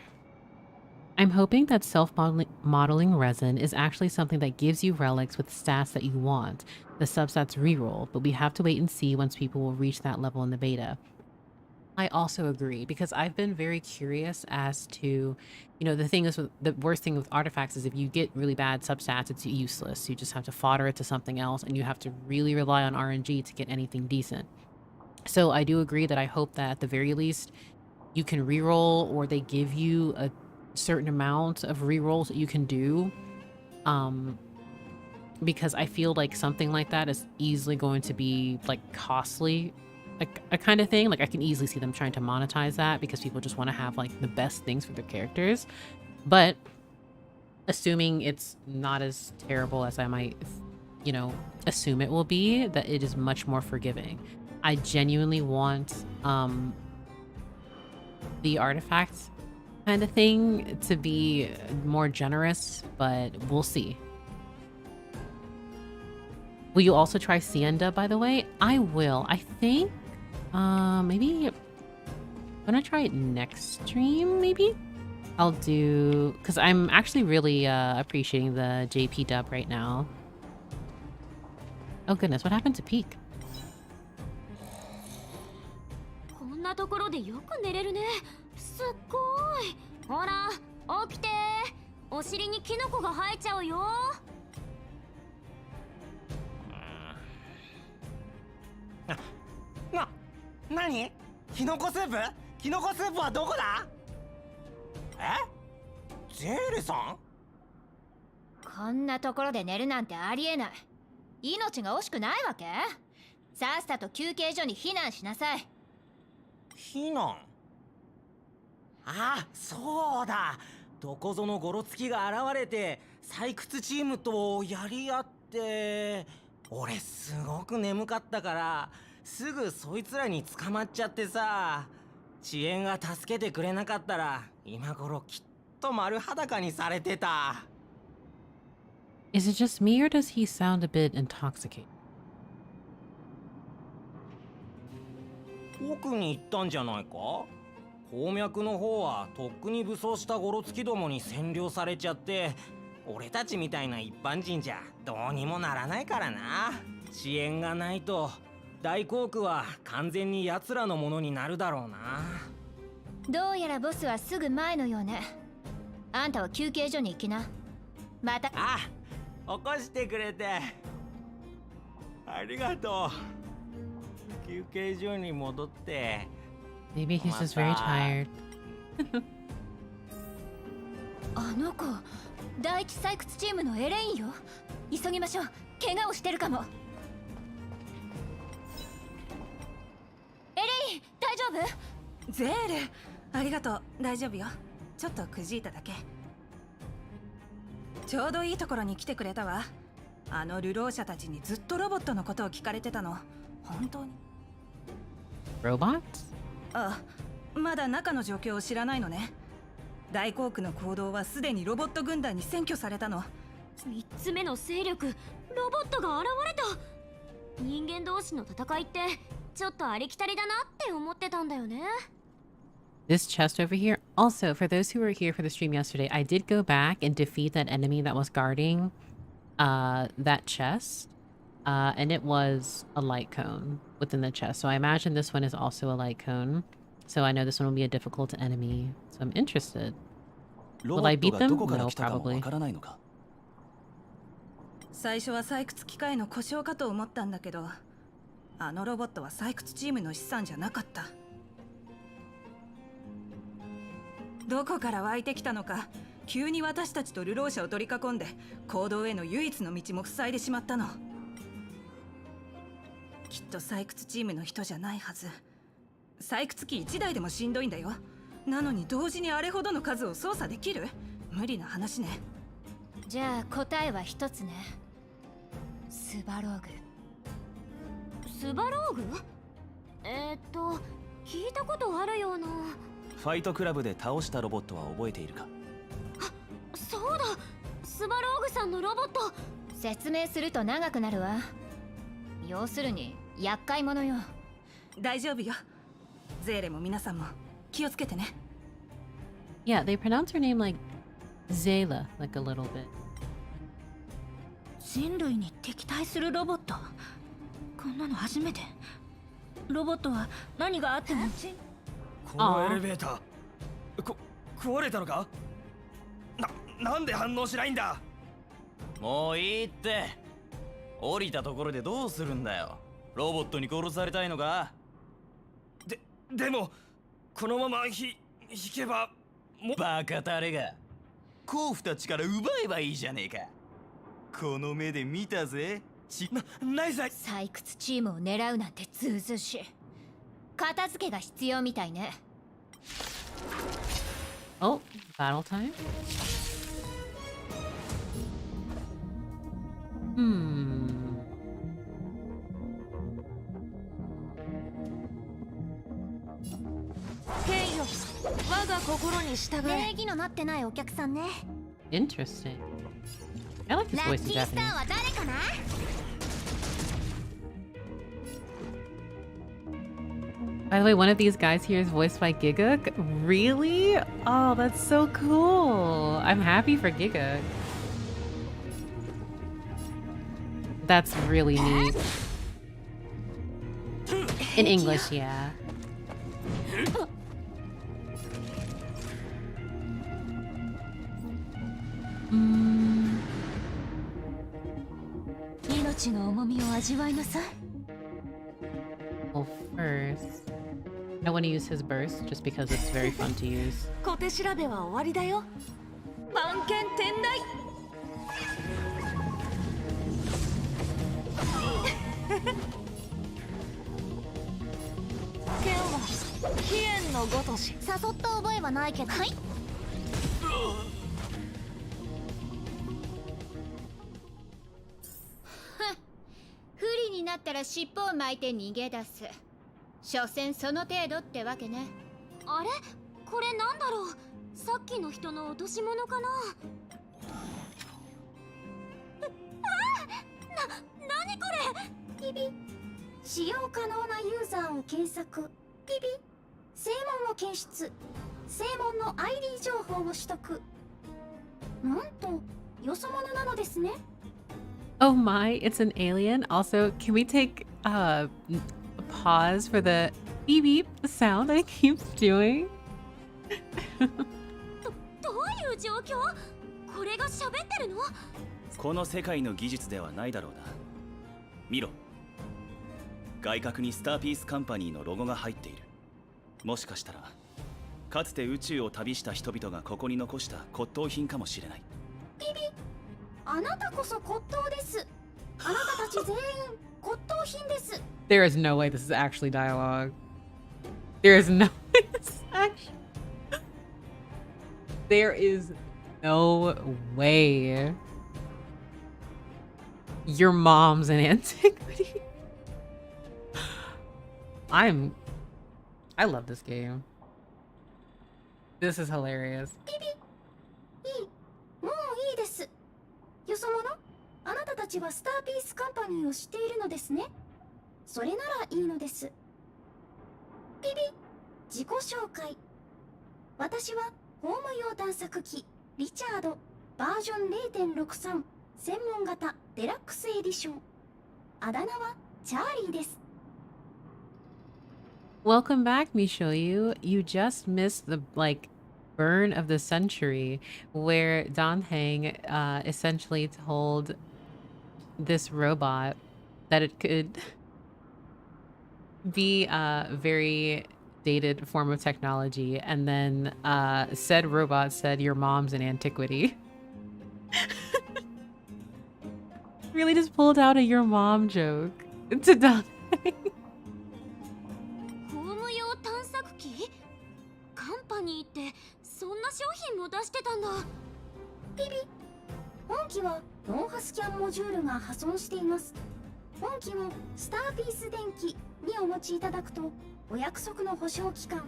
I'm hoping that self-modeling resin is actually something that gives you relics with stats that you want. The substats reroll, but we have to wait and see once people will reach that level in the beta. I also agree, because I've been very curious as to, you know, the worst thing with artifacts is if you get really bad substats, it's useless. You just have to fodder it to something else, and you have to really rely on RNG to get anything decent. So I do agree that I hope that at the very least you can reroll, or they give you a certain amount of rerolls that you can do. Because I feel like something like that is easily going to be like costly. Like a kind of thing. Like I can easily see them trying to monetize that because people just want to have like the best things for their characters. But assuming it's not as terrible as I might, you know, assume it will be, that it is much more forgiving. I genuinely want the artifacts kind of thing to be more generous, but we'll see. Will you also try Sienda, by the way? I will. I think maybe I'm gonna try it next stream, maybe? I'll do, because I'm actually really appreciating the JP dub right now. Oh goodness, what happened to Peak? こんなところでよく寝れるね。すっごい。ほら、起きて。お尻にキノコが生えちゃうよ。何？キノコスープ？キノコスープはどこだ？ゼーレさん？こんなところで寝るなんてありえない。命が惜しくないわけ？さっさと休憩所に避難しなさい。避難？あ、そうだ。どこぞのゴロツキが現れて採掘チームとやり合って、俺すごく眠かったからすぐそいつらに捕まっちゃってさ。遅延が助けてくれなかったら今頃きっと丸裸にされてた。 Is it just me or does he sound a bit intoxicated? 奥に行ったんじゃないか？鉱脈の方はとっくに武装したゴロツキどもに占領されちゃって、俺たちみたいな一般人じゃどうにもならないからな。遅延がないと大航空は完全に奴らのものになるだろうな。どうやらボスはすぐ前のようね。あんたは休憩所に行きな。また。あ、起こしてくれてありがとう。休憩所に戻って。 Maybe he's just very tired. あの子、第一採掘チームのエレインよ。急ぎましょう。怪我をしてるかも。エレイン、大丈夫？ゼーレ、ありがとう。大丈夫よ。ちょっとくじいただけ。ちょうどいいところに来てくれたわ。あの流浪者たちにずっとロボットのことを聞かれてたの。本当に。 Robots? あ、まだ中の状況を知らないのね。大航空の行動はすでにロボット軍団に占拠されたの。3つ目の勢力、ロボットが現れた。人間同士の戦いってちょっとありきたりだなって思ってたんだよね。 This chest over here. Also, for those who were here for the stream yesterday, I did go back and defeat that enemy that was guarding that chest. And it was a light cone within the chest. So I imagine this one is also a light cone. So I know this one will be a difficult enemy. So I'm interested. Will I beat them? No, probably. 最初は採掘機械の故障かと思ったんだけど、あのロボットは採掘チームの資産じゃなかった。どこから湧いてきたのか、急に私たちと流浪者を取り囲んで坑道への唯一の道も塞いでしまったの。きっと採掘チームの人じゃないはず。採掘機1台でもしんどいんだよ。なのに同時にあれほどの数を操作できる？無理な話ね。じゃあ答えは一つね。スバローグ。スバローグ？聞いたことあるような。ファイトクラブで倒したロボットは覚えているか？あ、そうだ、スバローグさんのロボット。説明すると長くなるわ。要するに厄介者よ。大丈夫よ。ゼーレも皆さんも気をつけてね。Yeah, they pronounce her name like Zayla, like a little bit. 人類に敵対するロボット。こんなの初めて。ロボットは何があってもこのエレベーター壊れたのか？なんで反応しないんだ？もういいって。降りたところでどうするんだよ。ロボットに殺されたいのか？でもこのまま引けばもバカタレが甲府たちから奪えばいいじゃねえか。この目で見たぜ。ないさ。採掘チームを狙うなんてずうずうしい。片付けが必要みたいね。Oh, battle time? Hmm. ケイよ、我が心に従え。礼儀のなってないお客さんね。 Interesting. I like his ラッ voice in キースター Japanese. は誰かな？ By the way, one of these guys here is voiced by Giguk. Really? Oh, that's so cool. I'm happy for Giguk. That's really neat. In English, yeah. Mm. 命の重みを味わいなさい。Well, first, I want to use his burst just because it's very fun to use. 小手調べは終わりだよ。番犬天台。剣は飛燕のごとし。誘った覚えはないけど。はい。不利になったら尻尾を巻いて逃げ出す。所詮その程度ってわけね。あれこれなんだろう。さっきの人の落とし物かな。何これ。ピピ。使用可能なユーザーを検索。ピピ。正門を検出。正門の ID 情報を取得。なんとよそ者なのですね。Oh my, it's an alien. Also, can we take a pause for the beep beep sound that it keeps doing? どういう状況？これが喋ってるの？この世界の技術ではないだろうな。見ろ。外角にスターピースカンパニーのロゴが入っている。もしかしたらかつて宇宙を旅した人々がここに残した骨董品かもしれない。ピピ。あなたこそ骨董です。あなたたち全員骨董品です。There is no way this is actually dialogue. There is no way this is actually... There is no way. Your mom's an antiquity. I love this game. This is hilarious. ピピ。いい。もういいです。よそ者？あなたたちはスターピースカンパニーを知っているのですね。それならいいのです。ピピ。自己紹介。私はホーム用探索機リチャードバージョン 0.63 専門型デラックスエディション。あだ名はチャーリーです。Welcome back, Mishoyu. You just missed the burn of the century where Don Hang essentially told this robot that it could be a very dated form of technology, and then said robot said your mom's an antiquity. Really just pulled out a your mom joke to Don Hang. ホーム用探索機？カンパニーってそんな商品も出してたんだ。ピピ。本機はノンハスキャンモジュールが破損しています。本機をスターピース電気にお持ちいただくとお約束の保証期間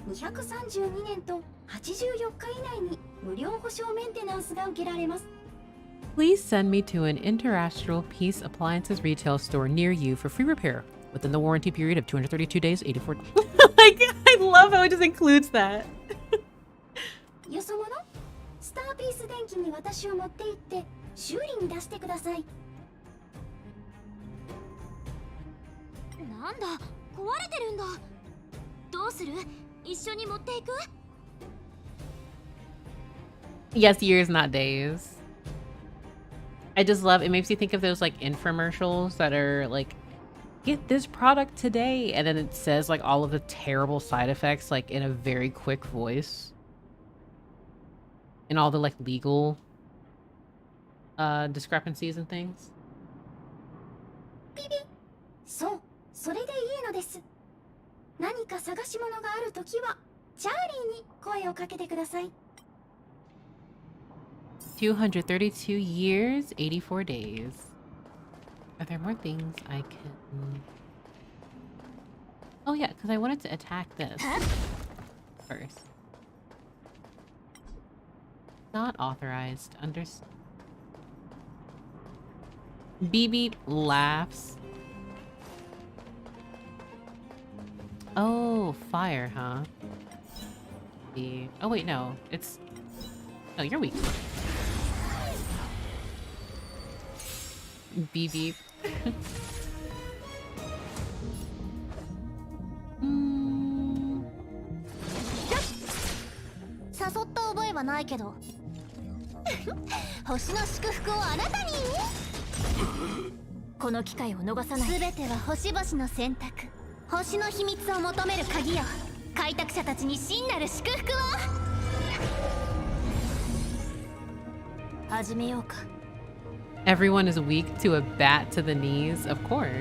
232年と84日以内に無料保証メンテナンスが受けられます。Please send me to an Interastral Peace Appliances retail store near you for free repair within the warranty period of 232 days, 84. I love how it just includes that. よそ者？スターピース電気に私を持って行って修理に出してください。なんだ、壊れてるんだ。どうする？一緒に持っていく？ Yes, years, not days. I just love it. Makes you think of those infomercials that are get this product today, and then it says all of the terrible side effects in a very quick voice, and all the legal discrepancies and things. ピピ。そう、それでいいのです。何か探し物があるときはチャーリーに声をかけてください。232 years, 84 days. Are there more things I can... Oh yeah, because I wanted to attack this first. Not authorized. Beep beep laughs. Oh, fire, huh? Oh wait, no. It's... No, you're weak. Beep beep. 誘った覚えはないけど星の祝福をあなたにこの機会を逃さない。全ては星々の選択。星の秘密を求める鍵よ。開拓者たちに真なる祝福を。始めようか。 Everyone is weak to a bat to the knees, of course.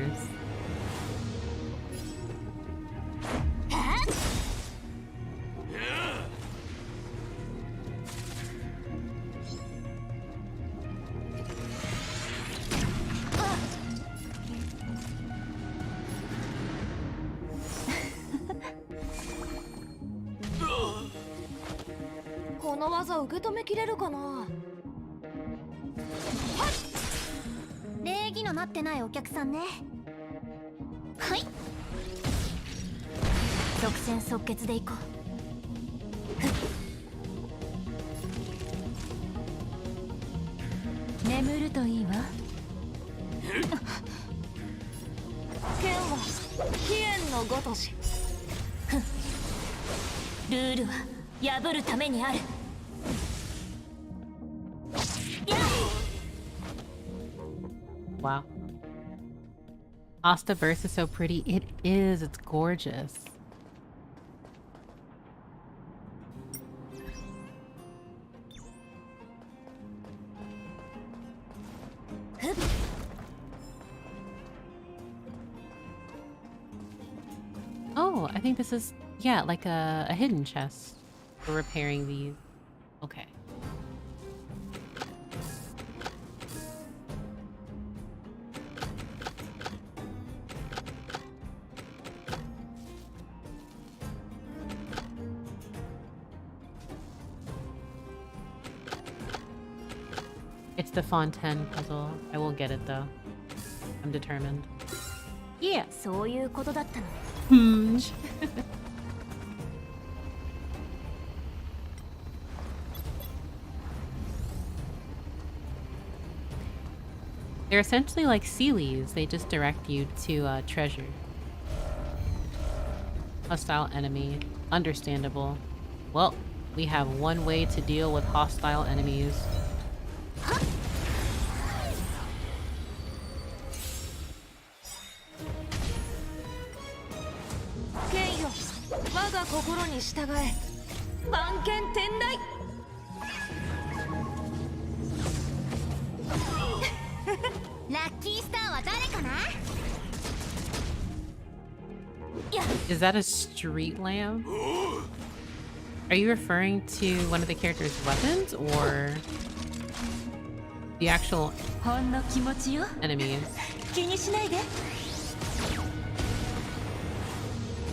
この技受け止めきれるかな。礼儀のなってないお客さんね。はい。即戦即決でいこう。眠るといいわ。剣は飛燕のごとし。ルールは破るためにある。Wow. Astaverse is so pretty. It is. It's gorgeous. Oh, I think this is, yeah, like a hidden chest for repairing these. Okay. It's the Fontaine puzzle. I will get it though. I'm determined. Yeah. そういうことだったの。Hunge. They're essentially like Sealies. They just direct you to treasure. Hostile enemy. Understandable. Well, we have one way to deal with hostile enemies. Is that a street lamp? Are you referring to one of the character's weapons or the actual enemies?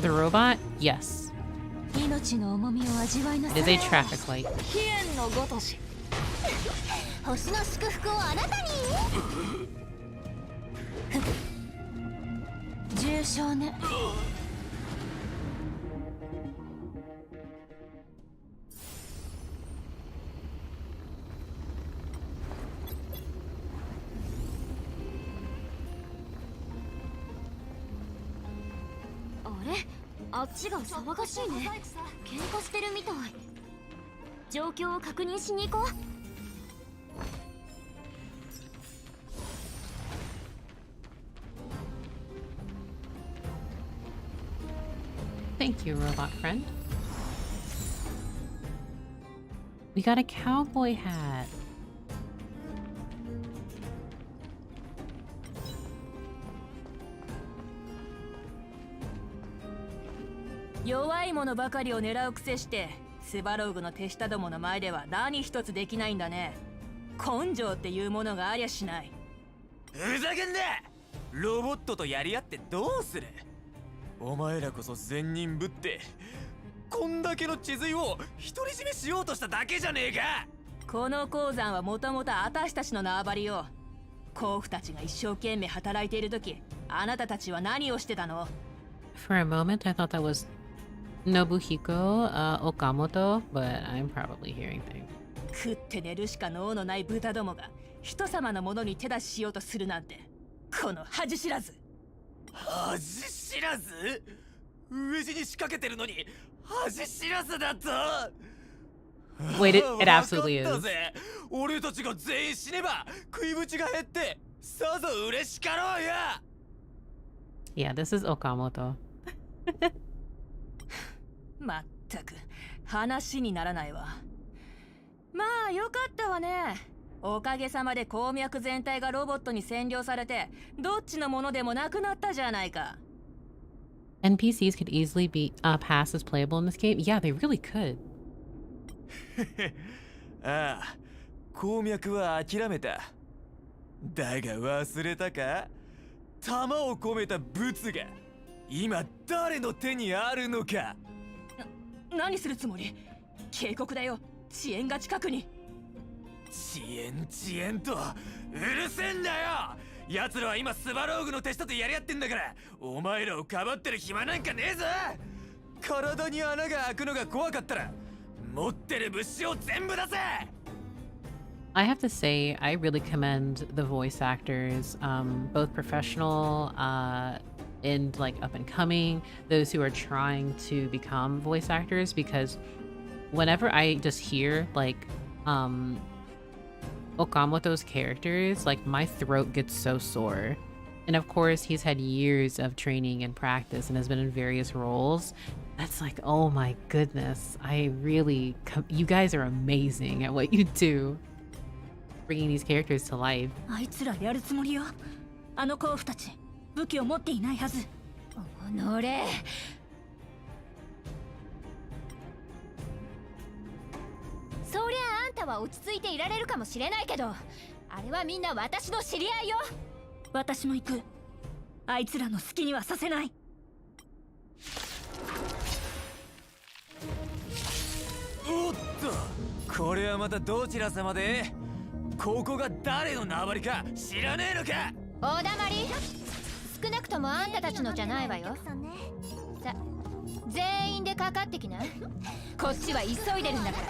The robot? Yes. It is a traffic light. 星の祝福をあなたに。重傷ね。あっちが騒がしいね。喧嘩してるみたい。状況を確認しに行こう。Thank you, robot friend. We got a cowboy hat.「弱いものばかりを狙うくせしてスバローグの手下どもの前では何一つできないんだね。根性っていうものがありゃしない。ふざけんな！ロボットとやり合ってどうする？お前らこそ善人ぶってこんだけの地髄を独り占めしようとしただけじゃねえか。この鉱山はもともと私たちの縄張りよ。甲府たちが一生懸命働いている時、あなたたちは何をしてたの？ For a moment, I thought that was Nobuhiko Okamoto, but I'm probably hearing things. 食って寝るしか能のない豚どもが人様のものに手出ししようとするなんて、この恥知らず。恥知らず？飢え死に仕掛けてるのに恥知らずだと。 Wait, it absolutely is. 俺たちが全員死ねば食いぶちが減ってさぞ嬉しかろうや。 Yeah, this is Okamoto. まったく話にならないわ。まあよかったわね。おかげさまで鉱脈全体がロボットに占領されて、どっちのものでもなくなったじゃないか。NPCs could easily be passed as playable in this game. Yeah, they really could. ああ、鉱脈は諦めた。だが忘れたか？弾を込めた物が今誰の手にあるのか。何するつもり？警告だよ。遅延が近くに。遅延とうるせえんだよ。奴らは今スバローグの手下とやり合ってんだから、お前らをかばってる暇なんかねえぞ。体に穴が開くのが怖かったら持ってる物資を全部出せ。I have to say, I really commend the voice actors, both professional and like up and coming, those who are trying to become voice actors, because whenever I just hear like Okamoto's characters, like my throat gets so sore. And of course, he's had years of training and practice and has been in various roles. That's like, oh my goodness, you guys are amazing at what you do. Bringing these characters to life. あいつらやるつもりよ。あの甲府たち武器を持っていないはず。おのれ。そりゃあんたは落ち着いていられるかもしれないけど、あれはみんな私の知り合いよ。私も行く。あいつらの好きにはさせない。おっと、これはまたどちら様で？ここが誰の縄張りか知らねえのか。おだまり。少なくともあんたたちのじゃないわよ。さ、全員でかかってきな。こっちは急いでるんだから。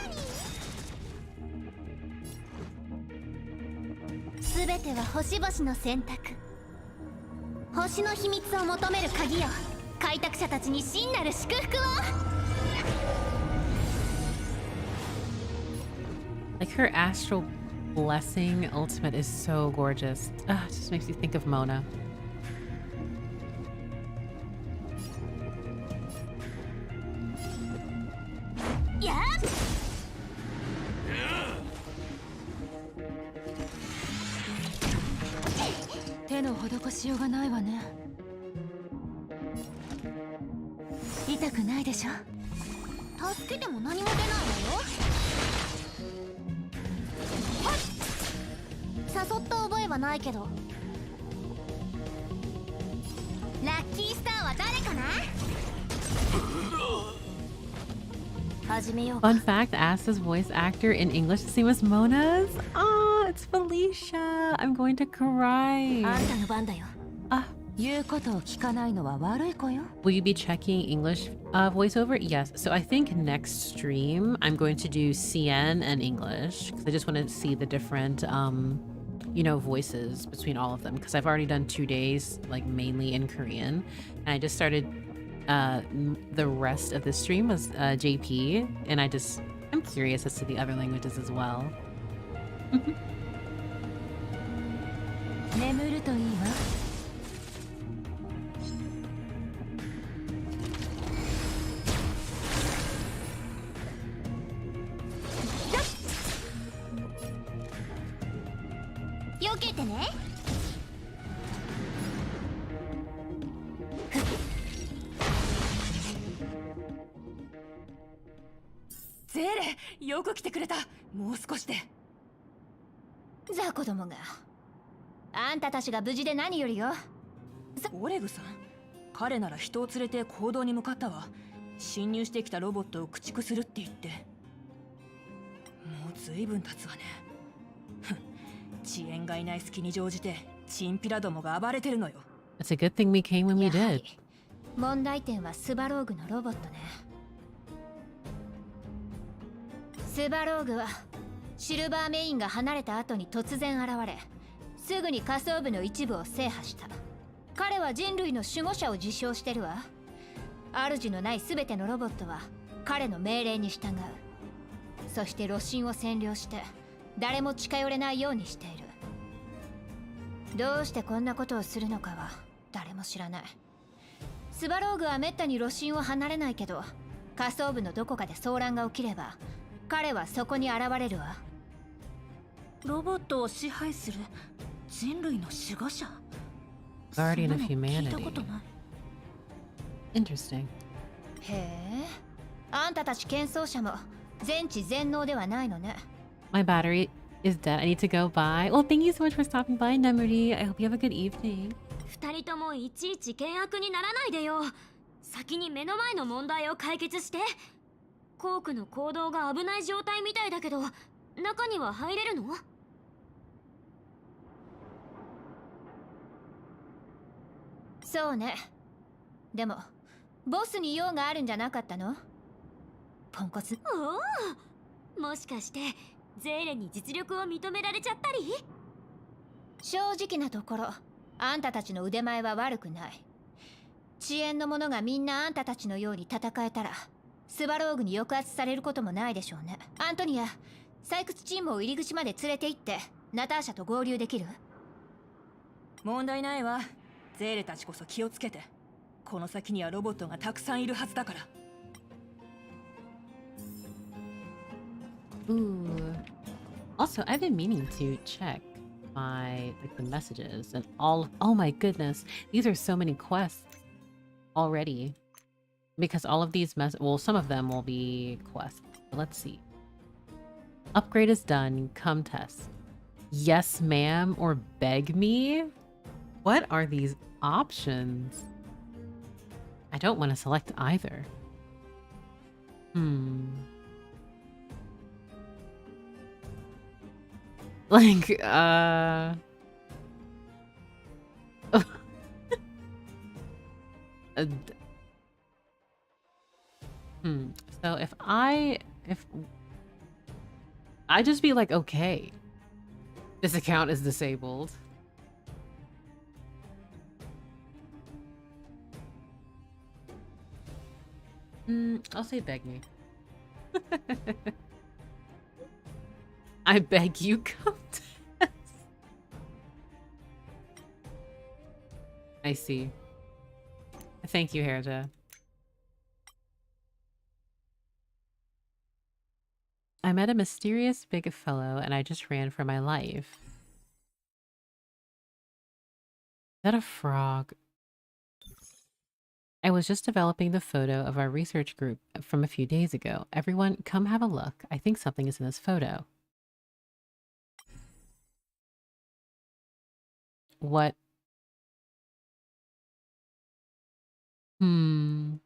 すべては星々の選択。星の秘密を求める鍵よ。開拓者たちに真なる祝福を。Like her astral blessing ultimate is so gorgeous. It just makes you think of Mona. Yeah. 手の施しようがないわね。痛くないでしょ。助けても何も出ないわよ。誘った覚えはないけど。ラッキースターは誰かな？始めようか。 Fun fact, Asta's voice actor in English the same as Mona's. Oh, it's Felicia. I'm going to cry. あんたの番だよ。言うことを聞かないのは悪い子よ。Will you be checking English voiceover? Yes. So I think next stream I'm going to do CN and English because I just want to see the different voices between all of them, because I've already done 2 days like mainly in Korean, and I just started the rest of the stream was JP, and I'm curious as to the other languages as well. 眠るといいわ。避けてね。ゼーレ、よく来てくれた。もう少しで。ザ子供が。あんたたちが無事で何よりよ。オレグさん、彼なら人を連れて行動に向かったわ。侵入してきたロボットを駆逐するって言って。もう随分経つわね。遅延がいない隙に乗じてチンピラどもが暴れてるのよ。 It's a good thing we came when we did. 問題点はスバローグのロボットね。スバローグはシルバーメインが離れた後に突然現れ、すぐに下層部の一部を制覇した。彼は人類の守護者を自称してるわ。主のない全てのロボットは彼の命令に従う。そして炉心を占領して誰も近寄れないようにしている。どうしてこんなことをするのかは誰も知らない。スバローグはめったに路線を離れないけど、下層部のどこかで騒乱が起きれば彼はそこに現れるわ。ロボットを支配する人類の守護者。 Guardian of そんなの聞いた humanity. ことない。 Interesting. へえ、あんたたち剣奏者も全知全能ではないのね。 My battery is dead. I need to go. Bye. Well, thank you so much for stopping by, Nemuri. I hope you have a good evening. 二人ともいちいち険悪にならないでよ。先に目の前の問題を解決して。コークの行動が危ない状態みたいだけど、中には入れるの？そうね。でもボスに用があるんじゃなかったの？ポンコツ。おお、もしかしてゼーレに実力を認められちゃったり？正直なところ、あんたたちの腕前は悪くない。遅延の者がみんなあんたたちのように戦えたら、スバローグに抑圧されることもないでしょうね。アントニア、採掘チームを入り口まで連れて行ってナターシャと合流できる？問題ないわ。ゼーレたちこそ気をつけて。この先にはロボットがたくさんいるはずだから。 Ooh. Also, I've been meaning to check the messages and all. Oh my goodness, these are so many quests already. Because all of these well, some of them will be quests. Let's see. Upgrade is done. Come test. Yes, ma'am, or beg me. What are these options? I don't want to select either. Like, So if I just be like, okay, this account is disabled. I'll say beg me. I beg you, come test. I see. Thank you, Herja. I met a mysterious big fellow and I just ran for my life. Is that a frog? I was just developing the photo of our research group from a few days ago. Everyone, come have a look. I think something is in this photo. What? I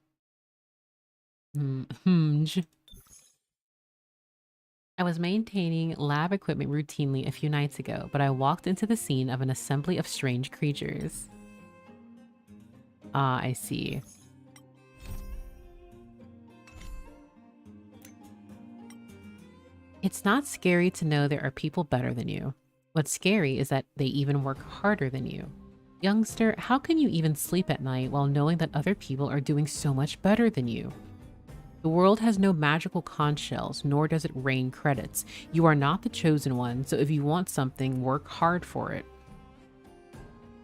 was maintaining lab equipment routinely a few nights ago, but I walked into the scene of an assembly of strange creatures. Ah, I see. It's not scary to know there are people better than you. What's scary is that they even work harder than you. Youngster, how can you even sleep at night while knowing that other people are doing so much better than you? The world has no magical conch shells, nor does it rain credits. You are not the chosen one, so if you want something, work hard for it.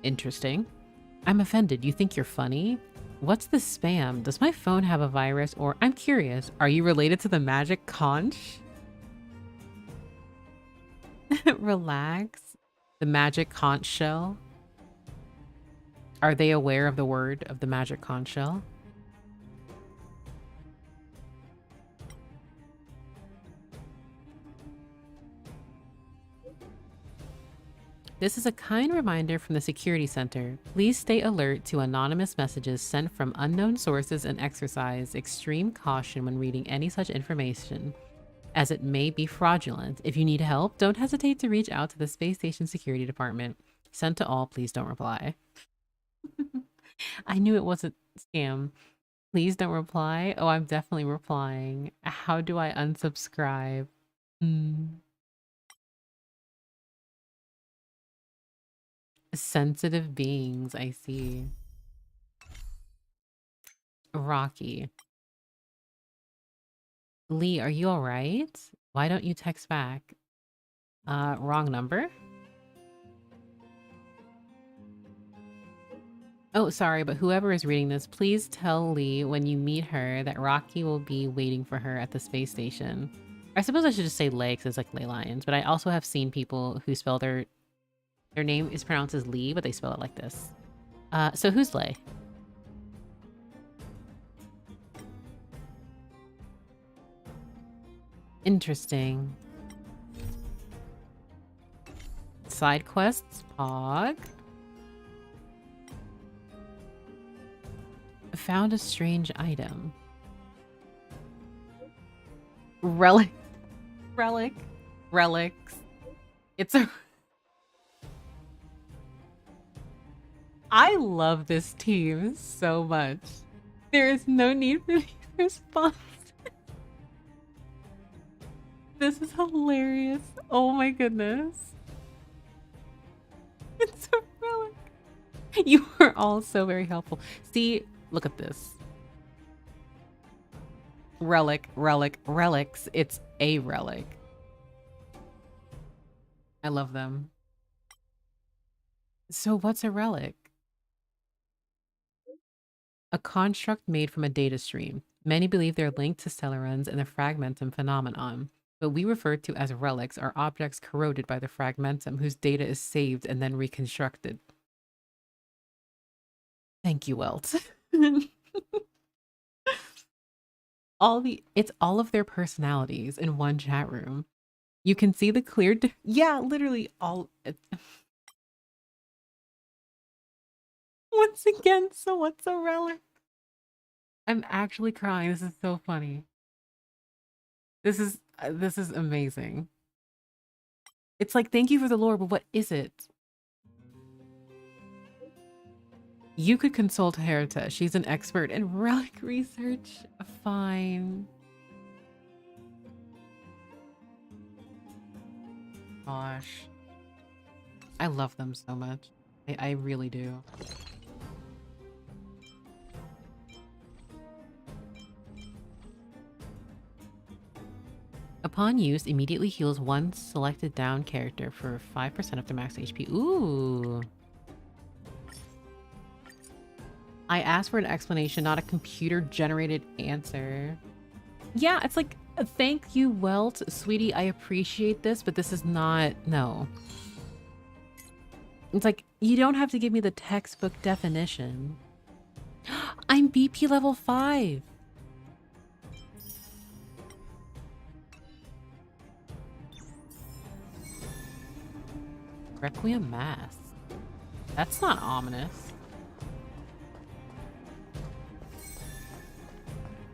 Interesting. I'm offended. You think you're funny? What's this spam? Does my phone have a virus? Or, I'm curious, are you related to the magic conch? Relax. The magic conch shell? Are they aware of the word of the magic conch shell? This is a kind reminder from the security center. Please stay alert to anonymous messages sent from unknown sources and exercise extreme caution when reading any such information, as it may be fraudulent. If you need help, don't hesitate to reach out to the Space Station Security Department. Sent to all, please don't reply. I knew it wasn't scam. Please don't reply. Oh, I'm definitely replying. How do I unsubscribe? Sensitive beings, I see. Rocky. Lee, are you alright? Why don't you text back? Wrong number? Oh, sorry, but whoever is reading this, please tell Lee when you meet her that Rocky will be waiting for her at the space station. I suppose I should just say Lei because it's like Ley Lions, but I also have seen people who spell their name is pronounced as Lee, but they spell it like this. So who's Lei? Interesting. Side quests, Pog. Found a strange item. Relic. Relics. It's a... I love this team so much. There is no need for me to respond. This is hilarious. Oh my goodness. It's a relic. You are all so very helpful. See, look at this. Relics. It's a relic. I love them. So what's a relic? A construct made from a data stream. Many believe they're linked to Celerons and the fragmentum phenomenon. What we refer to as relics are objects corroded by the fragmentum whose data is saved and then reconstructed. Thank you, Welt. It's all of their personalities in one chat room. You can see the clear... yeah, literally all... Once again, so what's a relic? I'm actually crying. This is so funny. This is amazing. It's like, thank you for the lore, but what is it? You could consult Herita. She's an expert in relic research. Fine. Gosh. I love them so much. I really do. Upon use, immediately heals one selected down character for 5% of their max HP. Ooh. I asked for an explanation, not a computer-generated answer. Yeah, it's like, thank you, Welt. Sweetie, I appreciate this, but this is not... no. It's like, you don't have to give me the textbook definition. I'm BP level 5. Requiem Mass. That's not ominous.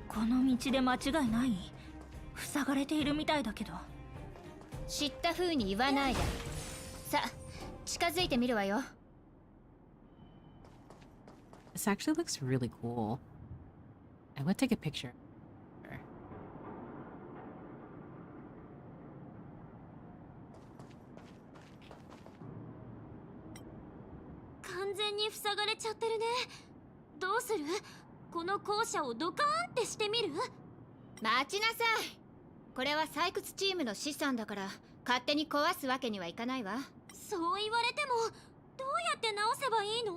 この道で間違いない。塞がれているみたいだけど。知った風に言わないで。さあ、近づいてみるわよ。This actually looks really cool. I would take a picture. 完全に塞がれちゃってるね。どうする？この校舎をドカーンってしてみる？待ちなさい。これは採掘チームの資産だから勝手に壊すわけにはいかないわ。そう言われてもどうやって直せばいいの？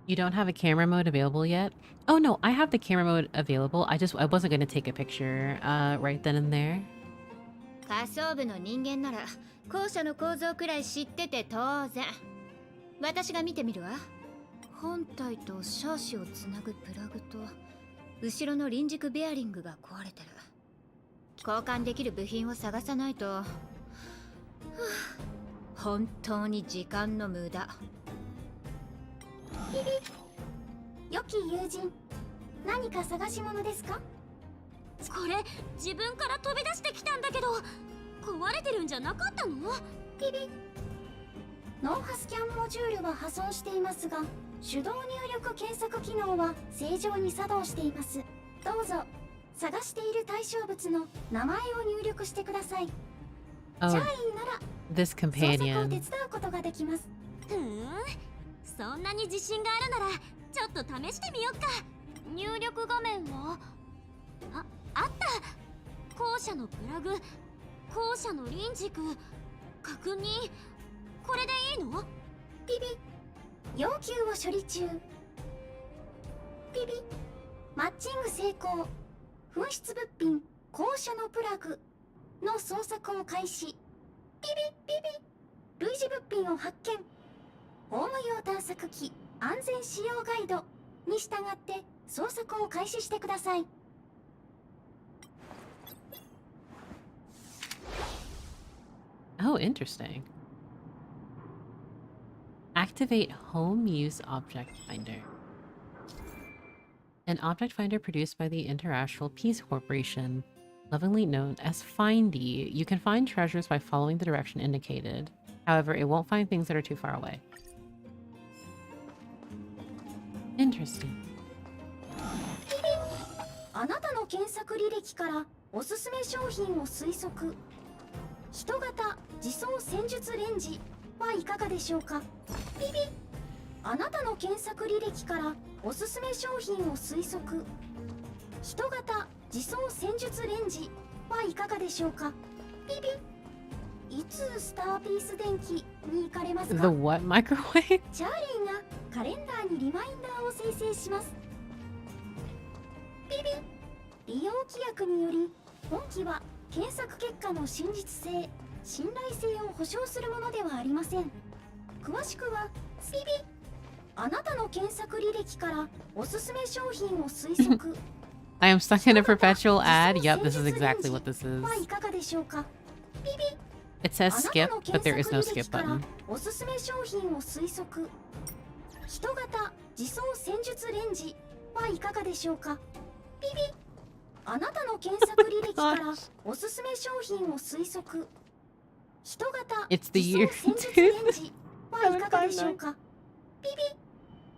You don't have a camera mode available yet? Oh no, I have the camera mode available. I wasn't going to take a picture right then and there. 仮想部の人間なら校舎の構造くらい知ってて当然。私が見てみるわ。本体とシャーシをつなぐプラグと後ろの輪軸ベアリングが壊れてる。交換できる部品を探さないと。本当に時間の無駄。良き友人、何か探し物ですか？これ自分から飛び出してきたんだけど壊れてるんじゃなかったの？ピピ。脳波スキャンモジュールは破損していますが、手動入力検索機能は正常に作動しています。どうぞ探している対象物の名前を入力してください。Oh, ジャインなら this 捜索を companion. 手伝うことができます。そんなに自信があるならちょっと試してみよっか。入力画面はあった。校舎のプラグ、校舎の輪軸、確認。これでいいの？ピピ。要求を処理中。ピピ。マッチング成功。紛失物品校舎のプラグの捜索を開始。ピピピピ。類似物品を発見。ホーム用探索機安全使用ガイドに従って捜索を開始してください。Oh, interesting. Activate Home Use Object Finder. An object finder produced by the International Peace Corporation, lovingly known as Findy. You can find treasures by following the direction indicated. However, it won't find things that are too far away. Interesting. あなたの検索履歴からおすすめ商品を推測。人型自走戦術レンジはいかがでしょうか。ピピ。あなたの検索履歴からおすすめ商品を推測。人型自走戦術レンジはいかがでしょうか。ピピ。いつスターピース電気に行かれますか。 The what microwave? チャーリーがカレンダーにリマインダーを生成します。ピピ。利用規約により本機は検索結果の真実性、信頼性を保証するものではありません。詳しくはピピ。あなたの検索履歴からおすすめ商品を推測。I am stuck in a perpetual ad. Yep, this is exactly what this is. はいかがでしょうか。ピピ。 It says skip, but there is no skip button. おすすめ商品を推測。人型自走戦術レンジはいかがでしょうか。ピピ。あなたの検索履歴からおすすめ商品を推測。人型 It's the 自 year, 走戦術レンジはいかがでしょうか。ピピ。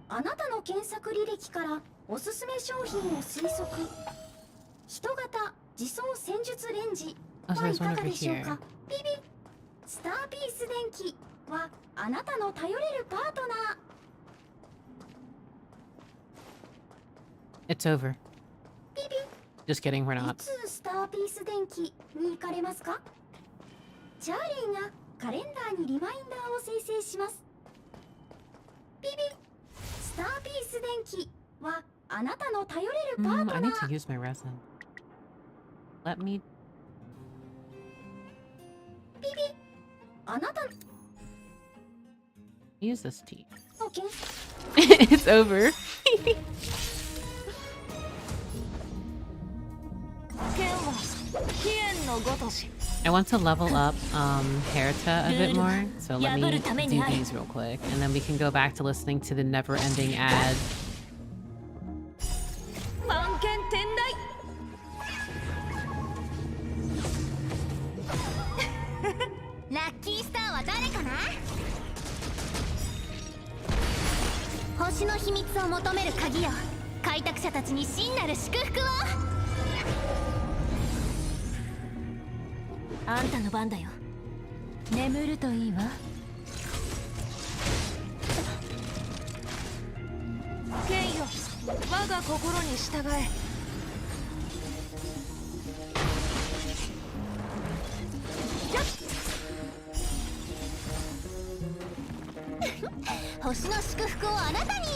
あなたの検索履歴からおすすめ商品を推測。人型自走戦術レンジはいかがでしょうか。ピピ。スターピース電気はあなたの頼れるパートナー。 It's over. ピピ。 Just kidding, we're い not. つスターピース電気に行かれますか。チャーリーがカレンダーにリマインダーを生成します。ピピ。スターピース電気はあなたの頼れるパート I ナ need to ー。 use my resin. Let me... ピピ。あなたの use this tea. 検 It's over. 剣は飛燕のごとし。 I want to level up Herta a bit more, so let me do 破るためにある。 these real quick, and then we can go back to listening to the never-ending ad. 万剣天台。ラッキースターは誰かな。星の秘密を求める鍵よ。開拓者たちに真なる祝福を。あんたの番だよ。眠るといいわ。剣よ、我が心に従え。星の祝福をあなたに。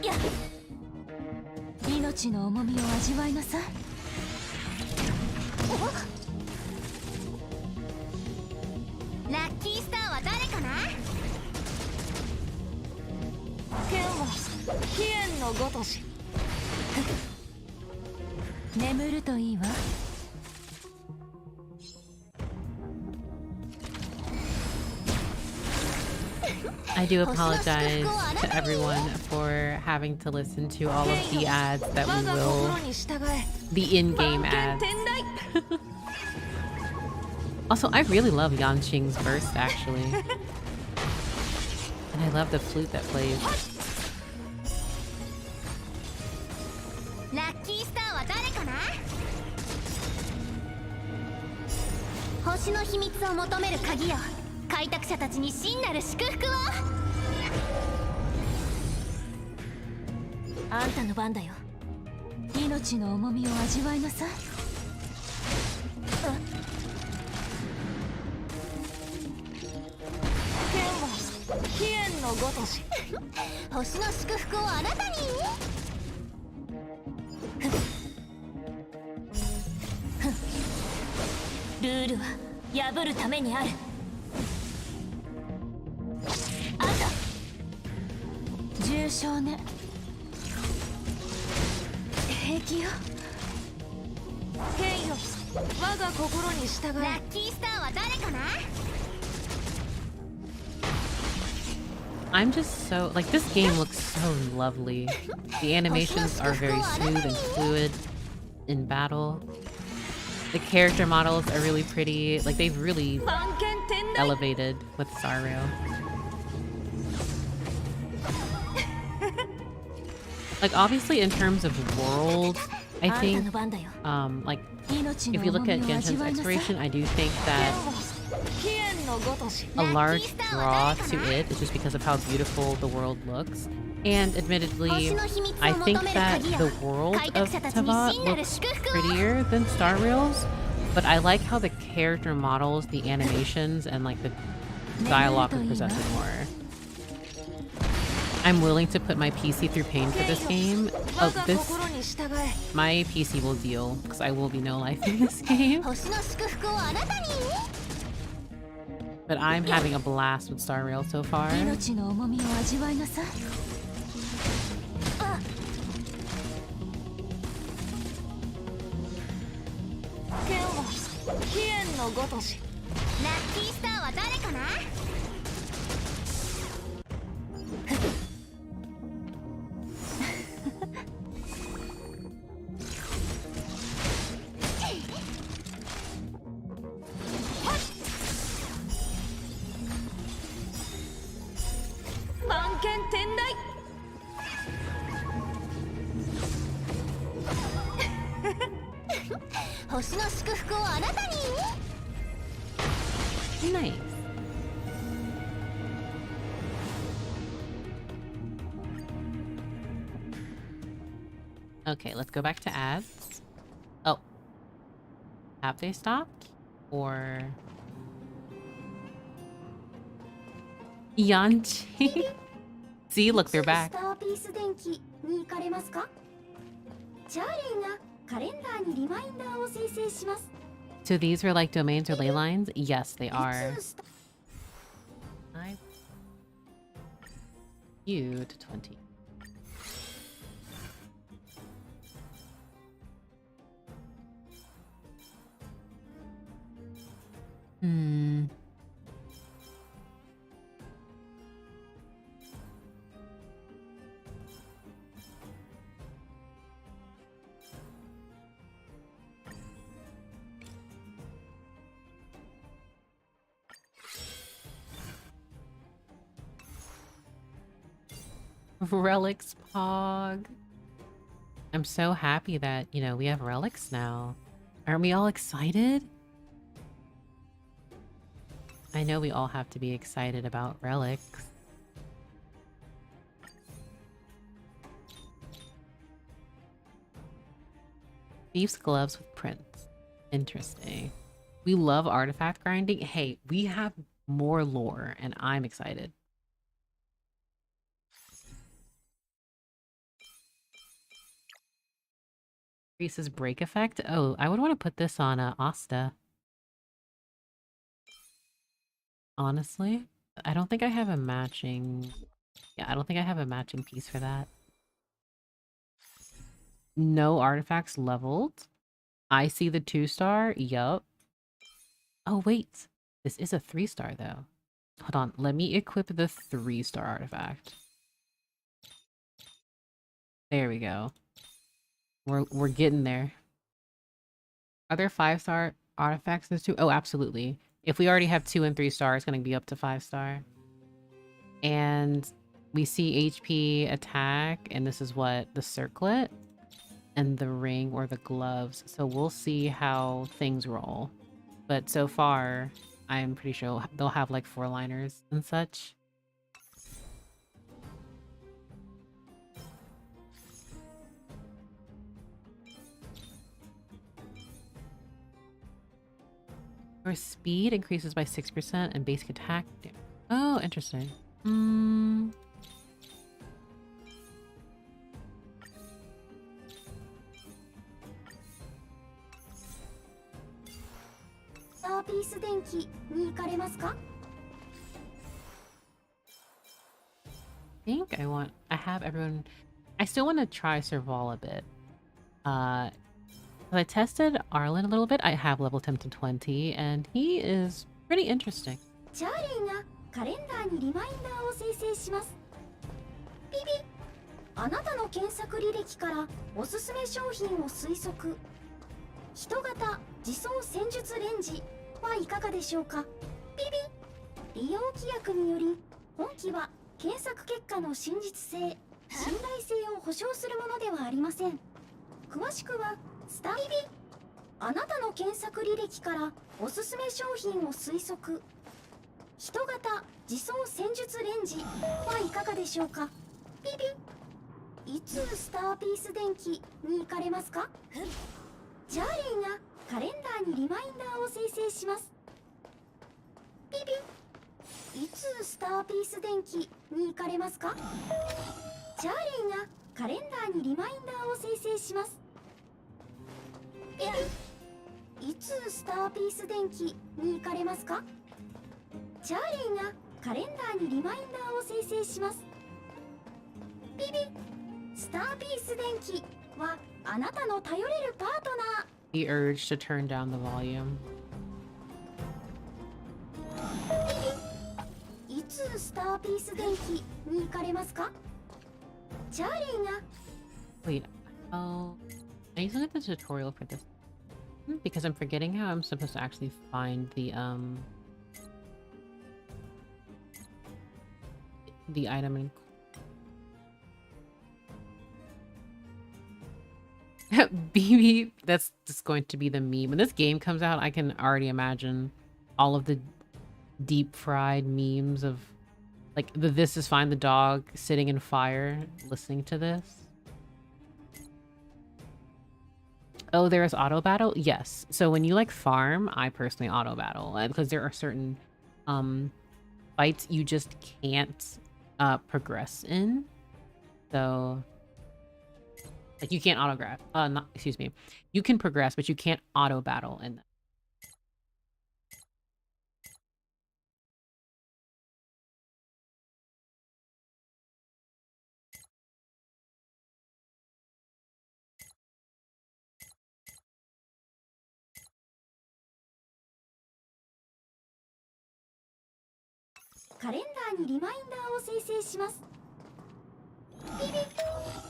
や命の重みを味わいなさい。ラッキースターは誰かな。剣は飛燕のごとし。眠るといいわ。I do apologize to everyone for having to listen to all of the ads that we will... the in-game ads. Also, I really love Yanqing's burst, actually. And I love the flute that plays. ラッキースターは誰かな。星の秘密を求める鍵よ。開拓者たちに真なる祝福を。あんたの番だよ。命の重みを味わいなさい。剣は飛ごとし星の祝福をあなたに。ルールは破るためにある。あんた重傷ね。平気よ。ケイよ、我が心に従え。ラッキースターは誰かな。 I'm just so like this game looks so lovely. The animations are very smooth and fluid in battle. The character models are really pretty. Like they've really elevated with Sario. Like obviously in terms of world, I think like if you look at Genshin's exploration, I do think that a large draw to it is just because of how beautiful the world looks. And admittedly, I think that the world of Teyvat looks prettier than Star Rail's, but I like how the character models, the animations, and like the dialogue are presented more. I'm willing to put my PC through pain for this game. Oh, my PC will deal, because I will be no-lifing this game. But I'm having a blast with Star Rail so far. Nice. Okay, let's go back to ads. Oh. Have they stopped? Or... Yanchi? See, look, they're back. So these were like domains or ley lines? Yes, they are. You to 20. Hmm. Relics Pog. I'm so happy that, you know, we have relics now. Aren't we all excited? I know we all have to be excited about relics. Thief's gloves with prints. Interesting. We love artifact grinding. Hey, we have more lore and I'm excited. Increases break effect. Oh, I would want to put this on Asta. Honestly, I don't think I have a matching... Yeah, I don't think I have a matching piece for that. No artifacts leveled. I see the 2-star. Yup. Oh, wait. This is a 3-star, though. Hold on. Let me equip the 3-star artifact. There we go. We're getting there. Are there 5-star artifacts in this too? Oh, absolutely. If we already have 2 and 3 stars, it's going to be up to 5-star. And we see HP attack, and this is what? The circlet and the ring or the gloves. So we'll see how things roll. But so far, I'm pretty sure they'll have like 4-liners and such. Your speed increases by 6% and basic attack. Oh, interesting. Mm, スターピース電気に行かれますか？ I have everyone. I still want to try Serval a bit. I tested Arlen a little bit. I have leveled him to 20, and he is pretty interesting. チャーリーがカレンダーにリマインダーを生成します。ピピ、あなたの検索履歴からおすすめ商品を推測。人型自走戦術レンジはいかがでしょうか？ピピ、利用規約により本機は検索結果の真実性、信頼性を保証するものではありません。詳しくはスターピピ、あなたの検索履歴からおすすめ商品を推測。人型自走戦術レンジはいかがでしょうか？ピピ、いつスターピース電気に行かれますか？チャーリーがカレンダーにリマインダーを生成します。ピピ、いつスターピース電気に行かれますか？チャーリーがカレンダーにリマインダーを生成します。ピピ、いつスターピース電気に行かれますか？チャーリーがカレンダーにリマインダーを生成します。ピピ、スターピース電気はあなたの頼れるパートナー。 The urge to turn down the volume. ピピ、いつスターピース電気に行かれますか？チャーリーが Wait, oh, I need to look at the tutorial for this because I'm forgetting how I'm supposed to actually find the item in BB. That's just going to be the meme when this game comes out. I can already imagine all of the deep fried memes of like this is fine, the dog sitting in fire listening to this. Oh, there is auto battle? Yes. So when you like farm, I personally auto battle because there are certain fights you just can't progress in. So like you can't autograph. Not excuse me. You can progress, but you can't auto battle in them.カレンダーにリマインダーを生成します。ピピ、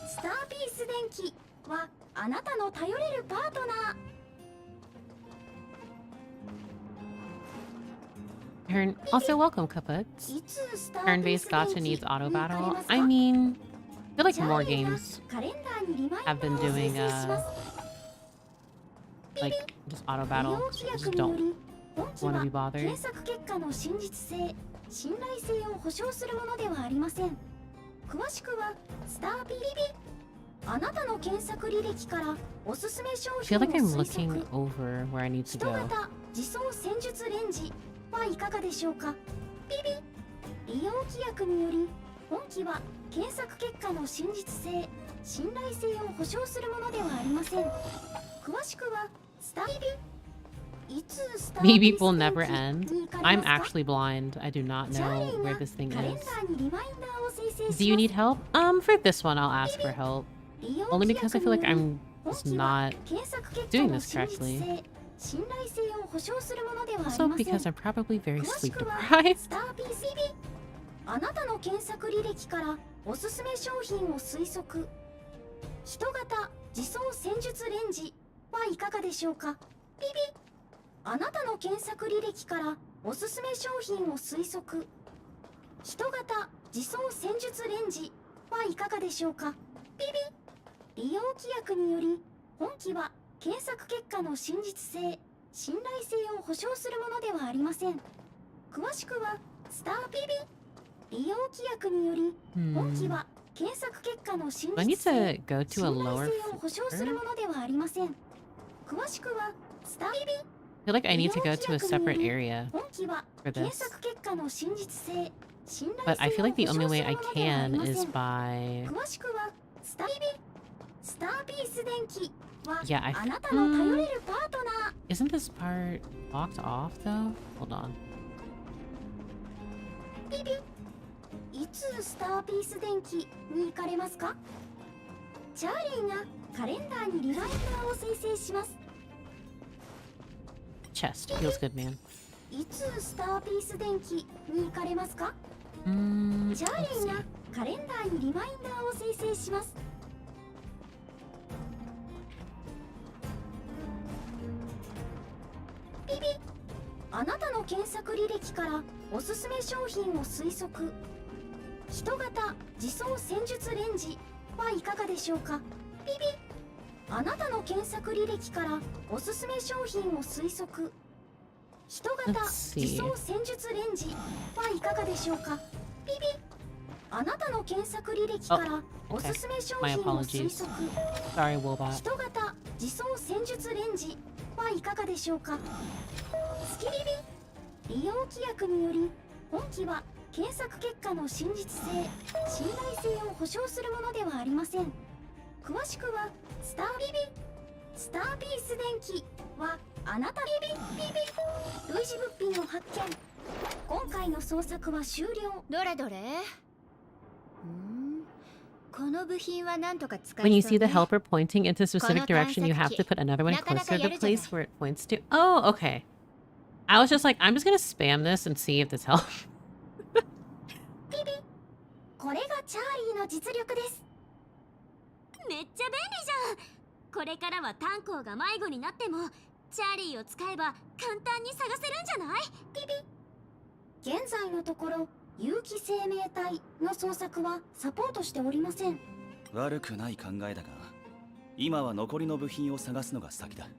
スターピース電気はあなたの頼れるパートナー。 Also, welcome, Kaputs. Turn-based gacha needs auto battle. I mean, I feel like more games have been doing like just auto battle. I just don't want to be bothered. 検索結果の真実性、信頼性を保証するものではありません。詳しくはスターピリビ、あなたの検索履歴からおすすめ商 I feel 品を like I'm 推測。 looking over where I need to 人 go. 型自走戦術レンジはいかがでしょうか？ピビ、利用規約により本機は検索結果の真実性、信頼性を保証するものではありません。詳しくはスターピビ。 Maybe will never end. I'm actually blind. I do not know where this thing is. Do you need help? For this one, I'll ask for help. Only because I feel like I'm just not doing this correctly. Also because I'm probably very sleep deprived. あなたの検索履歴からおすすめ商品を推測。人型自走戦術レンジはいかがでしょうか？ピビ、あなたの検索履歴からおすすめ商品を推測。人型自走戦術レンジはいかがでしょうか？ピビ、利用規約により本機は検索結果の真実性、信頼性を保証するものではありません。詳しくはスターピビ、利用規約により本機は検索結果の真実性、信頼性を保証するものではありません。詳しくはスターピビ。 I feel like I need to go to a separate area for this. But I feel like the only way I can is by... 詳しくはスターピース電気は Yeah, あなたの頼れるパートナー。 Isn't this part locked off though? Hold on. ピピ。いつスターピース電気に行かれますか？チャーリーがカレンダーにリマインダーを生成します。 Chest. Feels good, man. いつスターピース電気に行かれますか？ チャーリ let's ー see. がカレンダーにリマインダーを生成します。ピピ。あなたの検索履歴からおすすめ商品を推測。人型自走戦術レンジはいかがでしょうか？ピピ。あなたの検索履歴からおすすめ商品を推測。人型 Let's 自 see. 走戦術レンジはいかがでしょうか？ピピ。あなたの検索履歴からおすすめ商 My 品を apologies. 推測。 Sorry, Woolbot. 人型自走戦術レンジはいかがでしょうか？スキビビ。利用規約により本機は検索結果の真実性、信頼性を保証するものではありません。詳しくはスターピース電気はあなたビビビビ類似物品を発見。今回の捜索は終了。どれどれ？この部品はなんとか使 When い you そう see the ね。 helper pointing into a specific direction, you have to put another one なかなか closer to や the るじゃない。 place where it points to. Oh, okay. I was just like, I'm just gonna spam this and see if this helps. ビビ。これがチャーリーの実力です。めっちゃ便利じゃん。これからは炭鉱が迷子になってもチャーリーを使えば簡単に探せるんじゃない？ピピ。現在のところ有機生命体の捜索はサポートしておりません。悪くない考えだが、今は残りの部品を探すのが先だ。ピ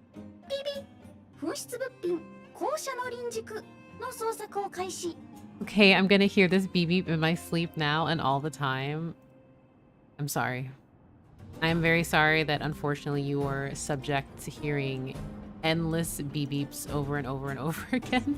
ピ。紛失物品校舎の臨軸の捜索を開始。 Okay, I'm gonna hear this beep beep in my sleep now and all the time. I'm sorry. I'm very sorry that unfortunately you are subject to hearing endless beep beeps over and over and over again.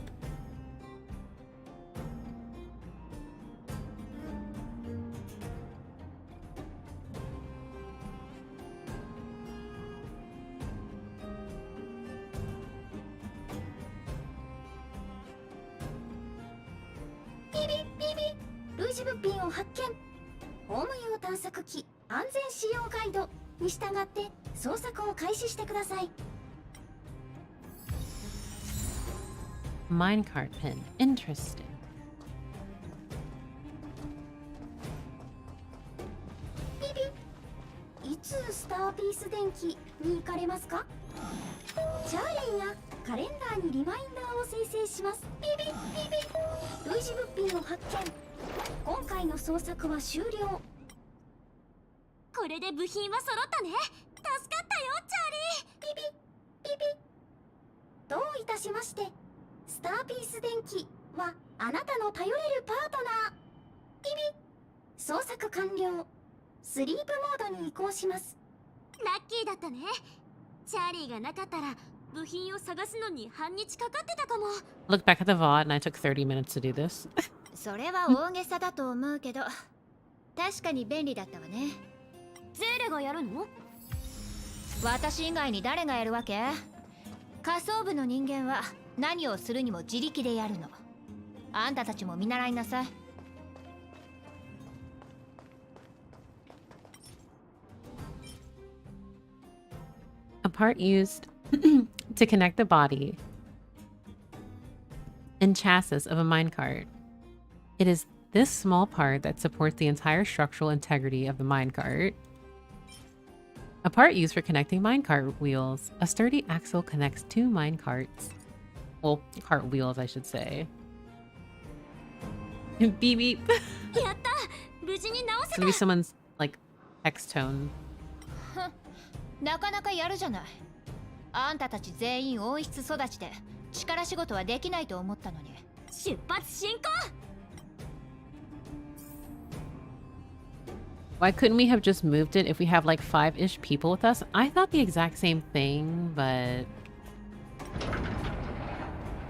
BB 類似物品を発見。ホーム用探索機安全使用ガイドに従って捜索を開始してください。 Minecart pin. Interesting. いつスターピース電気に行かれますか？チャーリーがカレンダーにリマインダーを生成します。ビビビビ類似物品を発見。今回の捜索は終了。これで部品は揃ったね。助かったよチャーリー。ビビビビどういたしまして。スターピース電気はあなたの頼れるパートナー。ビビ捜索完了。スリープモードに移行します。ラッキーだったね。チャーリーがなかったら部品を探すのに半日かかってたかも。 Look back at the VOD and I took 30 minutes to do this. それは大げさだと思うけど、確かに便利だったわね。ゼーレがやるの？私以外に誰がやるわけ？仮想部の人間は何をするにも自力でやるの。あんたたちも見習いなさい。A part used to connect the body and chassis of a minecart. It is this small part that supports the entire structural integrity of the minecart. A part used for connecting minecart wheels. A sturdy axle connects two minecarts. Well, cart wheels, I should say. Beep beep. やった。無事に直せ It's た。 gonna be someone's like text tone. なかなかやるじゃない。あんたたち全員温室育ちで力仕事はできないと思ったのに。出発進行。 Why couldn't we have just moved it if we have like 5-ish people with us? I thought the exact same thing, but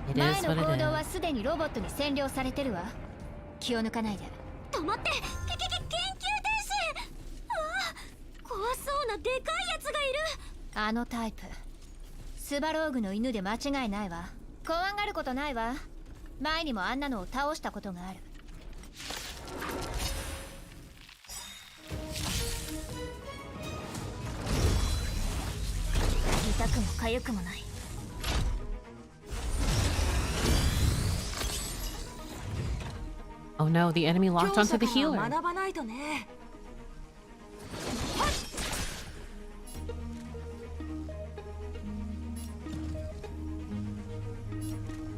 it 前 is の what 行 it 動は is. すでにロボットに占領されてるわ。気を抜かないで。止まって。研究停止。うわ、怖そうなでかいやつがいる。あのタイプスバローグの犬で間違いないわ。怖がることないわ。前にもあんなのを倒したことがある。痛くも痒くもない。Oh no, the enemy locked onto the 強者 healer. から学ばないとね。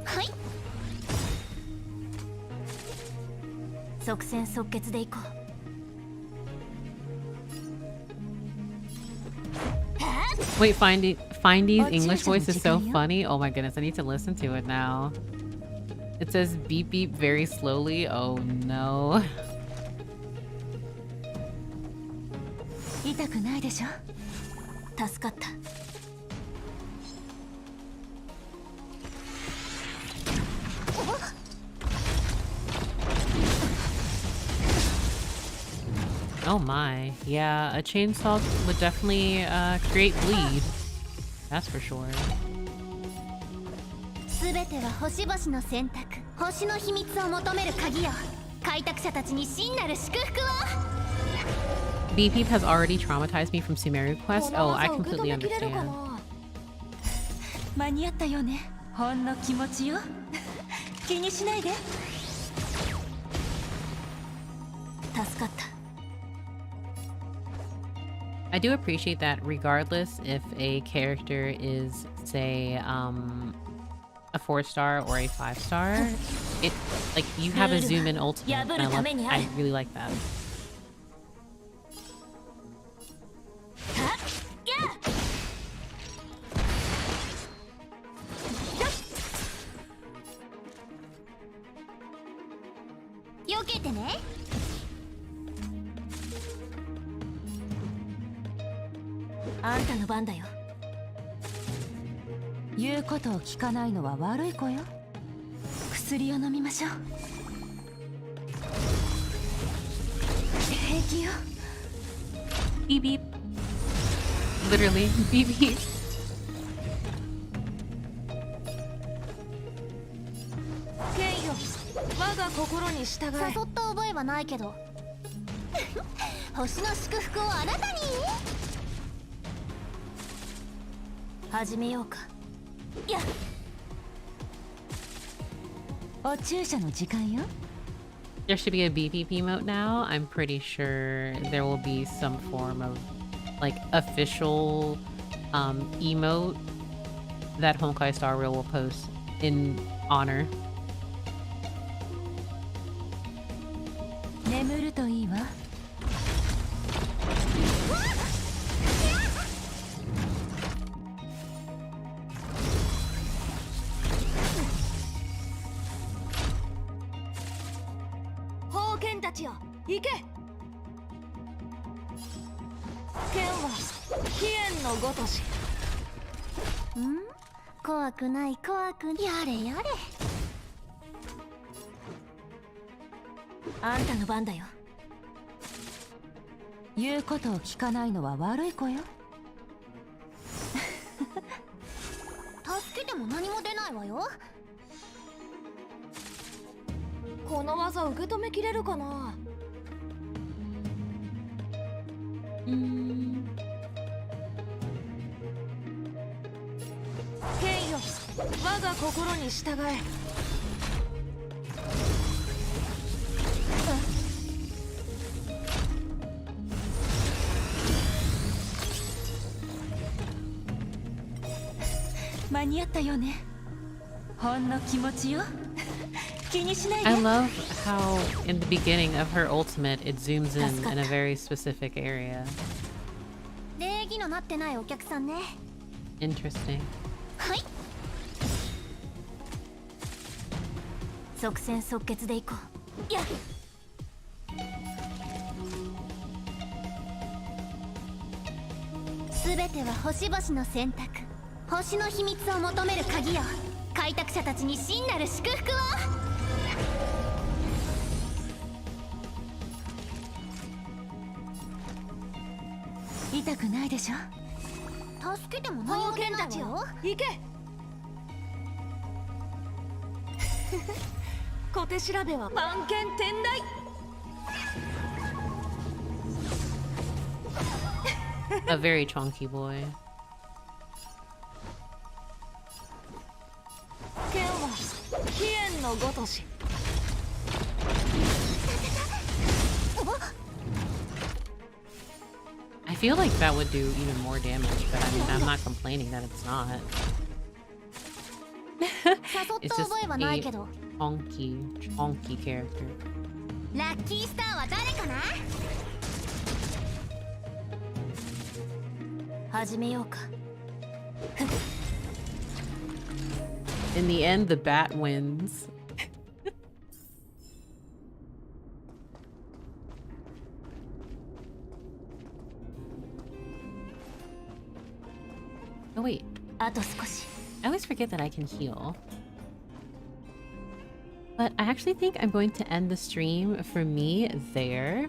はい。即戦即決でいこう。Wait, Findy's English voice is so funny. Oh my goodness, I need to listen to it now. It says beep beep very slowly. Oh no. 痛くないでしょ。助かった。Oh my. Yeah, a chainsaw would definitely create bleed. That's for sure. すべては星々の選択。星の秘密を求める鍵よ。開拓者たちに真なる祝福を。Beep Beep has already traumatized me from Sumeru Quest. Oh, I completely understand. 間に合ったよね。ほんの気持ちよ。気にしないで。助かった。I do appreciate that regardless if a character is, say, a 4-star or a 5-star, it like you have a zoom in ultimate. And I really like that. "あんたの番だよ。言うことを聞かないのは悪い子よ。薬を飲みましょう。平気よ。Beep beep. Literally, beep beep. ケンよ、我が心に従え。誘った覚えはないけど。星の祝福をあなたに。始めようか。やっ。お注射の時間よ。There should be a beep beep emote now. I'm pretty sure there will be some form of like official emote that Honkai Star Rail will post in honor. 眠るといいわ。宝剣たちよ、行け。剣は飛燕のごとし。怖くない怖くない。やれやれ。あんたの番だよ。言うことを聞かないのは悪い子よ。助けても何も出ないわよ。この技受け止めきれるかな。剣よ、我が心に従え。間に合ったよね。ほんの気持ちよ。気にしないで。 I love how in the beginning of her ultimate it zooms in a very specific area. 礼儀のなってないお客さんね。Interesting. はい。即戦即決でいこう。やっ。すべては星々の選択。星の秘密を求める鍵よ。開拓者たちに真なる祝福を。たくないでしょ。助けても何も出ないわよ。行け。小手調べは番犬天台。A very chonky boy. 剣は飛燕のごとし。I feel like that would do even more damage, but I mean, I'm not complaining that it's not. 誘っ It's た just 覚えはないけど。 chonky character. ラッキースターは誰かな？始めようか。In the end, the bat wins. Oh wait. あと少し。 I always forget that I can heal. But I actually think I'm going to end the stream for me there.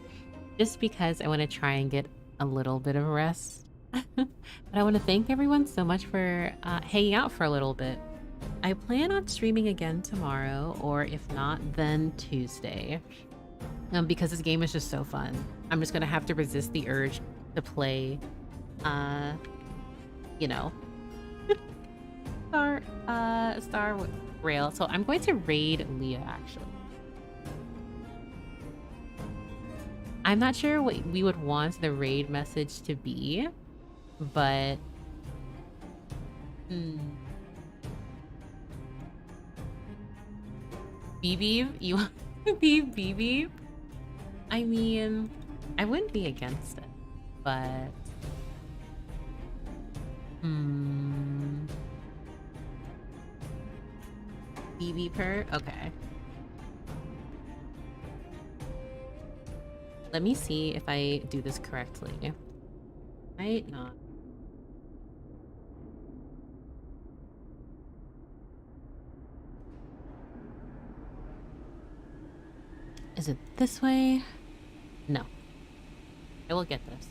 Just because I want to try and get a little bit of rest. But I want to thank everyone so much for hanging out for a little bit. I plan on streaming again tomorrow, or if not, then Tuesday. Because this game is just so fun. I'm just going to have to resist the urge to play, you know, Star Rail. So I'm going to raid Leah, actually. I'm not sure what we would want the raid message to be, but BB? You want to be BB? I mean, I wouldn't be against it, but BB per? Okay. Let me see if I do this correctly. Might not. Is it this way? No. I will get this.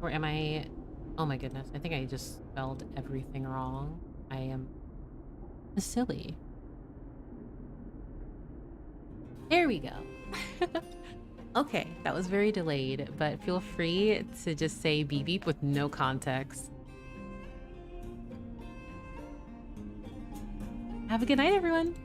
Or am I... Oh my goodness, I think I just spelled everything wrong. I am silly. There we go. Okay, that was very delayed, but feel free to just say beep beep with no context. Have a good night, everyone.